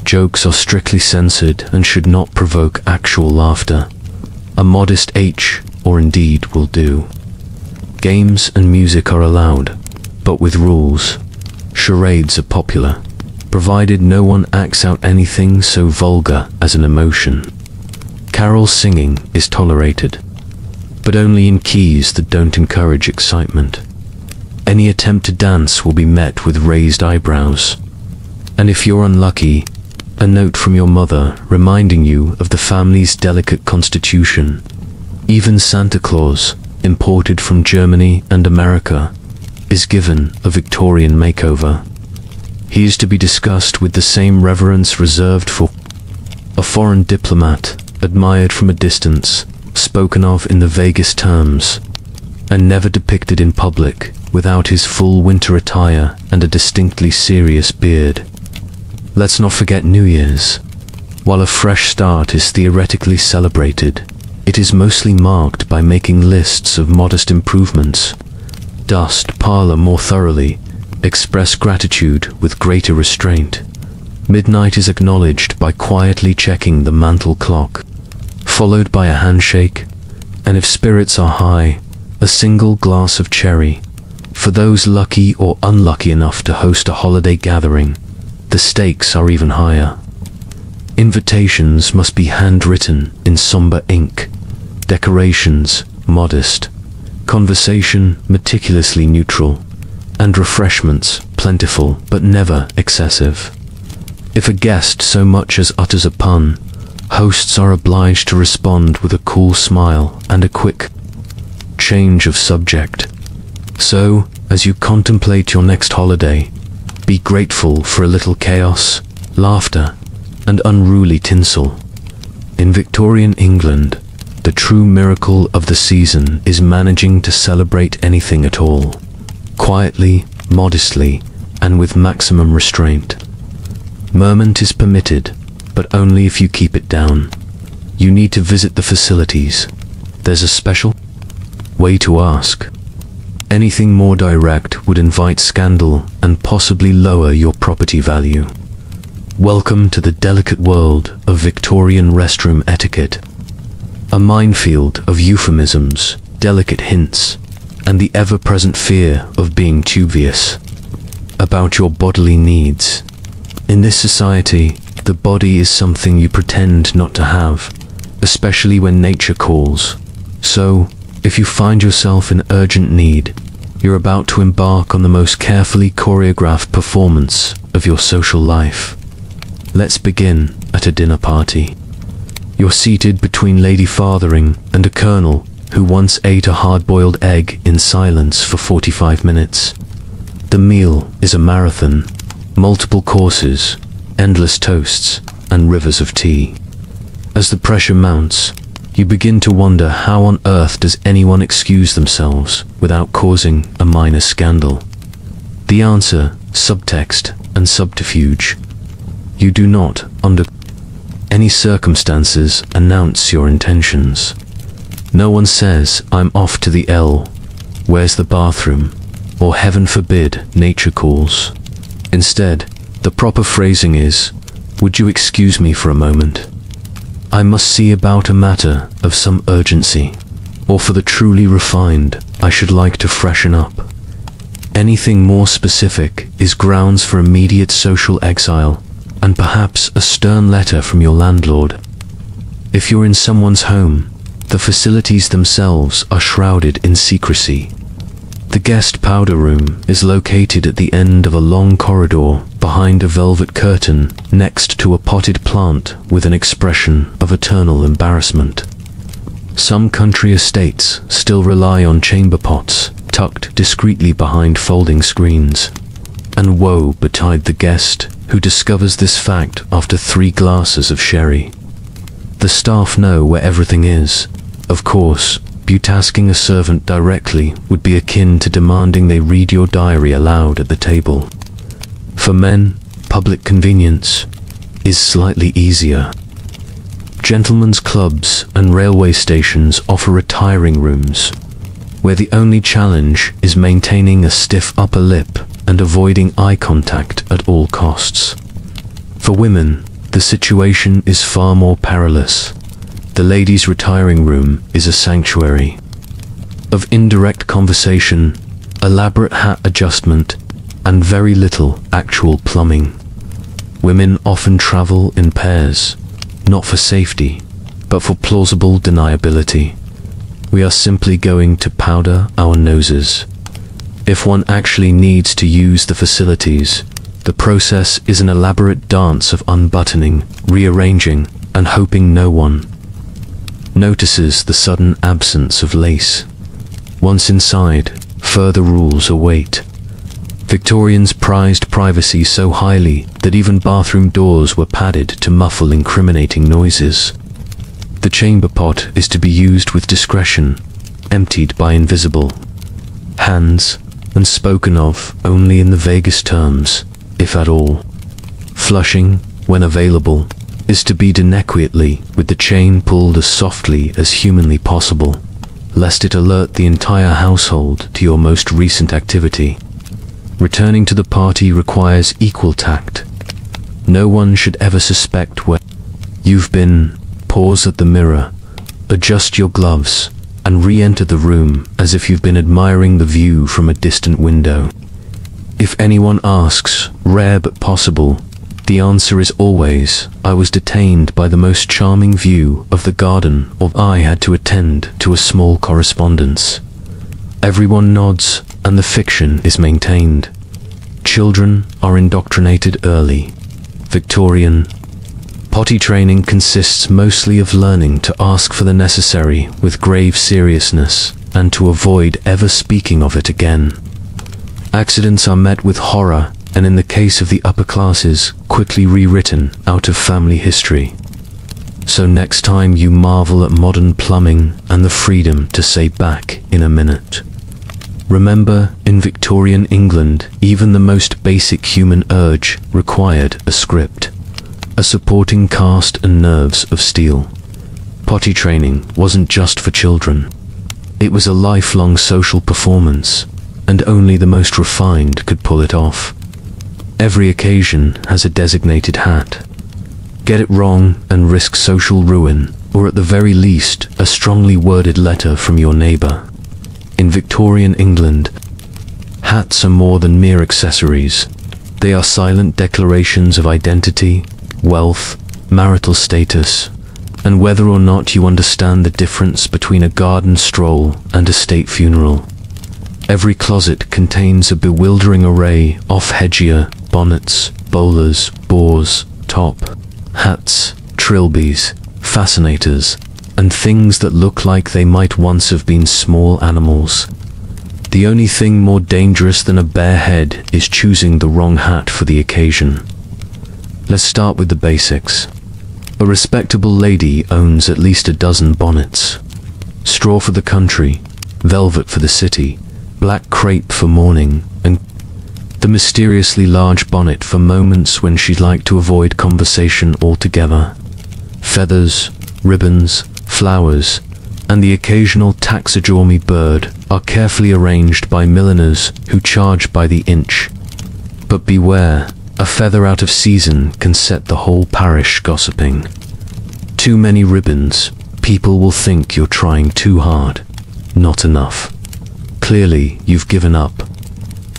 jokes are strictly censored and should not provoke actual laughter. A modest H, or indeed, will do. Games and music are allowed, but with rules. Charades are popular, provided no one acts out anything so vulgar as an emotion. Carol singing is tolerated, but only in keys that don't encourage excitement. Any attempt to dance will be met with raised eyebrows, and if you're unlucky, a note from your mother reminding you of the family's delicate constitution. Even Santa Claus, imported from Germany and America, is given a Victorian makeover. He is to be discussed with the same reverence reserved for a foreign diplomat, admired from a distance, spoken of in the vaguest terms, and never depicted in public without his full winter attire and a distinctly serious beard. Let's not forget New Year's. While a fresh start is theoretically celebrated, it is mostly marked by making lists of modest improvements. Dust, parlor more thoroughly, express gratitude with greater restraint. Midnight is acknowledged by quietly checking the mantel clock, followed by a handshake, and if spirits are high, a single glass of cherry. For those lucky or unlucky enough to host a holiday gathering, the stakes are even higher. Invitations must be handwritten in somber ink, decorations modest, conversation meticulously neutral, and refreshments plentiful but never excessive. If a guest so much as utters a pun, hosts are obliged to respond with a cool smile and a quick change of subject. So, as you contemplate your next holiday, be grateful for a little chaos, laughter, and unruly tinsel. In Victorian England, The true miracle of the season is managing to celebrate anything at all, quietly, modestly, and with maximum restraint. Merriment is permitted, but only if you keep it down. You need to visit the facilities. There's a special way to ask. Anything more direct would invite scandal and possibly lower your property value. Welcome to the delicate world of Victorian restroom etiquette. A minefield of euphemisms, delicate hints, and the ever-present fear of being dubious about your bodily needs. In this society, the body is something you pretend not to have, especially when nature calls. So, if you find yourself in urgent need, you're about to embark on the most carefully choreographed performance of your social life. Let's begin at a dinner party. You're seated between Lady Farthering and a colonel who once ate a hard-boiled egg in silence for 45 minutes. The meal is a marathon, multiple courses, endless toasts, and rivers of tea. As the pressure mounts, you begin to wonder how on earth does anyone excuse themselves without causing a minor scandal. The answer, subtext and subterfuge. You do not, under any circumstances, announce your intentions. No one says, "I'm off to the L, where's the bathroom?" or heaven forbid, nature calls. Instead, the proper phrasing is, "Would you excuse me for a moment? I must see about a matter of some urgency," or for the truly refined, "I should like to freshen up." Anything more specific is grounds for immediate social exile, and perhaps a stern letter from your landlord. If you're in someone's home, the facilities themselves are shrouded in secrecy. The guest powder room is located at the end of a long corridor behind a velvet curtain next to a potted plant with an expression of eternal embarrassment. Some country estates still rely on chamber pots tucked discreetly behind folding screens. And woe betide the guest who discovers this fact after 3 glasses of sherry. The staff know where everything is. Of course, tasking a servant directly would be akin to demanding they read your diary aloud at the table. For men, public convenience is slightly easier. Gentlemen's clubs and railway stations offer retiring rooms, where the only challenge is maintaining a stiff upper lip and avoiding eye contact at all costs. For women, the situation is far more perilous. The ladies' retiring room is a sanctuary of indirect conversation, elaborate hat adjustment, and very little actual plumbing. Women often travel in pairs, not for safety, but for plausible deniability. We are simply going to powder our noses. If one actually needs to use the facilities, the process is an elaborate dance of unbuttoning, rearranging, and hoping no one notices the sudden absence of lace. Once inside, further rules await. Victorians prized privacy so highly that even bathroom doors were padded to muffle incriminating noises. The chamber pot is to be used with discretion, emptied by invisible hands, and spoken of only in the vaguest terms, if at all. Flushing, when available, is to be done quietly, with the chain pulled as softly as humanly possible, lest it alert the entire household to your most recent activity. Returning to the party requires equal tact. No one should ever suspect where you've been. Pause at the mirror, adjust your gloves, and re-enter the room as if you've been admiring the view from a distant window. If anyone asks, rare but possible, the answer is always, "I was detained by the most charming view of the garden," or "I had to attend to a small correspondence." Everyone nods, and the fiction is maintained. Children are indoctrinated early. Victorian potty training consists mostly of learning to ask for the necessary with grave seriousness, and to avoid ever speaking of it again. Accidents are met with horror, and in the case of the upper classes, quickly rewritten out of family history. So next time you marvel at modern plumbing and the freedom to say back in a minute, remember, in Victorian England, even the most basic human urge required a script, a supporting cast and nerves of steel. Potty training wasn't just for children. It was a lifelong social performance, and only the most refined could pull it off. Every occasion has a designated hat. Get it wrong and risk social ruin, or at the very least, a strongly worded letter from your neighbor. In Victorian England, hats are more than mere accessories. They are silent declarations of identity, wealth, marital status, and whether or not you understand the difference between a garden stroll and a state funeral. Every closet contains a bewildering array of headgear, bonnets, bowlers, boars, top hats, trilbies, fascinators, and things that look like they might once have been small animals. The only thing more dangerous than a bare head is choosing the wrong hat for the occasion. Let's start with the basics. A respectable lady owns at least a dozen bonnets. Straw for the country, velvet for the city, black crepe for mourning, and the mysteriously large bonnet for moments when she'd like to avoid conversation altogether. Feathers, ribbons, flowers, and the occasional taxidermy bird are carefully arranged by milliners who charge by the inch. But beware, a feather out of season can set the whole parish gossiping. Too many ribbons, people will think you're trying too hard. Not enough. Clearly, you've given up.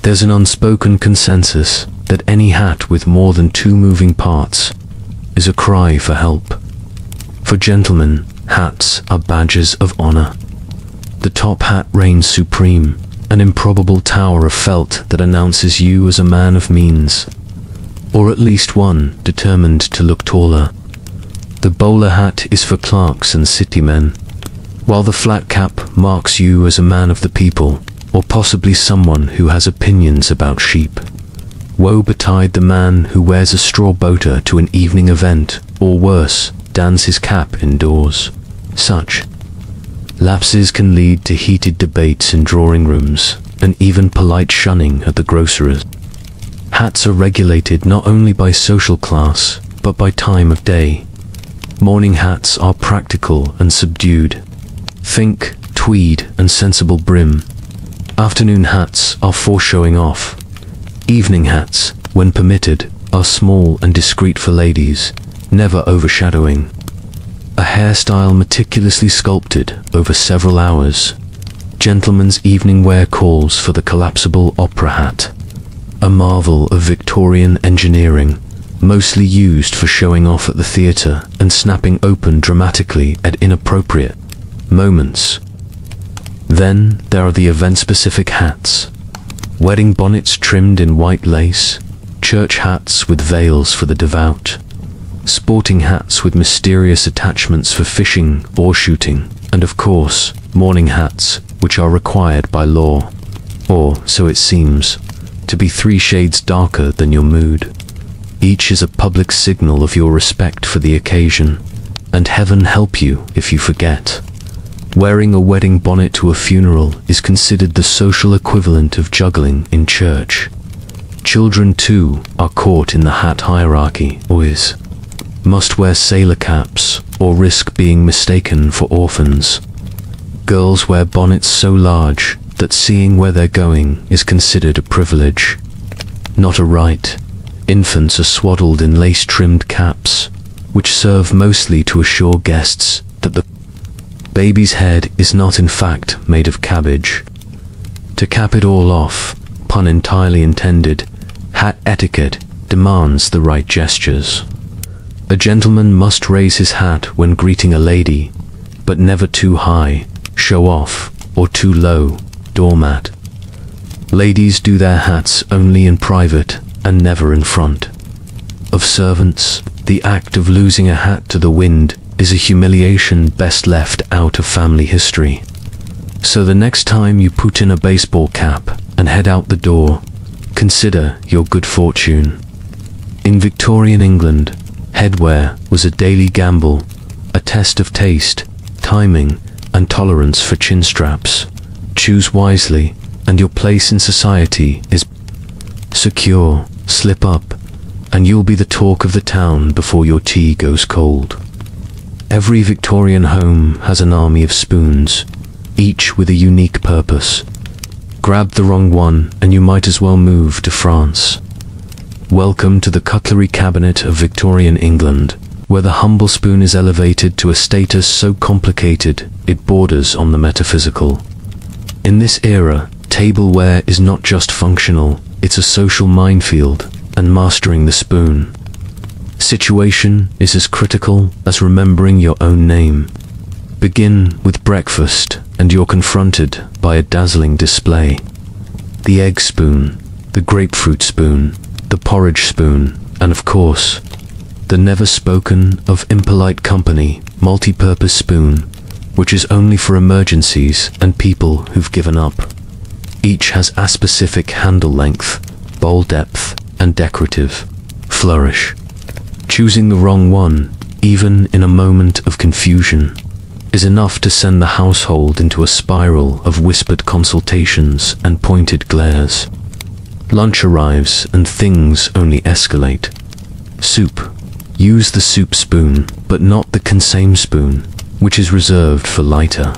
There's an unspoken consensus that any hat with more than 2 moving parts is a cry for help. For gentlemen, hats are badges of honor. The top hat reigns supreme, an improbable tower of felt that announces you as a man of means, or at least one determined to look taller. The bowler hat is for clerks and city men, while the flat cap marks you as a man of the people, or possibly someone who has opinions about sheep. Woe betide the man who wears a straw boater to an evening event, or worse, dans his cap indoors. Such lapses can lead to heated debates in drawing rooms, and even polite shunning at the grocer's. Hats are regulated not only by social class, but by time of day. Morning hats are practical and subdued. Think tweed and sensible brim. Afternoon hats are for showing off. Evening hats, when permitted, are small and discreet for ladies, never overshadowing. A hairstyle meticulously sculpted over several hours. Gentlemen's evening wear calls for the collapsible opera hat, a marvel of Victorian engineering, mostly used for showing off at the theatre and snapping open dramatically at inappropriate moments. Then there are the event-specific hats. Wedding bonnets trimmed in white lace, church hats with veils for the devout, sporting hats with mysterious attachments for fishing or shooting, and of course, morning hats, which are required by law, or, so it seems, to be 3 shades darker than your mood. Each is a public signal of your respect for the occasion, and heaven help you if you forget. Wearing a wedding bonnet to a funeral is considered the social equivalent of juggling in church. Children, too, are caught in the hat hierarchy, always. Must wear sailor caps, or risk being mistaken for orphans. Girls wear bonnets so large that seeing where they're going is considered a privilege, not a right. Infants are swaddled in lace-trimmed caps, which serve mostly to assure guests that the baby's head is not in fact made of cabbage. To cap it all off, pun entirely intended, hat etiquette demands the right gestures. A gentleman must raise his hat when greeting a lady, but never too high, show off, or too low, doormat. Ladies do their hats only in private and never in front. Of servants, the act of losing a hat to the wind is a humiliation best left out of family history. So the next time you put in a baseball cap and head out the door, consider your good fortune. In Victorian England, headwear was a daily gamble, a test of taste, timing, and tolerance for chin straps. Choose wisely, and your place in society is secure. Slip up, and you'll be the talk of the town before your tea goes cold. Every Victorian home has an army of spoons, each with a unique purpose. Grab the wrong one, and you might as well move to France. Welcome to the cutlery cabinet of Victorian England, where the humble spoon is elevated to a status so complicated it borders on the metaphysical. In this era, tableware is not just functional, it's a social minefield, and mastering the spoon situation is as critical as remembering your own name. Begin with breakfast, and you're confronted by a dazzling display. The egg spoon, the grapefruit spoon, the porridge spoon, and of course, the never-spoken of impolite company multi-purpose spoon, which is only for emergencies and people who've given up. Each has a specific handle length, bowl depth, and decorative flourish. Choosing the wrong one, even in a moment of confusion, is enough to send the household into a spiral of whispered consultations and pointed glares. Lunch arrives and things only escalate. Soup. Use the soup spoon, but not the consume spoon, which is reserved for lighter,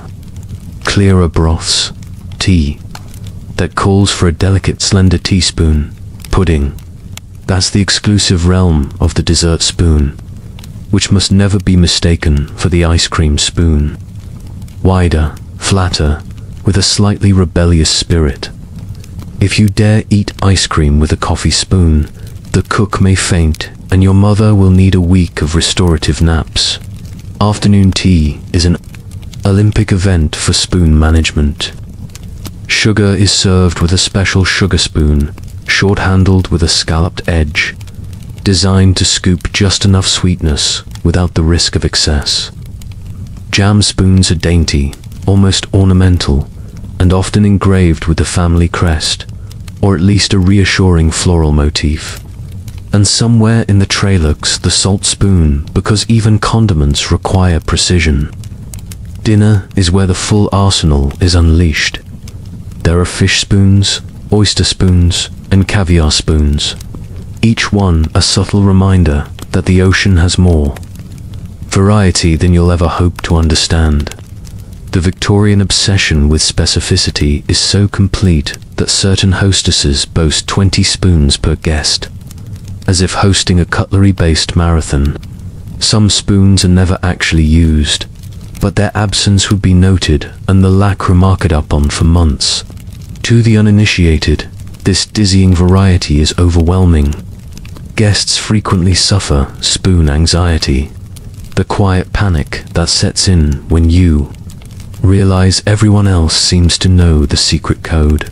clearer broths. Tea. That calls for a delicate slender teaspoon. Pudding. That's the exclusive realm of the dessert spoon, which must never be mistaken for the ice cream spoon. Wider, flatter, with a slightly rebellious spirit. If you dare eat ice cream with a coffee spoon, the cook may faint and your mother will need a week of restorative naps. Afternoon tea is an Olympic event for spoon management. Sugar is served with a special sugar spoon, short-handled with a scalloped edge, designed to scoop just enough sweetness without the risk of excess. Jam spoons are dainty, almost ornamental, and often engraved with the family crest, or at least a reassuring floral motif. And somewhere in the tray lurks the salt spoon, because even condiments require precision. Dinner is where the full arsenal is unleashed. There are fish spoons, oyster spoons, and caviar spoons, each one a subtle reminder that the ocean has more variety than you'll ever hope to understand. The Victorian obsession with specificity is so complete that certain hostesses boast 20 spoons per guest, as if hosting a cutlery-based marathon. Some spoons are never actually used, but their absence would be noted and the lack remarked upon for months. To the uninitiated, this dizzying variety is overwhelming. Guests frequently suffer spoon anxiety, the quiet panic that sets in when you realize everyone else seems to know the secret code.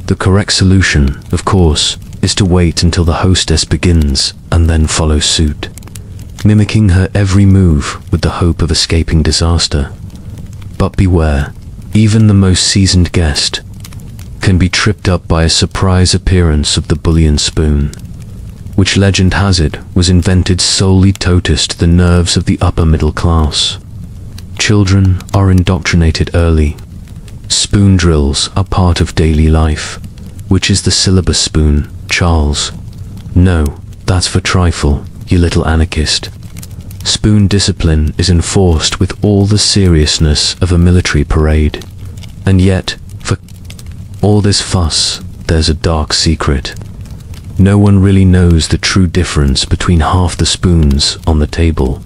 The correct solution, of course, is to wait until the hostess begins and then follow suit, mimicking her every move with the hope of escaping disaster. But beware, even the most seasoned guest can be tripped up by a surprise appearance of the bullion spoon, which legend has it was invented solely to test the nerves of the upper middle class. Children are indoctrinated early. Spoon drills are part of daily life. Which is the syllabus spoon, Charles? No, that's for trifle, you little anarchist. Spoon discipline is enforced with all the seriousness of a military parade. And yet, for all this fuss, there's a dark secret. No one really knows the true difference between half the spoons on the table.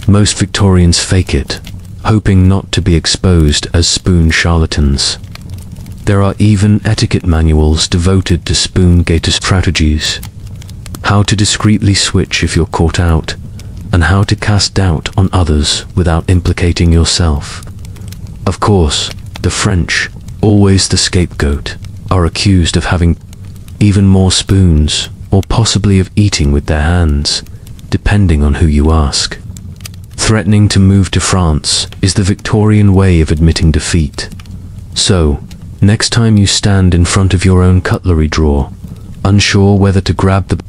Most Victorians fake it, hoping not to be exposed as spoon charlatans. There are even etiquette manuals devoted to spoon-gator strategies. How to discreetly switch if you're caught out, and how to cast doubt on others without implicating yourself. Of course, the French, always the scapegoat, are accused of having even more spoons, or possibly of eating with their hands, depending on who you ask. Threatening to move to France is the Victorian way of admitting defeat. So, next time you stand in front of your own cutlery drawer, unsure whether to grab the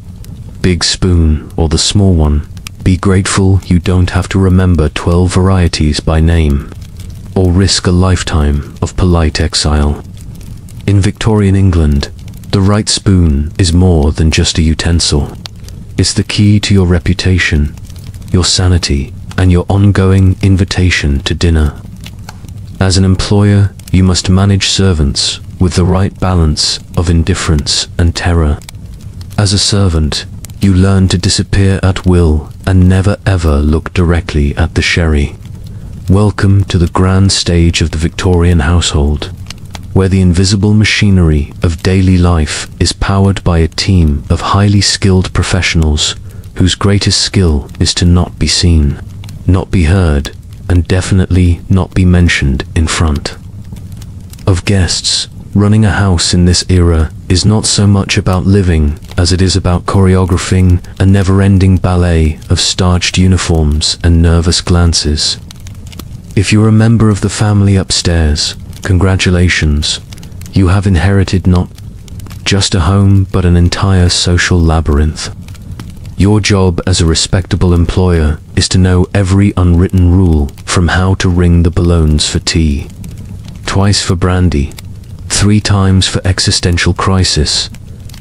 big spoon or the small one, Be grateful you don't have to remember 12 varieties by name, or risk a lifetime of polite exile. In Victorian England, the right spoon is more than just a utensil. It's the key to your reputation, your sanity, and your ongoing invitation to dinner. As an employer, you must manage servants with the right balance of indifference and terror. As a servant, you learn to disappear at will and never ever look directly at the sherry. Welcome to the grand stage of the Victorian household, where the invisible machinery of daily life is powered by a team of highly skilled professionals whose greatest skill is to not be seen, not be heard, and definitely not be mentioned in front of guests. Running a house in this era is not so much about living as it is about choreographing a never-ending ballet of starched uniforms and nervous glances. If you're a member of the family upstairs, congratulations. You have inherited not just a home but an entire social labyrinth. Your job as a respectable employer is to know every unwritten rule, from how to ring the balloons for tea, twice for brandy, 3 times for existential crisis,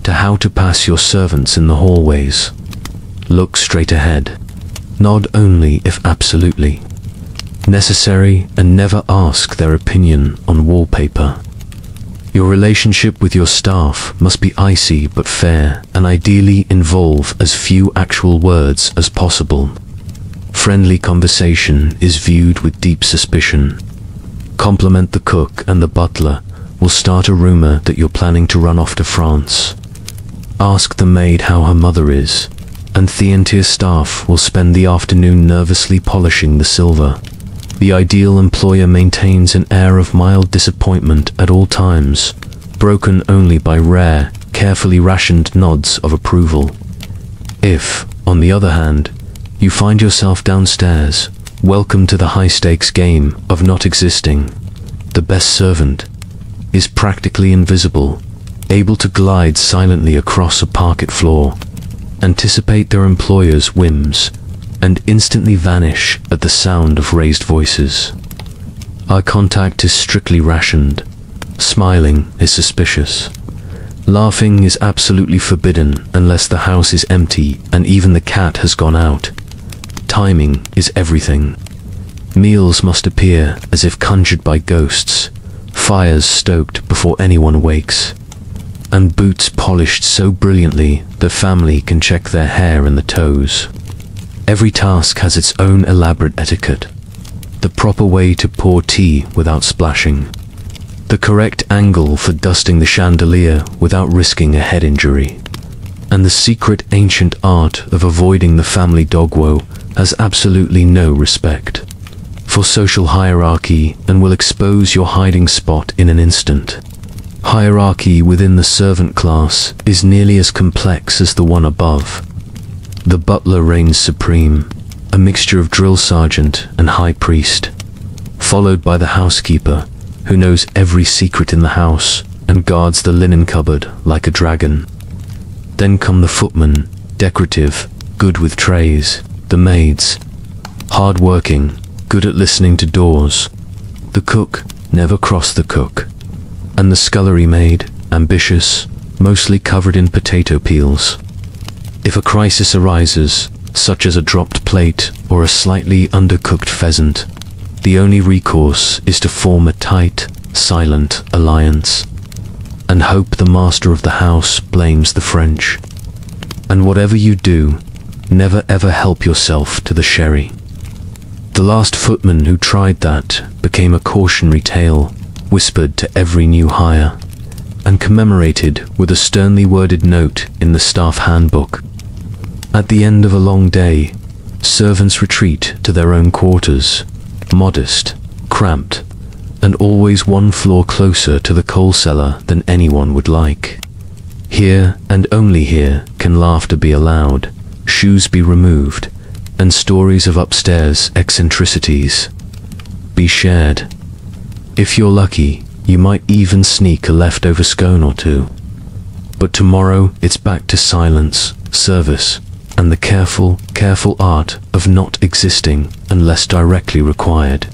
to how to pass your servants in the hallways. Look straight ahead. Nod only if absolutely necessary, and never ask their opinion on wallpaper. Your relationship with your staff must be icy but fair, and ideally involve as few actual words as possible. Friendly conversation is viewed with deep suspicion. Compliment the cook, and the butler will start a rumor that you're planning to run off to France. Ask the maid how her mother is, and the entire staff will spend the afternoon nervously polishing the silver. The ideal employer maintains an air of mild disappointment at all times, broken only by rare, carefully rationed nods of approval. If, on the other hand, you find yourself downstairs, welcome to the high-stakes game of not existing. The best servant is practically invisible, able to glide silently across a parquet floor, anticipate their employer's whims, and instantly vanish at the sound of raised voices. Eye contact is strictly rationed. Smiling is suspicious. Laughing is absolutely forbidden unless the house is empty and even the cat has gone out. Timing is everything. Meals must appear as if conjured by ghosts, fires stoked before anyone wakes, and boots polished so brilliantly the family can check their hair and the toes. Every task has its own elaborate etiquette. The proper way to pour tea without splashing. The correct angle for dusting the chandelier without risking a head injury. And the secret ancient art of avoiding the family dogwo has absolutely no respect for social hierarchy and will expose your hiding spot in an instant. Hierarchy within the servant class is nearly as complex as the one above. The butler reigns supreme, a mixture of drill sergeant and high priest, followed by the housekeeper, who knows every secret in the house and guards the linen cupboard like a dragon. Then come the footmen, decorative, good with trays, the maids, hard-working, good at listening to doors, the cook, never cross the cook, and the scullery maid, ambitious, mostly covered in potato peels. If a crisis arises, such as a dropped plate or a slightly undercooked pheasant, the only recourse is to form a tight, silent alliance, and hope the master of the house blames the French. And whatever you do, never ever help yourself to the sherry. The last footman who tried that became a cautionary tale, whispered to every new hire, and commemorated with a sternly worded note in the staff handbook. At the end of a long day, servants retreat to their own quarters, modest, cramped, and always 1 floor closer to the coal cellar than anyone would like. Here, and only here, can laughter be allowed, shoes be removed, and stories of upstairs eccentricities be shared. If you're lucky, you might even sneak a leftover scone or two. But tomorrow, it's back to silence, service, and the careful art of not existing unless directly required.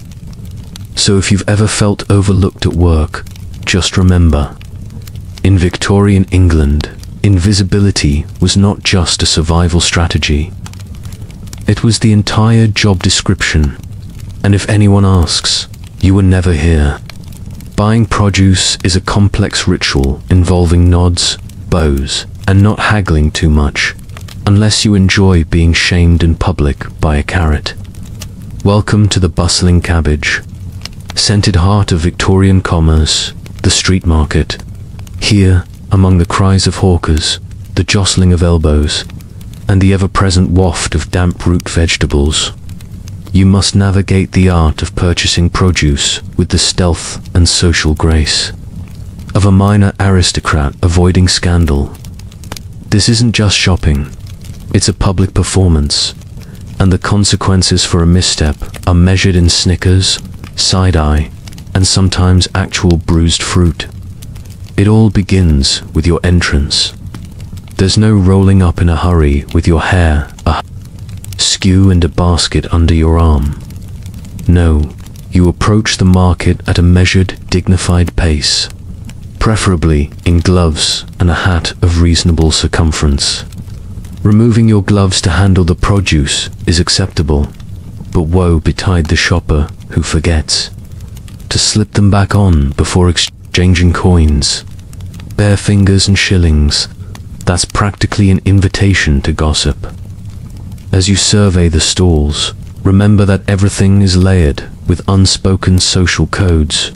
So if you've ever felt overlooked at work, just remember, in Victorian England, invisibility was not just a survival strategy. It was the entire job description, and if anyone asks, you were never here. Buying produce is a complex ritual involving nods, bows, and not haggling too much, unless you enjoy being shamed in public by a carrot. Welcome to the bustling cabbage, scented heart of Victorian commerce, the street market. Here, among the cries of hawkers, the jostling of elbows, and the ever-present waft of damp root vegetables, you must navigate the art of purchasing produce with the stealth and social grace of a minor aristocrat avoiding scandal. This isn't just shopping, it's a public performance, and the consequences for a misstep are measured in snickers, side-eye, and sometimes actual bruised fruit. It all begins with your entrance. There's no rolling up in a hurry with your hair askew and a basket under your arm. No, you approach the market at a measured, dignified pace, preferably in gloves and a hat of reasonable circumference. Removing your gloves to handle the produce is acceptable, but woe betide the shopper who forgets to slip them back on before exchanging coins. Bare fingers and shillings, that's practically an invitation to gossip. As you survey the stalls, remember that everything is layered with unspoken social codes.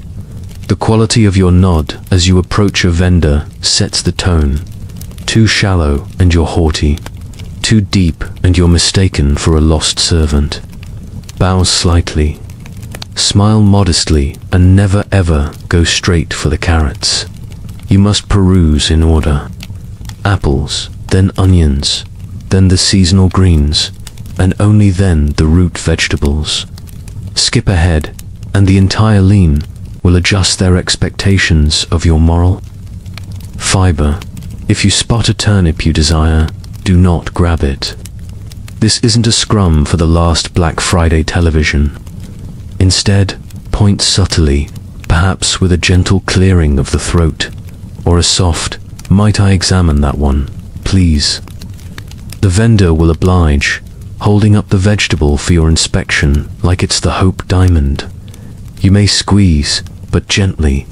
The quality of your nod as you approach a vendor sets the tone. Too shallow and you're haughty. Too deep and you're mistaken for a lost servant. Bow slightly. Smile modestly and never ever go straight for the carrots. You must peruse in order. Apples, then onions, then the seasonal greens, and only then the root vegetables. Skip ahead, and the entire lean will adjust their expectations of your moral fiber. If you spot a turnip you desire, do not grab it. This isn't a scrum for the last Black Friday television. Instead, point subtly, perhaps with a gentle clearing of the throat, or a soft, "Might I examine that one, please?" The vendor will oblige, holding up the vegetable for your inspection like it's the Hope Diamond. You may squeeze, but gently.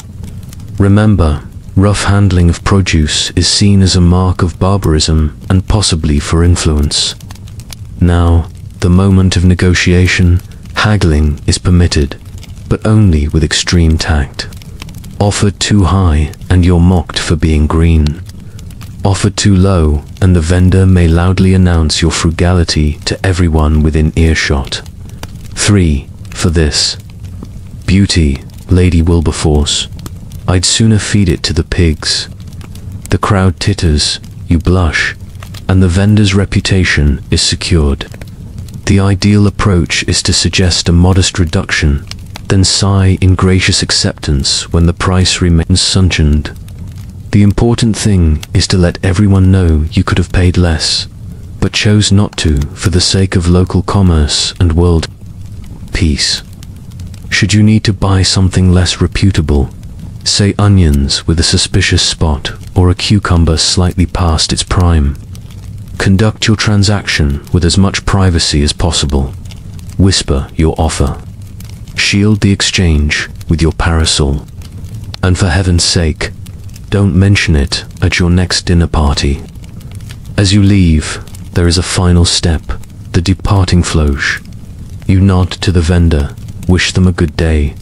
Remember, rough handling of produce is seen as a mark of barbarism and possibly for influence. Now, the moment of negotiation, haggling is permitted, but only with extreme tact. Offered too high and you're mocked for being green. Offered too low and the vendor may loudly announce your frugality to everyone within earshot. 3. For this. Beauty, Lady Wilberforce. I'd sooner feed it to the pigs. The crowd titters, you blush, and the vendor's reputation is secured. The ideal approach is to suggest a modest reduction, then sigh in gracious acceptance when the price remains sunshine. The important thing is to let everyone know you could have paid less, but chose not to for the sake of local commerce and world peace. Should you need to buy something less reputable, say onions with a suspicious spot or a cucumber slightly past its prime, conduct your transaction with as much privacy as possible. Whisper your offer. Shield the exchange with your parasol. And for heaven's sake, don't mention it at your next dinner party. As you leave, there is a final step, the departing flourish. You nod to the vendor, wish them a good day,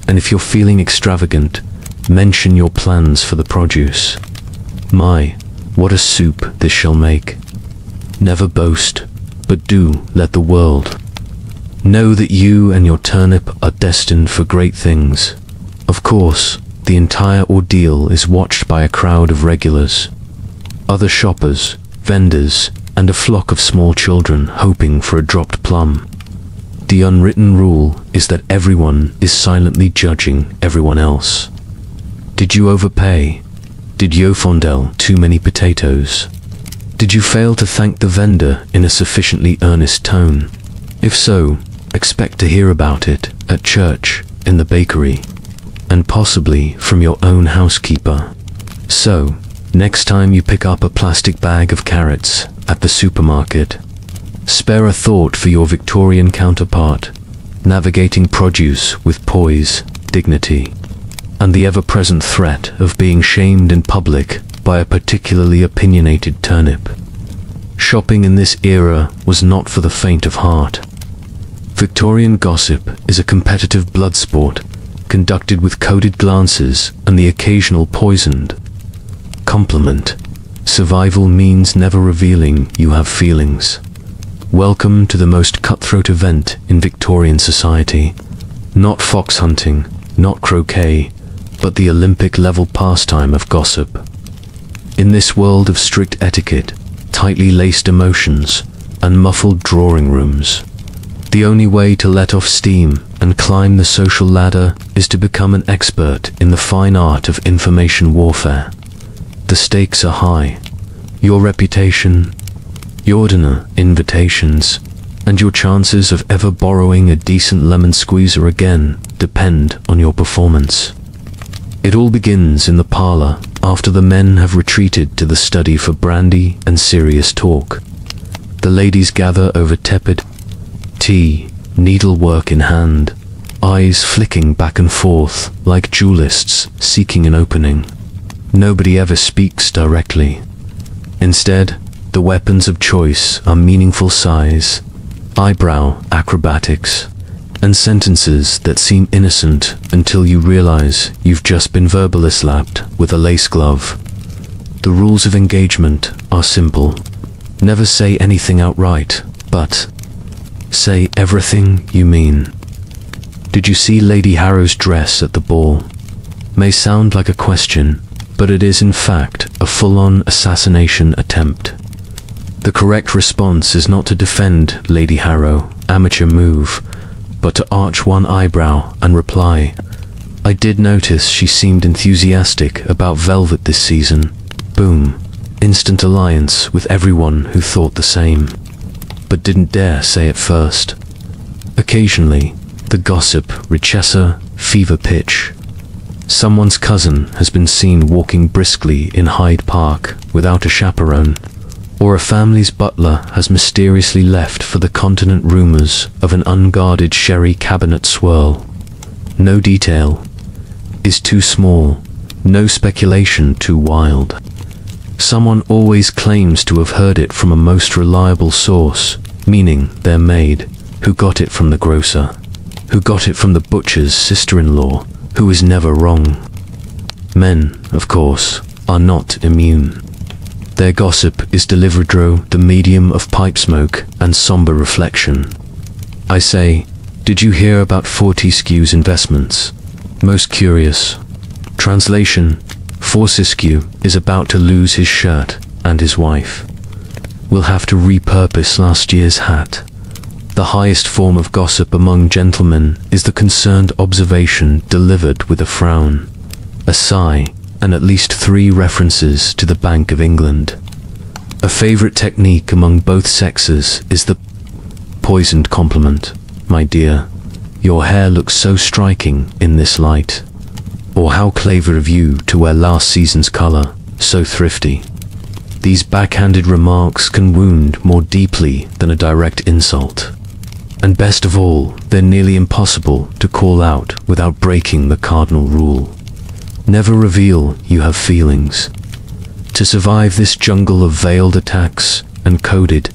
and if you're feeling extravagant, mention your plans for the produce. My, what a soup this shall make. Never boast, but do let the world know that you and your turnip are destined for great things. Of course, the entire ordeal is watched by a crowd of regulars, other shoppers, vendors, and a flock of small children hoping for a dropped plum. The unwritten rule is that everyone is silently judging everyone else. Did you overpay? Did you fondle too many potatoes? Did you fail to thank the vendor in a sufficiently earnest tone? If so, expect to hear about it at church, in the bakery, and possibly from your own housekeeper. So, next time you pick up a plastic bag of carrots at the supermarket, spare a thought for your Victorian counterpart, navigating produce with poise, dignity, and the ever-present threat of being shamed in public by a particularly opinionated turnip. Shopping in this era was not for the faint of heart. Victorian gossip is a competitive blood sport, conducted with coded glances and the occasional poisoned compliment. Survival means never revealing you have feelings. Welcome to the most cutthroat event in Victorian society. Not fox hunting, not croquet, but the Olympic-level pastime of gossip. In this world of strict etiquette, tightly laced emotions, and muffled drawing rooms, the only way to let off steam and climb the social ladder is to become an expert in the fine art of information warfare. The stakes are high. Your reputation, your dinner invitations, and your chances of ever borrowing a decent lemon squeezer again depend on your performance. It all begins in the parlor after the men have retreated to the study for brandy and serious talk. The ladies gather over tepid tea, needlework in hand, eyes flicking back and forth like duelists seeking an opening. Nobody ever speaks directly. Instead, the weapons of choice are meaningful sighs, eyebrow acrobatics, and sentences that seem innocent until you realize you've just been verbally slapped with a lace glove. The rules of engagement are simple. Never say anything outright, but say everything you mean. Did you see Lady Harrow's dress at the ball? May sound like a question, but it is in fact a full-on assassination attempt. The correct response is not to defend Lady Harrow, amateur move, but to arch one eyebrow and reply, "I did notice she seemed enthusiastic about velvet this season." Boom. Instant alliance with everyone who thought the same, but didn't dare say it first. Occasionally, the gossip reaches a fever pitch. Someone's cousin has been seen walking briskly in Hyde Park without a chaperone, or a family's butler has mysteriously left for the continent. Rumors of an unguarded sherry cabinet swirl. No detail is too small, no speculation too wild. Someone always claims to have heard it from a most reliable source, meaning their maid, who got it from the grocer, who got it from the butcher's sister-in-law, who is never wrong. Men, of course, are not immune. Their gossip is delivered through the medium of pipe smoke and somber reflection. I say, did you hear about Fortescue's investments? Most curious. Translation: Fortescue is about to lose his shirt and his wife. Will have to repurpose last year's hat. The highest form of gossip among gentlemen is the concerned observation delivered with a frown, a sigh, and at least 3 references to the Bank of England. A favorite technique among both sexes is the poisoned compliment. "My dear, your hair looks so striking in this light." Or, "How clever of you to wear last season's color, so thrifty." These backhanded remarks can wound more deeply than a direct insult. And best of all, they're nearly impossible to call out without breaking the cardinal rule. Never reveal you have feelings. To survive this jungle of veiled attacks and coded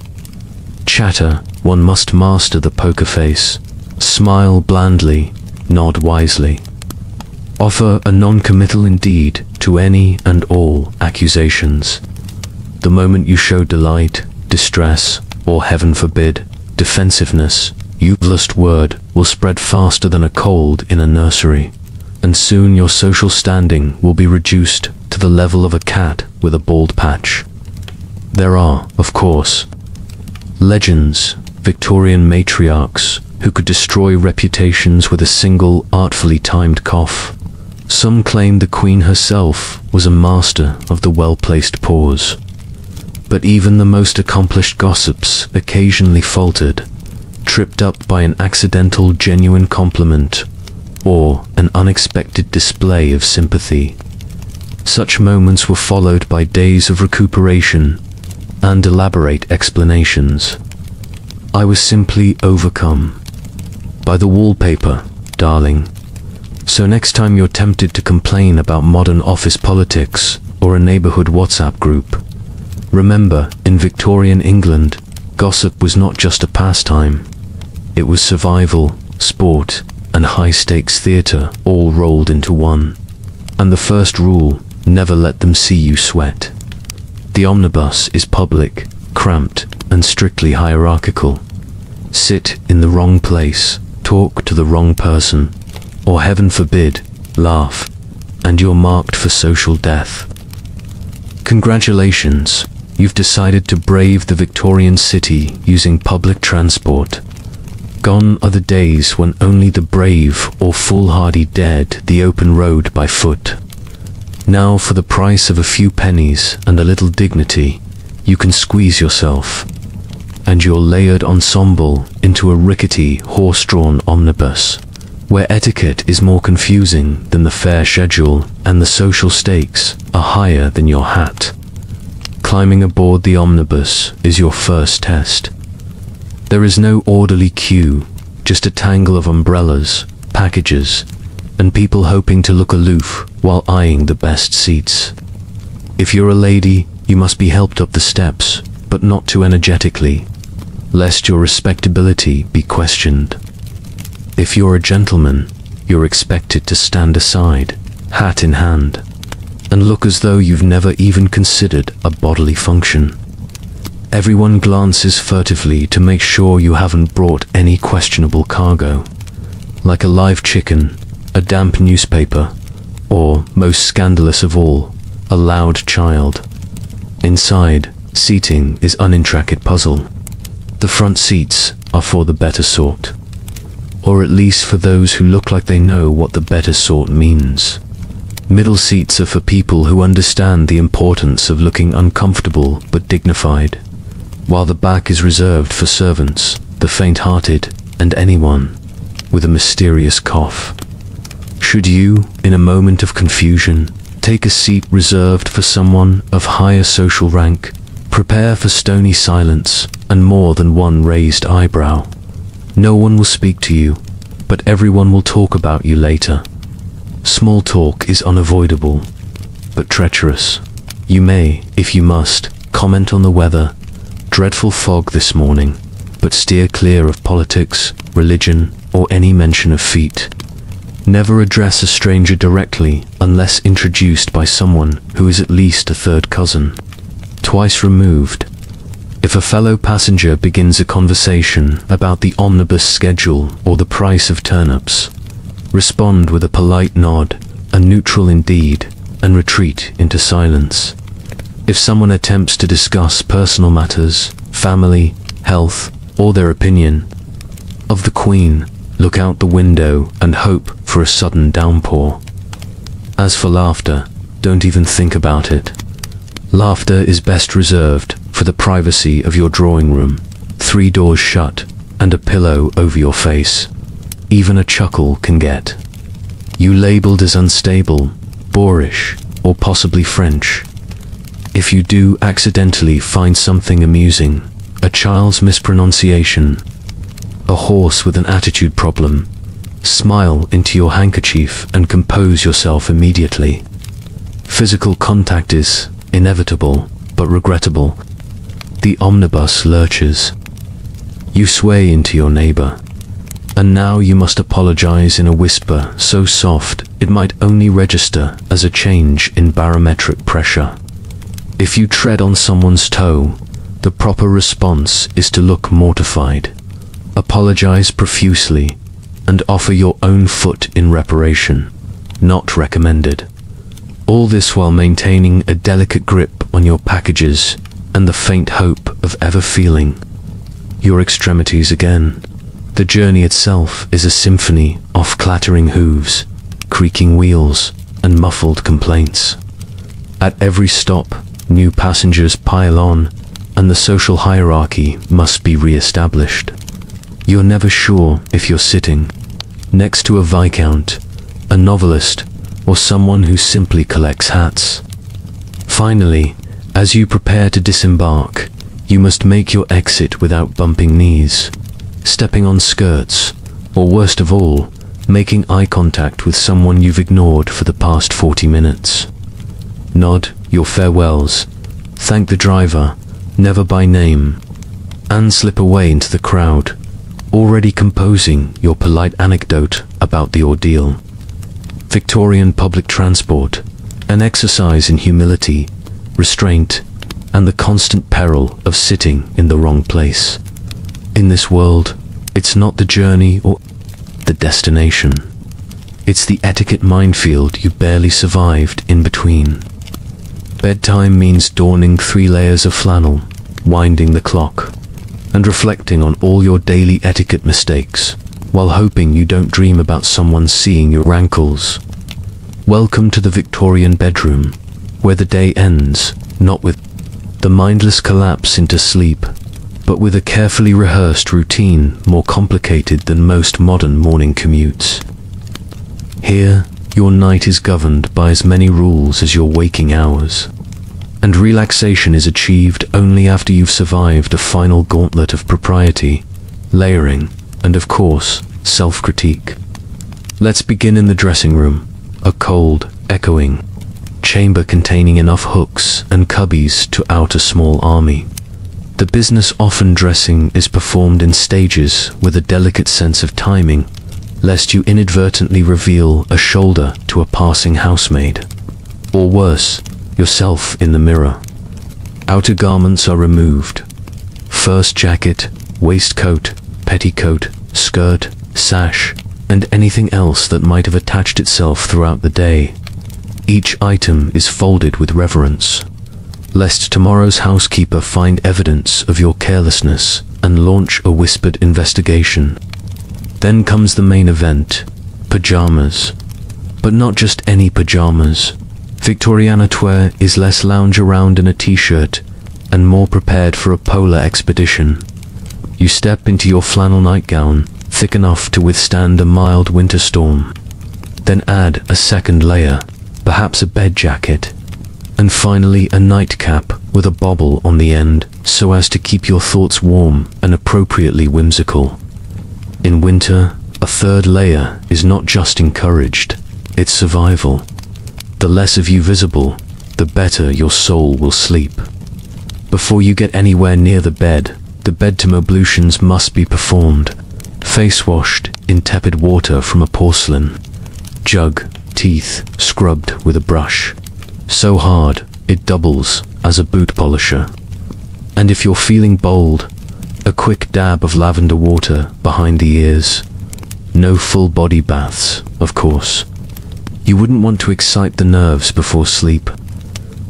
chatter, one must master the poker face, smile blandly, nod wisely. Offer a non-committal indeed to any and all accusations. The moment you show delight, distress, or heaven forbid, defensiveness, your last word will spread faster than a cold in a nursery, and soon your social standing will be reduced to the level of a cat with a bald patch. There are, of course, legends, Victorian matriarchs, who could destroy reputations with a single artfully timed cough. Some claim the Queen herself was a master of the well-placed pause. But even the most accomplished gossips occasionally faltered, tripped up by an accidental genuine compliment or an unexpected display of sympathy. Such moments were followed by days of recuperation and elaborate explanations. I was simply overcome by the wallpaper, darling. So next time you're tempted to complain about modern office politics or a neighborhood WhatsApp group, remember, in Victorian England, gossip was not just a pastime. It was survival, sport, and high-stakes theater all rolled into one. And the first rule: never let them see you sweat. The omnibus is public, cramped, and strictly hierarchical. Sit in the wrong place, talk to the wrong person, or heaven forbid, laugh, and you're marked for social death. Congratulations, you've decided to brave the Victorian city using public transport. Gone are the days when only the brave or foolhardy dared the open road by foot. Now, for the price of a few pennies and a little dignity, you can squeeze yourself and your layered ensemble into a rickety, horse-drawn omnibus, where etiquette is more confusing than the fare schedule and the social stakes are higher than your hat. Climbing aboard the omnibus is your first test. There is no orderly queue, just a tangle of umbrellas, packages, and people hoping to look aloof while eyeing the best seats. If you're a lady, you must be helped up the steps, but not too energetically, lest your respectability be questioned. If you're a gentleman, you're expected to stand aside, hat in hand, and look as though you've never even considered a bodily function. Everyone glances furtively to make sure you haven't brought any questionable cargo, like a live chicken, a damp newspaper, or, most scandalous of all, a loud child. Inside, seating is an intricate puzzle. The front seats are for the better sort, or at least for those who look like they know what the better sort means. Middle seats are for people who understand the importance of looking uncomfortable but dignified, while the back is reserved for servants, the faint-hearted, and anyone with a mysterious cough. Should you, in a moment of confusion, take a seat reserved for someone of higher social rank, prepare for stony silence and more than one raised eyebrow. No one will speak to you, but everyone will talk about you later. Small talk is unavoidable, but treacherous. You may, if you must, comment on the weather. Dreadful fog this morning, but steer clear of politics, religion, or any mention of feet. Never address a stranger directly unless introduced by someone who is at least a third cousin, twice removed. If a fellow passenger begins a conversation about the omnibus schedule or the price of turnips, respond with a polite nod, a neutral indeed, and retreat into silence. If someone attempts to discuss personal matters, family, health, or their opinion of the Queen, look out the window and hope for a sudden downpour. As for laughter, don't even think about it. Laughter is best reserved for the privacy of your drawing room, 3 doors shut, and a pillow over your face. Even a chuckle can get you labeled as unstable, boorish, or possibly French. If you do accidentally find something amusing, a child's mispronunciation, a horse with an attitude problem, smile into your handkerchief and compose yourself immediately. Physical contact is inevitable, but regrettable. The omnibus lurches. You sway into your neighbor, and now you must apologize in a whisper so soft it might only register as a change in barometric pressure. If you tread on someone's toe, the proper response is to look mortified, apologize profusely, and offer your own foot in reparation. Not recommended. All this while maintaining a delicate grip on your packages and the faint hope of ever feeling your extremities again. The journey itself is a symphony of clattering hooves, creaking wheels, and muffled complaints. At every stop, new passengers pile on, and the social hierarchy must be re-established. You're never sure if you're sitting next to a viscount, a novelist, or someone who simply collects hats. Finally, as you prepare to disembark, you must make your exit without bumping knees, stepping on skirts, or worst of all, making eye contact with someone you've ignored for the past 40 minutes. Nod your farewells, thank the driver, never by name, and slip away into the crowd, already composing your polite anecdote about the ordeal. Victorian public transport, an exercise in humility, restraint, and the constant peril of sitting in the wrong place. In this world, it's not the journey or the destination. It's the etiquette minefield you barely survived in between. Bedtime means donning 3 layers of flannel, winding the clock, and reflecting on all your daily etiquette mistakes, while hoping you don't dream about someone seeing your ankles. Welcome to the Victorian bedroom, where the day ends, not with the mindless collapse into sleep, but with a carefully rehearsed routine more complicated than most modern morning commutes. Here, your night is governed by as many rules as your waking hours, and relaxation is achieved only after you've survived a final gauntlet of propriety, layering, and of course, self-critique. Let's begin in the dressing room, a cold, echoing chamber containing enough hooks and cubbies to out a small army. The business often dressing is performed in stages with a delicate sense of timing, lest you inadvertently reveal a shoulder to a passing housemaid, or worse, yourself in the mirror. Outer garments are removed. First jacket, waistcoat, petticoat, skirt, sash, and anything else that might have attached itself throughout the day. Each item is folded with reverence, lest tomorrow's housekeeper find evidence of your carelessness and launch a whispered investigation. Then comes the main event, pajamas. But not just any pajamas. Victorianatwear is less lounge around in a t-shirt and more prepared for a polar expedition. You step into your flannel nightgown, thick enough to withstand a mild winter storm. Then add a second layer, perhaps a bed jacket, and finally a nightcap with a bobble on the end so as to keep your thoughts warm and appropriately whimsical. In winter, a third layer is not just encouraged, it's survival. The less of you visible, the better your soul will sleep. Before you get anywhere near the bedtime ablutions must be performed, face washed in tepid water from a porcelain jug, teeth scrubbed with a brush, so hard it doubles as a boot polisher. And if you're feeling bold, a quick dab of lavender water behind the ears. No full body baths, of course. You wouldn't want to excite the nerves before sleep.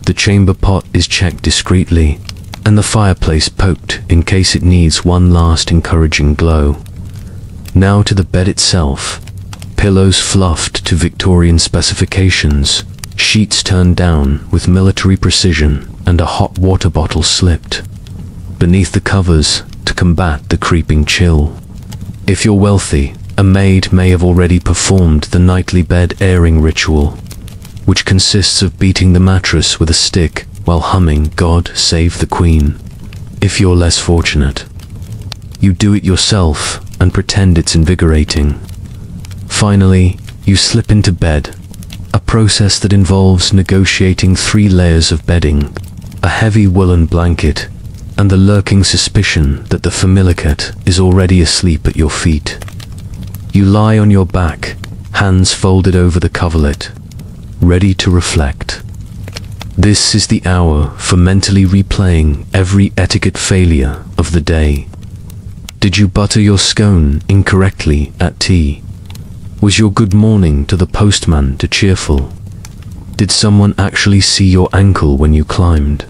The chamber pot is checked discreetly, and the fireplace poked in case it needs one last encouraging glow. Now to the bed itself. Pillows fluffed to Victorian specifications, sheets turned down with military precision, and a hot water bottle slipped beneath the covers to combat the creeping chill. If you're wealthy, a maid may have already performed the nightly bed airing ritual, which consists of beating the mattress with a stick while humming "God Save the Queen." If you're less fortunate, you do it yourself and pretend it's invigorating. Finally, you slip into bed, a process that involves negotiating 3 layers of bedding, a heavy woolen blanket, and the lurking suspicion that the familicat is already asleep at your feet. You lie on your back, hands folded over the coverlet, ready to reflect. This is the hour for mentally replaying every etiquette failure of the day. Did you butter your scone incorrectly at tea? Was your good morning to the postman too cheerful? Did someone actually see your ankle when you climbed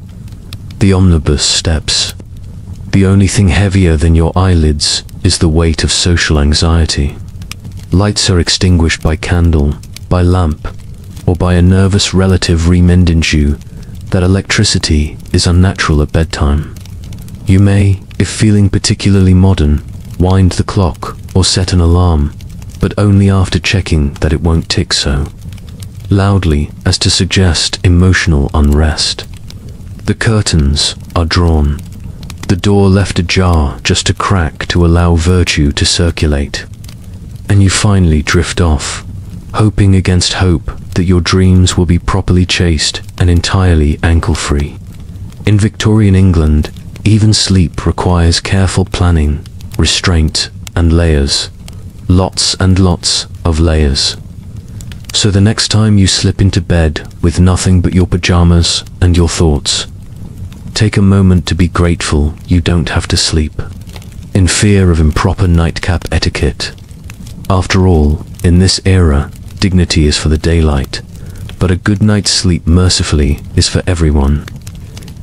the omnibus steps? The only thing heavier than your eyelids is the weight of social anxiety. Lights are extinguished by candle, by lamp, or by a nervous relative reminding you that electricity is unnatural at bedtime. You may, if feeling particularly modern, wind the clock or set an alarm, but only after checking that it won't tick so loudly as to suggest emotional unrest. The curtains are drawn, the door left ajar just a crack to allow virtue to circulate, and you finally drift off, hoping against hope that your dreams will be properly chaste and entirely ankle-free. In Victorian England, even sleep requires careful planning, restraint, and layers. Lots and lots of layers. So the next time you slip into bed with nothing but your pajamas and your thoughts, take a moment to be grateful you don't have to sleep, in fear of improper nightcap etiquette. After all, in this era, dignity is for the daylight, but a good night's sleep mercifully is for everyone.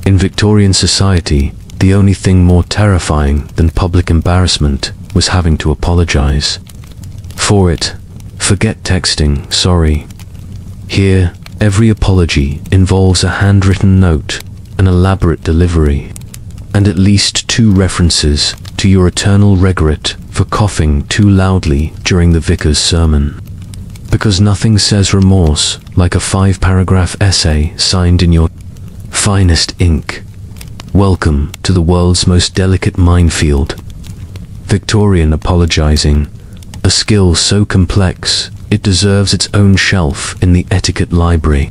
In Victorian society, the only thing more terrifying than public embarrassment was having to apologize for it. Forget texting, sorry. Here, every apology involves a handwritten note, an elaborate delivery, and at least 2 references to your eternal regret for coughing too loudly during the vicar's sermon. Because nothing says remorse like a 5-paragraph essay signed in your finest ink. Welcome to the world's most delicate minefield. Victorian apologizing, a skill so complex it deserves its own shelf in the etiquette library.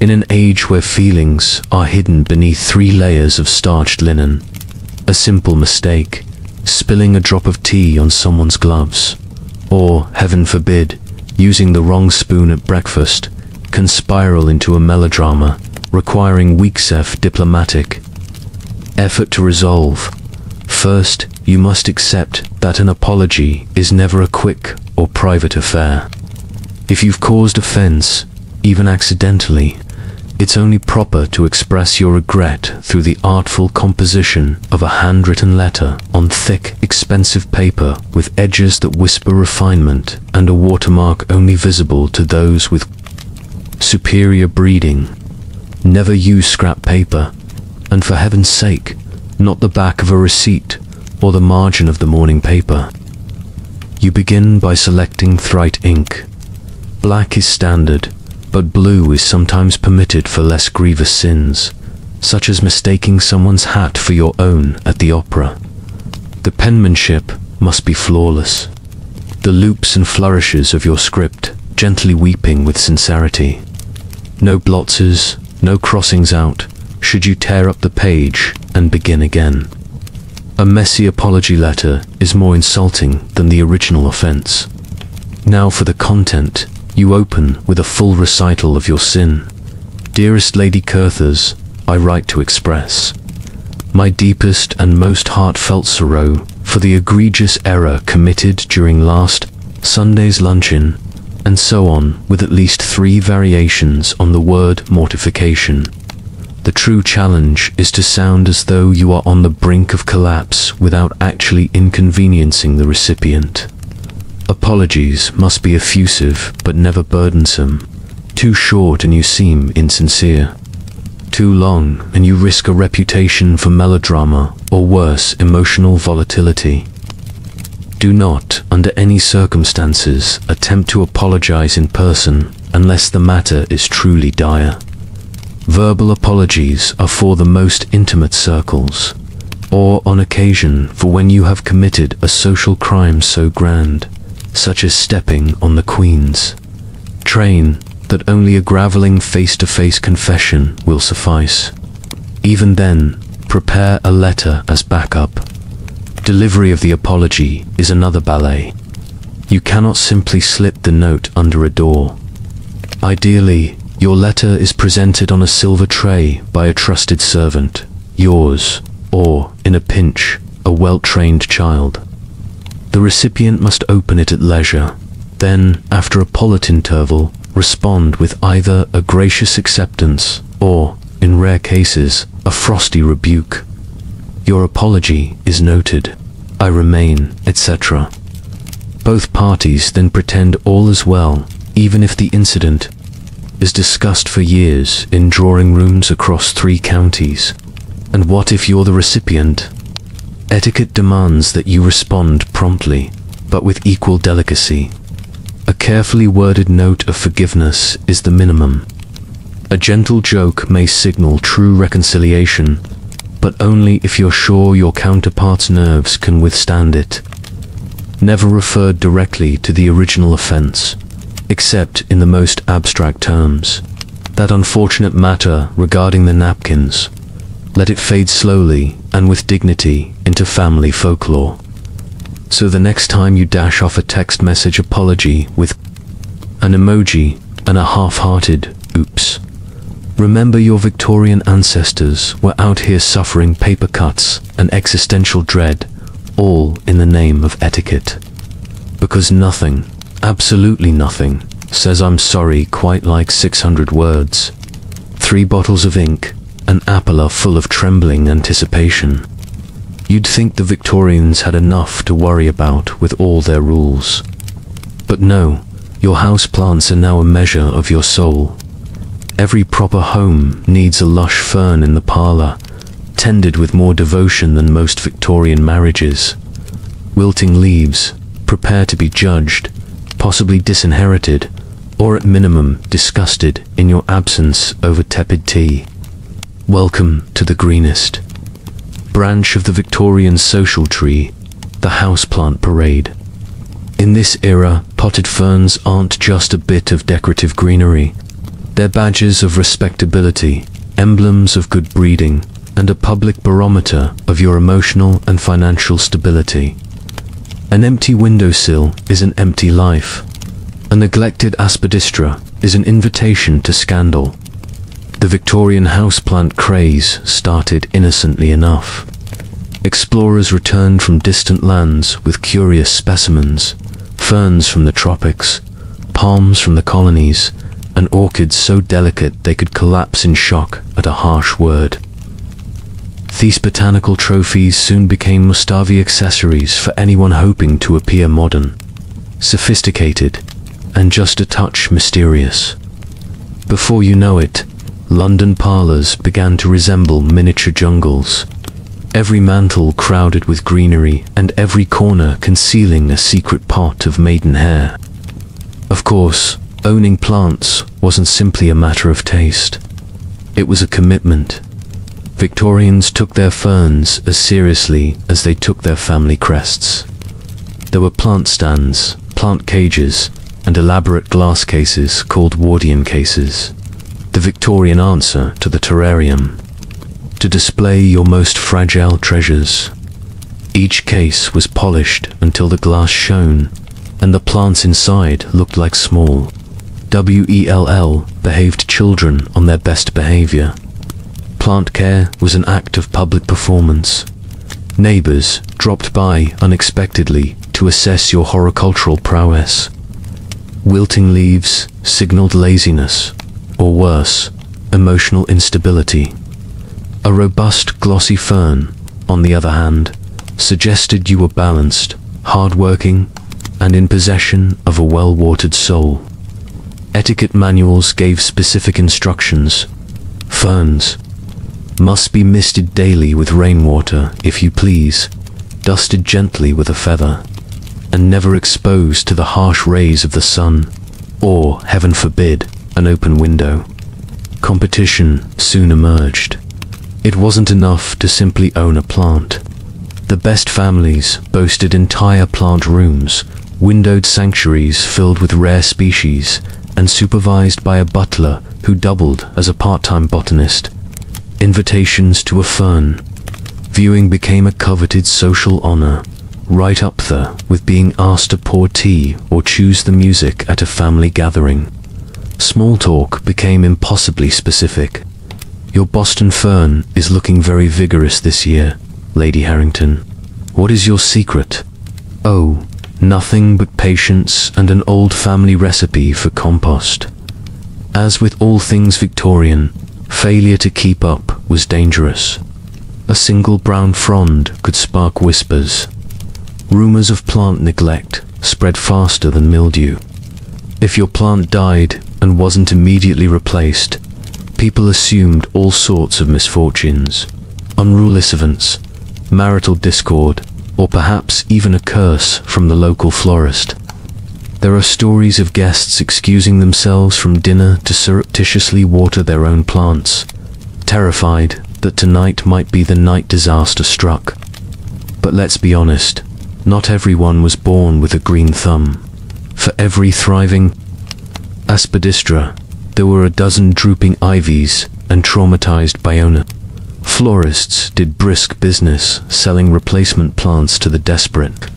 In an age where feelings are hidden beneath 3 layers of starched linen, a simple mistake, spilling a drop of tea on someone's gloves, or, heaven forbid, using the wrong spoon at breakfast, can spiral into a melodrama requiring weeks of diplomatic effort to resolve. First, you must accept that an apology is never a quick or private affair. If you've caused offense, even accidentally, it's only proper to express your regret through the artful composition of a handwritten letter on thick, expensive paper with edges that whisper refinement and a watermark only visible to those with superior breeding. Never use scrap paper, and for heaven's sake, not the back of a receipt or the margin of the morning paper. You begin by selecting Thrite ink. Black is standard, but blue is sometimes permitted for less grievous sins, such as mistaking someone's hat for your own at the opera. The penmanship must be flawless, the loops and flourishes of your script gently weeping with sincerity. No blotches, no crossings out, should you tear up the page and begin again. A messy apology letter is more insulting than the original offense. Now for the content. You open with a full recital of your sin. Dearest Lady Curthers, I write to express my deepest and most heartfelt sorrow for the egregious error committed during last Sunday's luncheon, and so on, with at least 3 variations on the word mortification. The true challenge is to sound as though you are on the brink of collapse without actually inconveniencing the recipient. Apologies must be effusive but never burdensome. Too short and you seem insincere. Too long and you risk a reputation for melodrama or worse, emotional volatility. Do not, under any circumstances, attempt to apologize in person unless the matter is truly dire. Verbal apologies are for the most intimate circles, or on occasion for when you have committed a social crime so grand, such as stepping on the Queen's train, that only a gravelling face-to-face confession will suffice. Even then, prepare a letter as backup. Delivery of the apology is another ballet. You cannot simply slip the note under a door. Ideally, your letter is presented on a silver tray by a trusted servant, yours, or, in a pinch, a well-trained child. The recipient must open it at leisure, then, after a polite interval, respond with either a gracious acceptance or, in rare cases, a frosty rebuke. Your apology is noted. I remain, etc. Both parties then pretend all is well, even if the incident is discussed for years in drawing rooms across 3 counties. And what if you're the recipient? Etiquette demands that you respond promptly, but with equal delicacy. A carefully worded note of forgiveness is the minimum. A gentle joke may signal true reconciliation, but only if you're sure your counterpart's nerves can withstand it. Never refer directly to the original offense, except in the most abstract terms. That unfortunate matter regarding the napkins, let it fade slowly and with dignity into family folklore. So the next time you dash off a text message apology with an emoji and a half-hearted oops, remember your Victorian ancestors were out here suffering paper cuts and existential dread, all in the name of etiquette. Because nothing, absolutely nothing, says I'm sorry quite like 600 words, 3 bottles of ink, an apple full of trembling anticipation. You'd think the Victorians had enough to worry about with all their rules. But no, your houseplants are now a measure of your soul. Every proper home needs a lush fern in the parlor, tended with more devotion than most Victorian marriages. Wilting leaves, prepare to be judged, possibly disinherited, or at minimum disgusted in your absence over tepid tea. Welcome to the greenest branch of the Victorian social tree, the houseplant parade. In this era, potted ferns aren't just a bit of decorative greenery. They're badges of respectability, emblems of good breeding, and a public barometer of your emotional and financial stability. An empty windowsill is an empty life. A neglected aspidistra is an invitation to scandal. The Victorian houseplant craze started innocently enough. Explorers returned from distant lands with curious specimens, ferns from the tropics, palms from the colonies, and orchids so delicate they could collapse in shock at a harsh word. These botanical trophies soon became must-have accessories for anyone hoping to appear modern, sophisticated, and just a touch mysterious. Before you know it, London parlours began to resemble miniature jungles, every mantel crowded with greenery and every corner concealing a secret pot of maidenhair. Of course, owning plants wasn't simply a matter of taste. It was a commitment. Victorians took their ferns as seriously as they took their family crests. There were plant stands, plant cages, and elaborate glass cases called Wardian cases, the Victorian answer to the terrarium, to display your most fragile treasures. Each case was polished until the glass shone, and the plants inside looked like small, well-behaved children on their best behavior. Plant care was an act of public performance. Neighbors dropped by unexpectedly to assess your horticultural prowess. Wilting leaves signaled laziness, or worse, emotional instability. A robust, glossy fern, on the other hand, suggested you were balanced, hard-working, and in possession of a well-watered soul. Etiquette manuals gave specific instructions. Ferns must be misted daily with rainwater, if you please, dusted gently with a feather, and never exposed to the harsh rays of the sun, or, heaven forbid, an open window. Competition soon emerged. It wasn't enough to simply own a plant. The best families boasted entire plant rooms, windowed sanctuaries filled with rare species, and supervised by a butler who doubled as a part-time botanist. Invitations to a fern viewing became a coveted social honor, right up there with being asked to pour tea or choose the music at a family gathering. Small talk became impossibly specific. Your Boston fern is looking very vigorous this year, Lady Harrington. What is your secret? Oh, nothing but patience and an old family recipe for compost. As with all things Victorian, failure to keep up was dangerous. A single brown frond could spark whispers. Rumors of plant neglect spread faster than mildew. If your plant died, and wasn't immediately replaced, people assumed all sorts of misfortunes, unruly events, marital discord, or perhaps even a curse from the local florist. There are stories of guests excusing themselves from dinner to surreptitiously water their own plants, terrified that tonight might be the night disaster struck. But let's be honest, not everyone was born with a green thumb. For every thriving aspidistra, there were a dozen drooping ivies and traumatized biona. Florists did brisk business selling replacement plants to the desperate,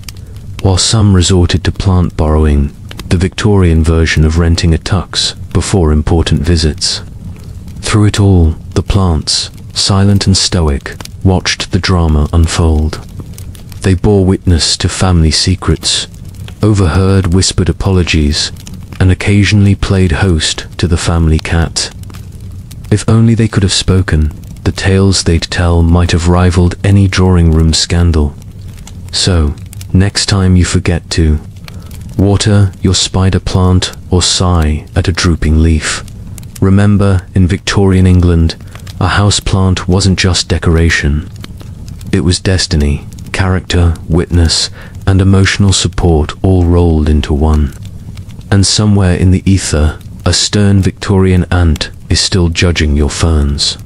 while some resorted to plant borrowing, the Victorian version of renting a tux before important visits. Through it all, the plants, silent and stoic, watched the drama unfold. They bore witness to family secrets, overheard whispered apologies, and occasionally played host to the family cat. If only they could have spoken, the tales they'd tell might have rivaled any drawing room scandal. So, next time you forget to water your spider plant or sigh at a drooping leaf, remember, in Victorian England, a houseplant wasn't just decoration. It was destiny, character, witness, and emotional support all rolled into one. And somewhere in the ether, a stern Victorian aunt is still judging your ferns.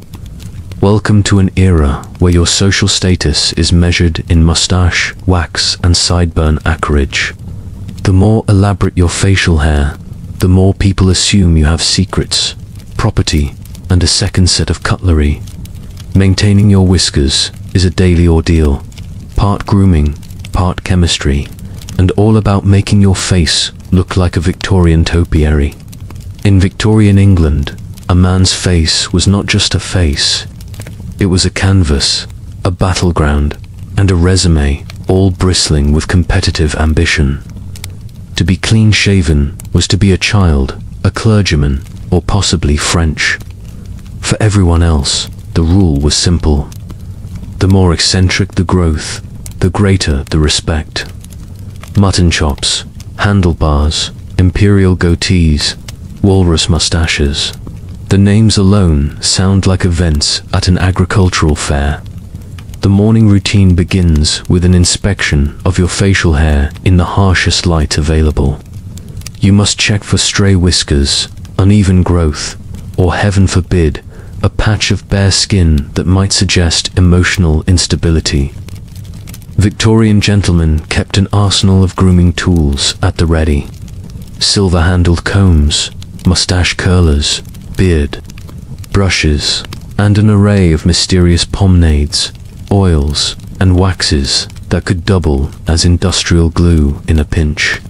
Welcome to an era where your social status is measured in mustache, wax, and sideburn acreage. The more elaborate your facial hair, the more people assume you have secrets, property, and a second set of cutlery. Maintaining your whiskers is a daily ordeal, part grooming, part chemistry, and all about making your face look like a Victorian topiary. In Victorian England, a man's face was not just a face. It was a canvas, a battleground, and a resume, all bristling with competitive ambition. To be clean-shaven was to be a child, a clergyman, or possibly French. For everyone else, the rule was simple. The more eccentric the growth, the greater the respect. Mutton chops, handlebars, imperial goatees, walrus mustaches. The names alone sound like events at an agricultural fair. The morning routine begins with an inspection of your facial hair in the harshest light available. You must check for stray whiskers, uneven growth, or heaven forbid, a patch of bare skin that might suggest emotional instability. Victorian gentlemen kept an arsenal of grooming tools at the ready. Silver-handled combs, mustache curlers, beard brushes, and an array of mysterious pomades, oils, and waxes that could double as industrial glue in a pinch.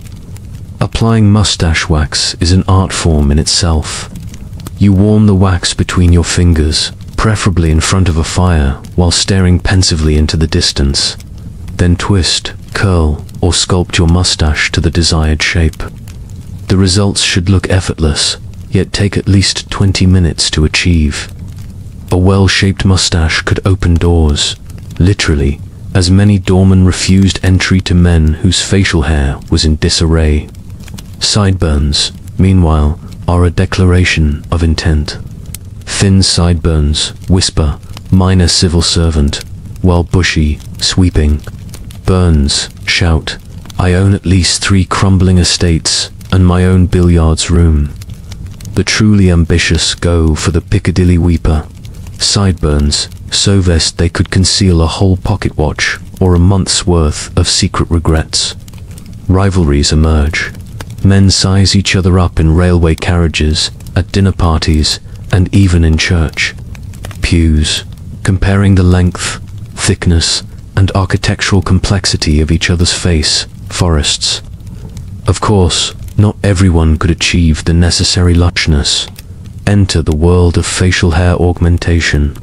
Applying mustache wax is an art form in itself. You warm the wax between your fingers, preferably in front of a fire, while staring pensively into the distance. Then twist, curl, or sculpt your mustache to the desired shape. The results should look effortless, yet take at least 20 minutes to achieve. A well-shaped mustache could open doors, literally, as many doormen refused entry to men whose facial hair was in disarray. Sideburns, meanwhile, are a declaration of intent. Thin sideburns whisper, minor civil servant, while bushy, sweeping burns shout, I own at least 3 crumbling estates and my own billiards room. The truly ambitious go for the Piccadilly weeper. Sideburns, so vast they could conceal a whole pocket watch or a month's worth of secret regrets. Rivalries emerge. Men size each other up in railway carriages, at dinner parties, and even in church pews, comparing the length, thickness, and architectural complexity of each other's face forests. Of course, not everyone could achieve the necessary lushness. Enter the world of facial hair augmentation.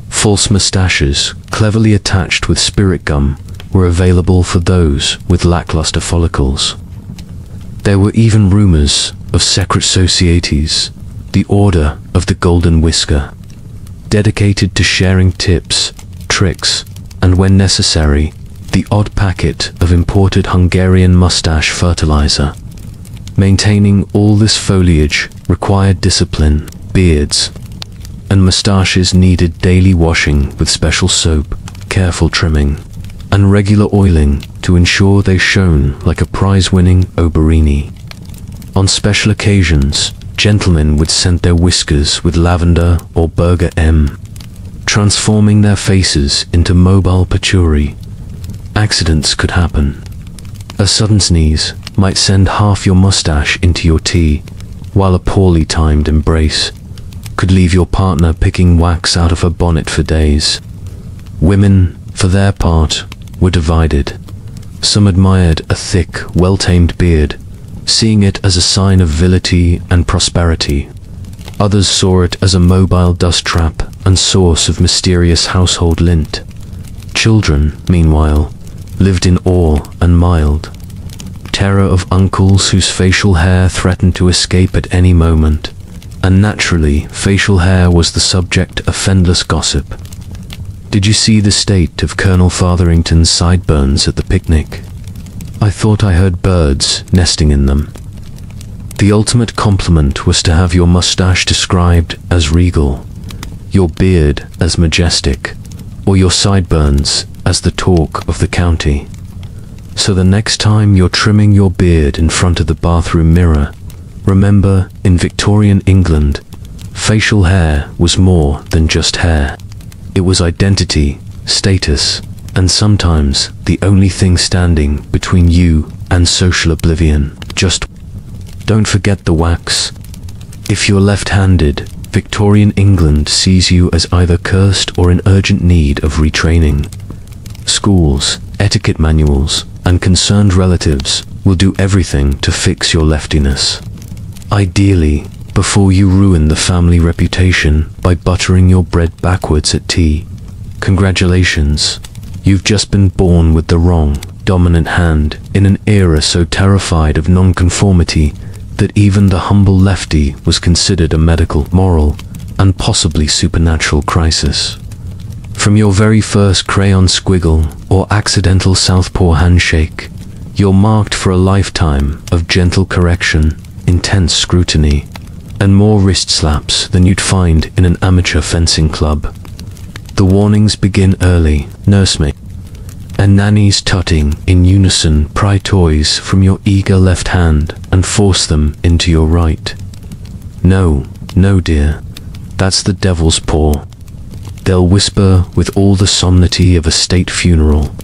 False mustaches, cleverly attached with spirit gum, were available for those with lackluster follicles. There were even rumors of secret societies, the Order of the Golden Whisker, dedicated to sharing tips, tricks, and when necessary, the odd packet of imported Hungarian mustache fertilizer. Maintaining all this foliage required discipline. Beards and moustaches needed daily washing with special soap, careful trimming, and regular oiling to ensure they shone like a prize-winning Oberini. On special occasions, gentlemen would scent their whiskers with lavender or Burger M, transforming their faces into mobile patchouli. Accidents could happen. A sudden sneeze might send half your mustache into your tea, while a poorly timed embrace could leave your partner picking wax out of her bonnet for days. Women, for their part, were divided. Some admired a thick, well-tamed beard, seeing it as a sign of virility and prosperity. Others saw it as a mobile dust trap and source of mysterious household lint. Children, meanwhile, lived in awe and mild terror of uncles whose facial hair threatened to escape at any moment. And naturally, facial hair was the subject of endless gossip. Did you see the state of Colonel Fotherington's sideburns at the picnic? I thought I heard birds nesting in them. The ultimate compliment was to have your mustache described as regal, your beard as majestic, or your sideburns as the talk of the county. So the next time you're trimming your beard in front of the bathroom mirror, remember, in Victorian England, facial hair was more than just hair. It was identity, status, and sometimes the only thing standing between you and social oblivion. Just don't forget the wax. If you're left-handed, Victorian England sees you as either cursed or in urgent need of retraining. Schools, etiquette manuals, and concerned relatives will do everything to fix your leftiness. Ideally, before you ruin the family reputation by buttering your bread backwards at tea. Congratulations, you've just been born with the wrong, dominant hand in an era so terrified of nonconformity that even the humble lefty was considered a medical, moral, and possibly supernatural crisis. From your very first crayon squiggle or accidental southpaw handshake, you're marked for a lifetime of gentle correction, intense scrutiny, and more wrist slaps than you'd find in an amateur fencing club. The warnings begin early. Nursemaid and nannies tutting in unison pry toys from your eager left hand and force them into your right. No, no dear, that's the devil's paw. They'll whisper with all the solemnity of a state funeral.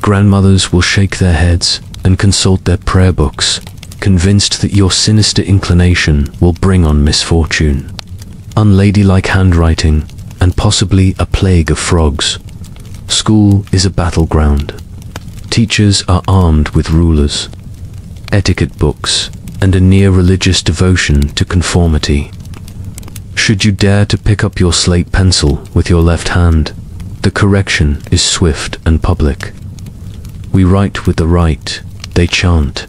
Grandmothers will shake their heads and consult their prayer books, convinced that your sinister inclination will bring on misfortune, unladylike handwriting, and possibly a plague of frogs. School is a battleground. Teachers are armed with rulers, etiquette books, and a near-religious devotion to conformity. Should you dare to pick up your slate pencil with your left hand, the correction is swift and public. We write with the right, they chant,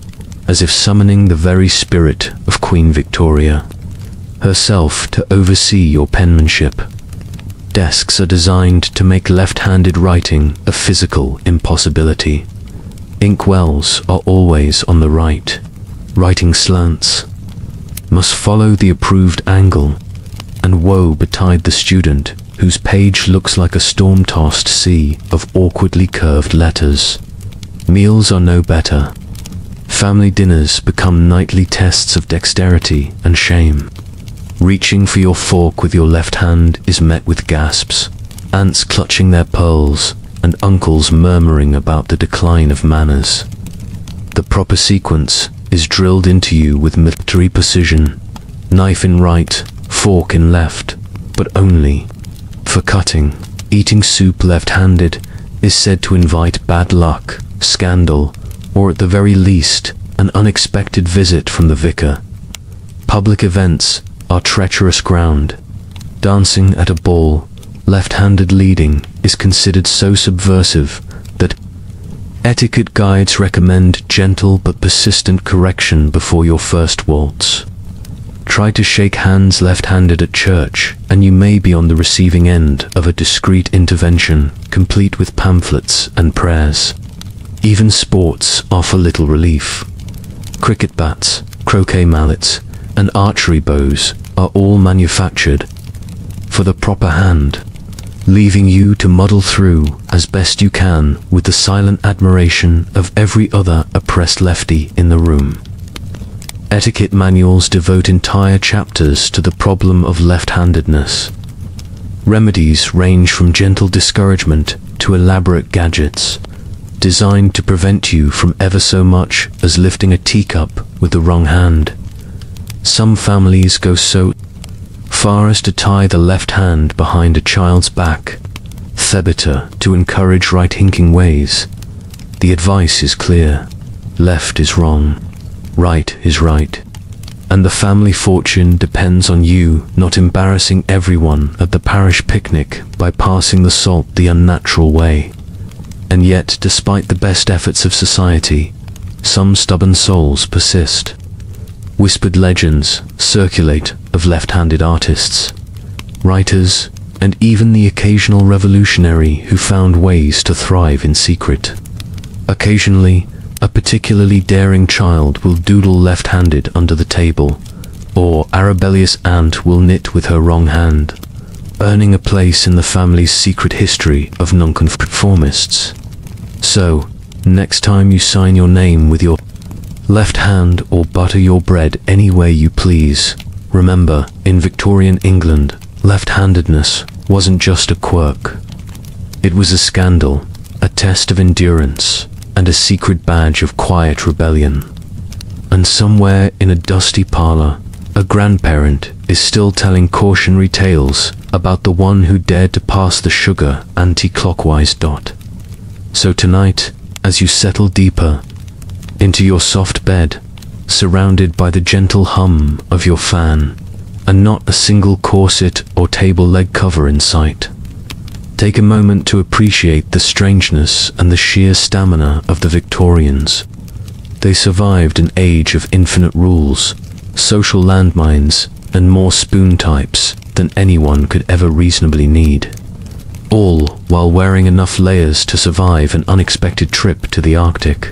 as if summoning the very spirit of Queen Victoria herself to oversee your penmanship. Desks are designed to make left-handed writing a physical impossibility. Inkwells are always on the right. Writing slants must follow the approved angle, and woe betide the student whose page looks like a storm-tossed sea of awkwardly curved letters. Meals are no better. Family dinners become nightly tests of dexterity and shame. Reaching for your fork with your left hand is met with gasps, aunts clutching their pearls, and uncles murmuring about the decline of manners. The proper sequence is drilled into you with military precision. Knife in right, fork in left, but only for cutting. Eating soup left-handed is said to invite bad luck, scandal, or at the very least, an unexpected visit from the vicar. Public events are treacherous ground. Dancing at a ball, left-handed leading, is considered so subversive that etiquette guides recommend gentle but persistent correction before your first waltz. Try to shake hands left-handed at church, and you may be on the receiving end of a discreet intervention, complete with pamphlets and prayers. Even sports offer little relief. cricket bats, croquet mallets, and archery bows are all manufactured for the proper hand, leaving you to muddle through as best you can with the silent admiration of every other oppressed lefty in the room. Etiquette manuals devote entire chapters to the problem of left-handedness. Remedies range from gentle discouragement to elaborate gadgets, designed to prevent you from ever so much as lifting a teacup with the wrong hand. Some families go so far as to tie the left hand behind a child's back, thebita, to encourage right-hinking ways. The advice is clear: left is wrong, right is right, and the family fortune depends on you not embarrassing everyone at the parish picnic by passing the salt the unnatural way. And yet, despite the best efforts of society, some stubborn souls persist. Whispered legends circulate of left-handed artists, writers, and even the occasional revolutionary who found ways to thrive in secret. Occasionally, a particularly daring child will doodle left-handed under the table, or a rebellious aunt will knit with her wrong hand, earning a place in the family's secret history of nonconformists. So, next time you sign your name with your left hand or butter your bread any way you please, remember, in Victorian England, left-handedness wasn't just a quirk. It was a scandal, a test of endurance, and a secret badge of quiet rebellion. And somewhere in a dusty parlor, a grandparent is still telling cautionary tales about the one who dared to pass the sugar anti-clockwise dot. So tonight, as you settle deeper into your soft bed, surrounded by the gentle hum of your fan, and not a single corset or table leg cover in sight, take a moment to appreciate the strangeness and the sheer stamina of the Victorians. They survived an age of infinite rules, social landmines, and more spoon types than anyone could ever reasonably need, all while wearing enough layers to survive an unexpected trip to the Arctic.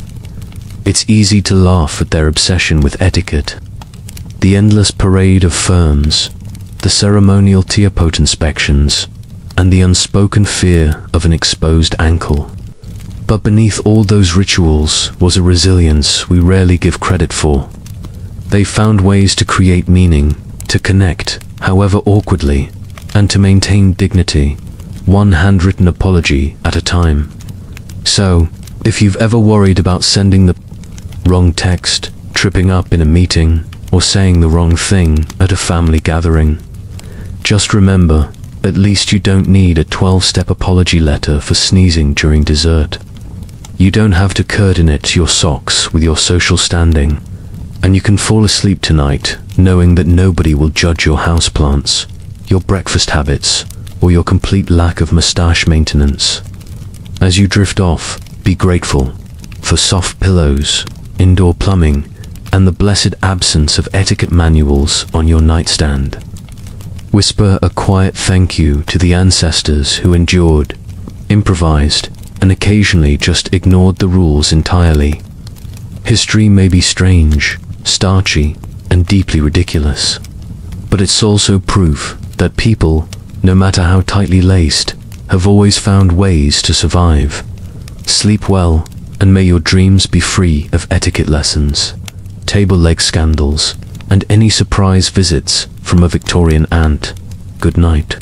It's easy to laugh at their obsession with etiquette, the endless parade of ferns, the ceremonial teapot inspections, and the unspoken fear of an exposed ankle. But beneath all those rituals was a resilience we rarely give credit for. They found ways to create meaning, to connect, however awkwardly, and to maintain dignity, one handwritten apology at a time. So, if you've ever worried about sending the wrong text, tripping up in a meeting, or saying the wrong thing at a family gathering, just remember, at least you don't need a 12-step apology letter for sneezing during dessert. You don't have to coordinate your socks with your social standing, and you can fall asleep tonight knowing that nobody will judge your houseplants, your breakfast habits, or your complete lack of mustache maintenance. As you drift off, be grateful for soft pillows, indoor plumbing, and the blessed absence of etiquette manuals on your nightstand. Whisper a quiet thank you to the ancestors who endured, improvised, and occasionally just ignored the rules entirely. History may be strange, starchy, and deeply ridiculous, but it's also proof that people, no matter how tightly laced, have always found ways to survive. Sleep well, and may your dreams be free of etiquette lessons, table leg scandals, and any surprise visits from a Victorian aunt. Good night.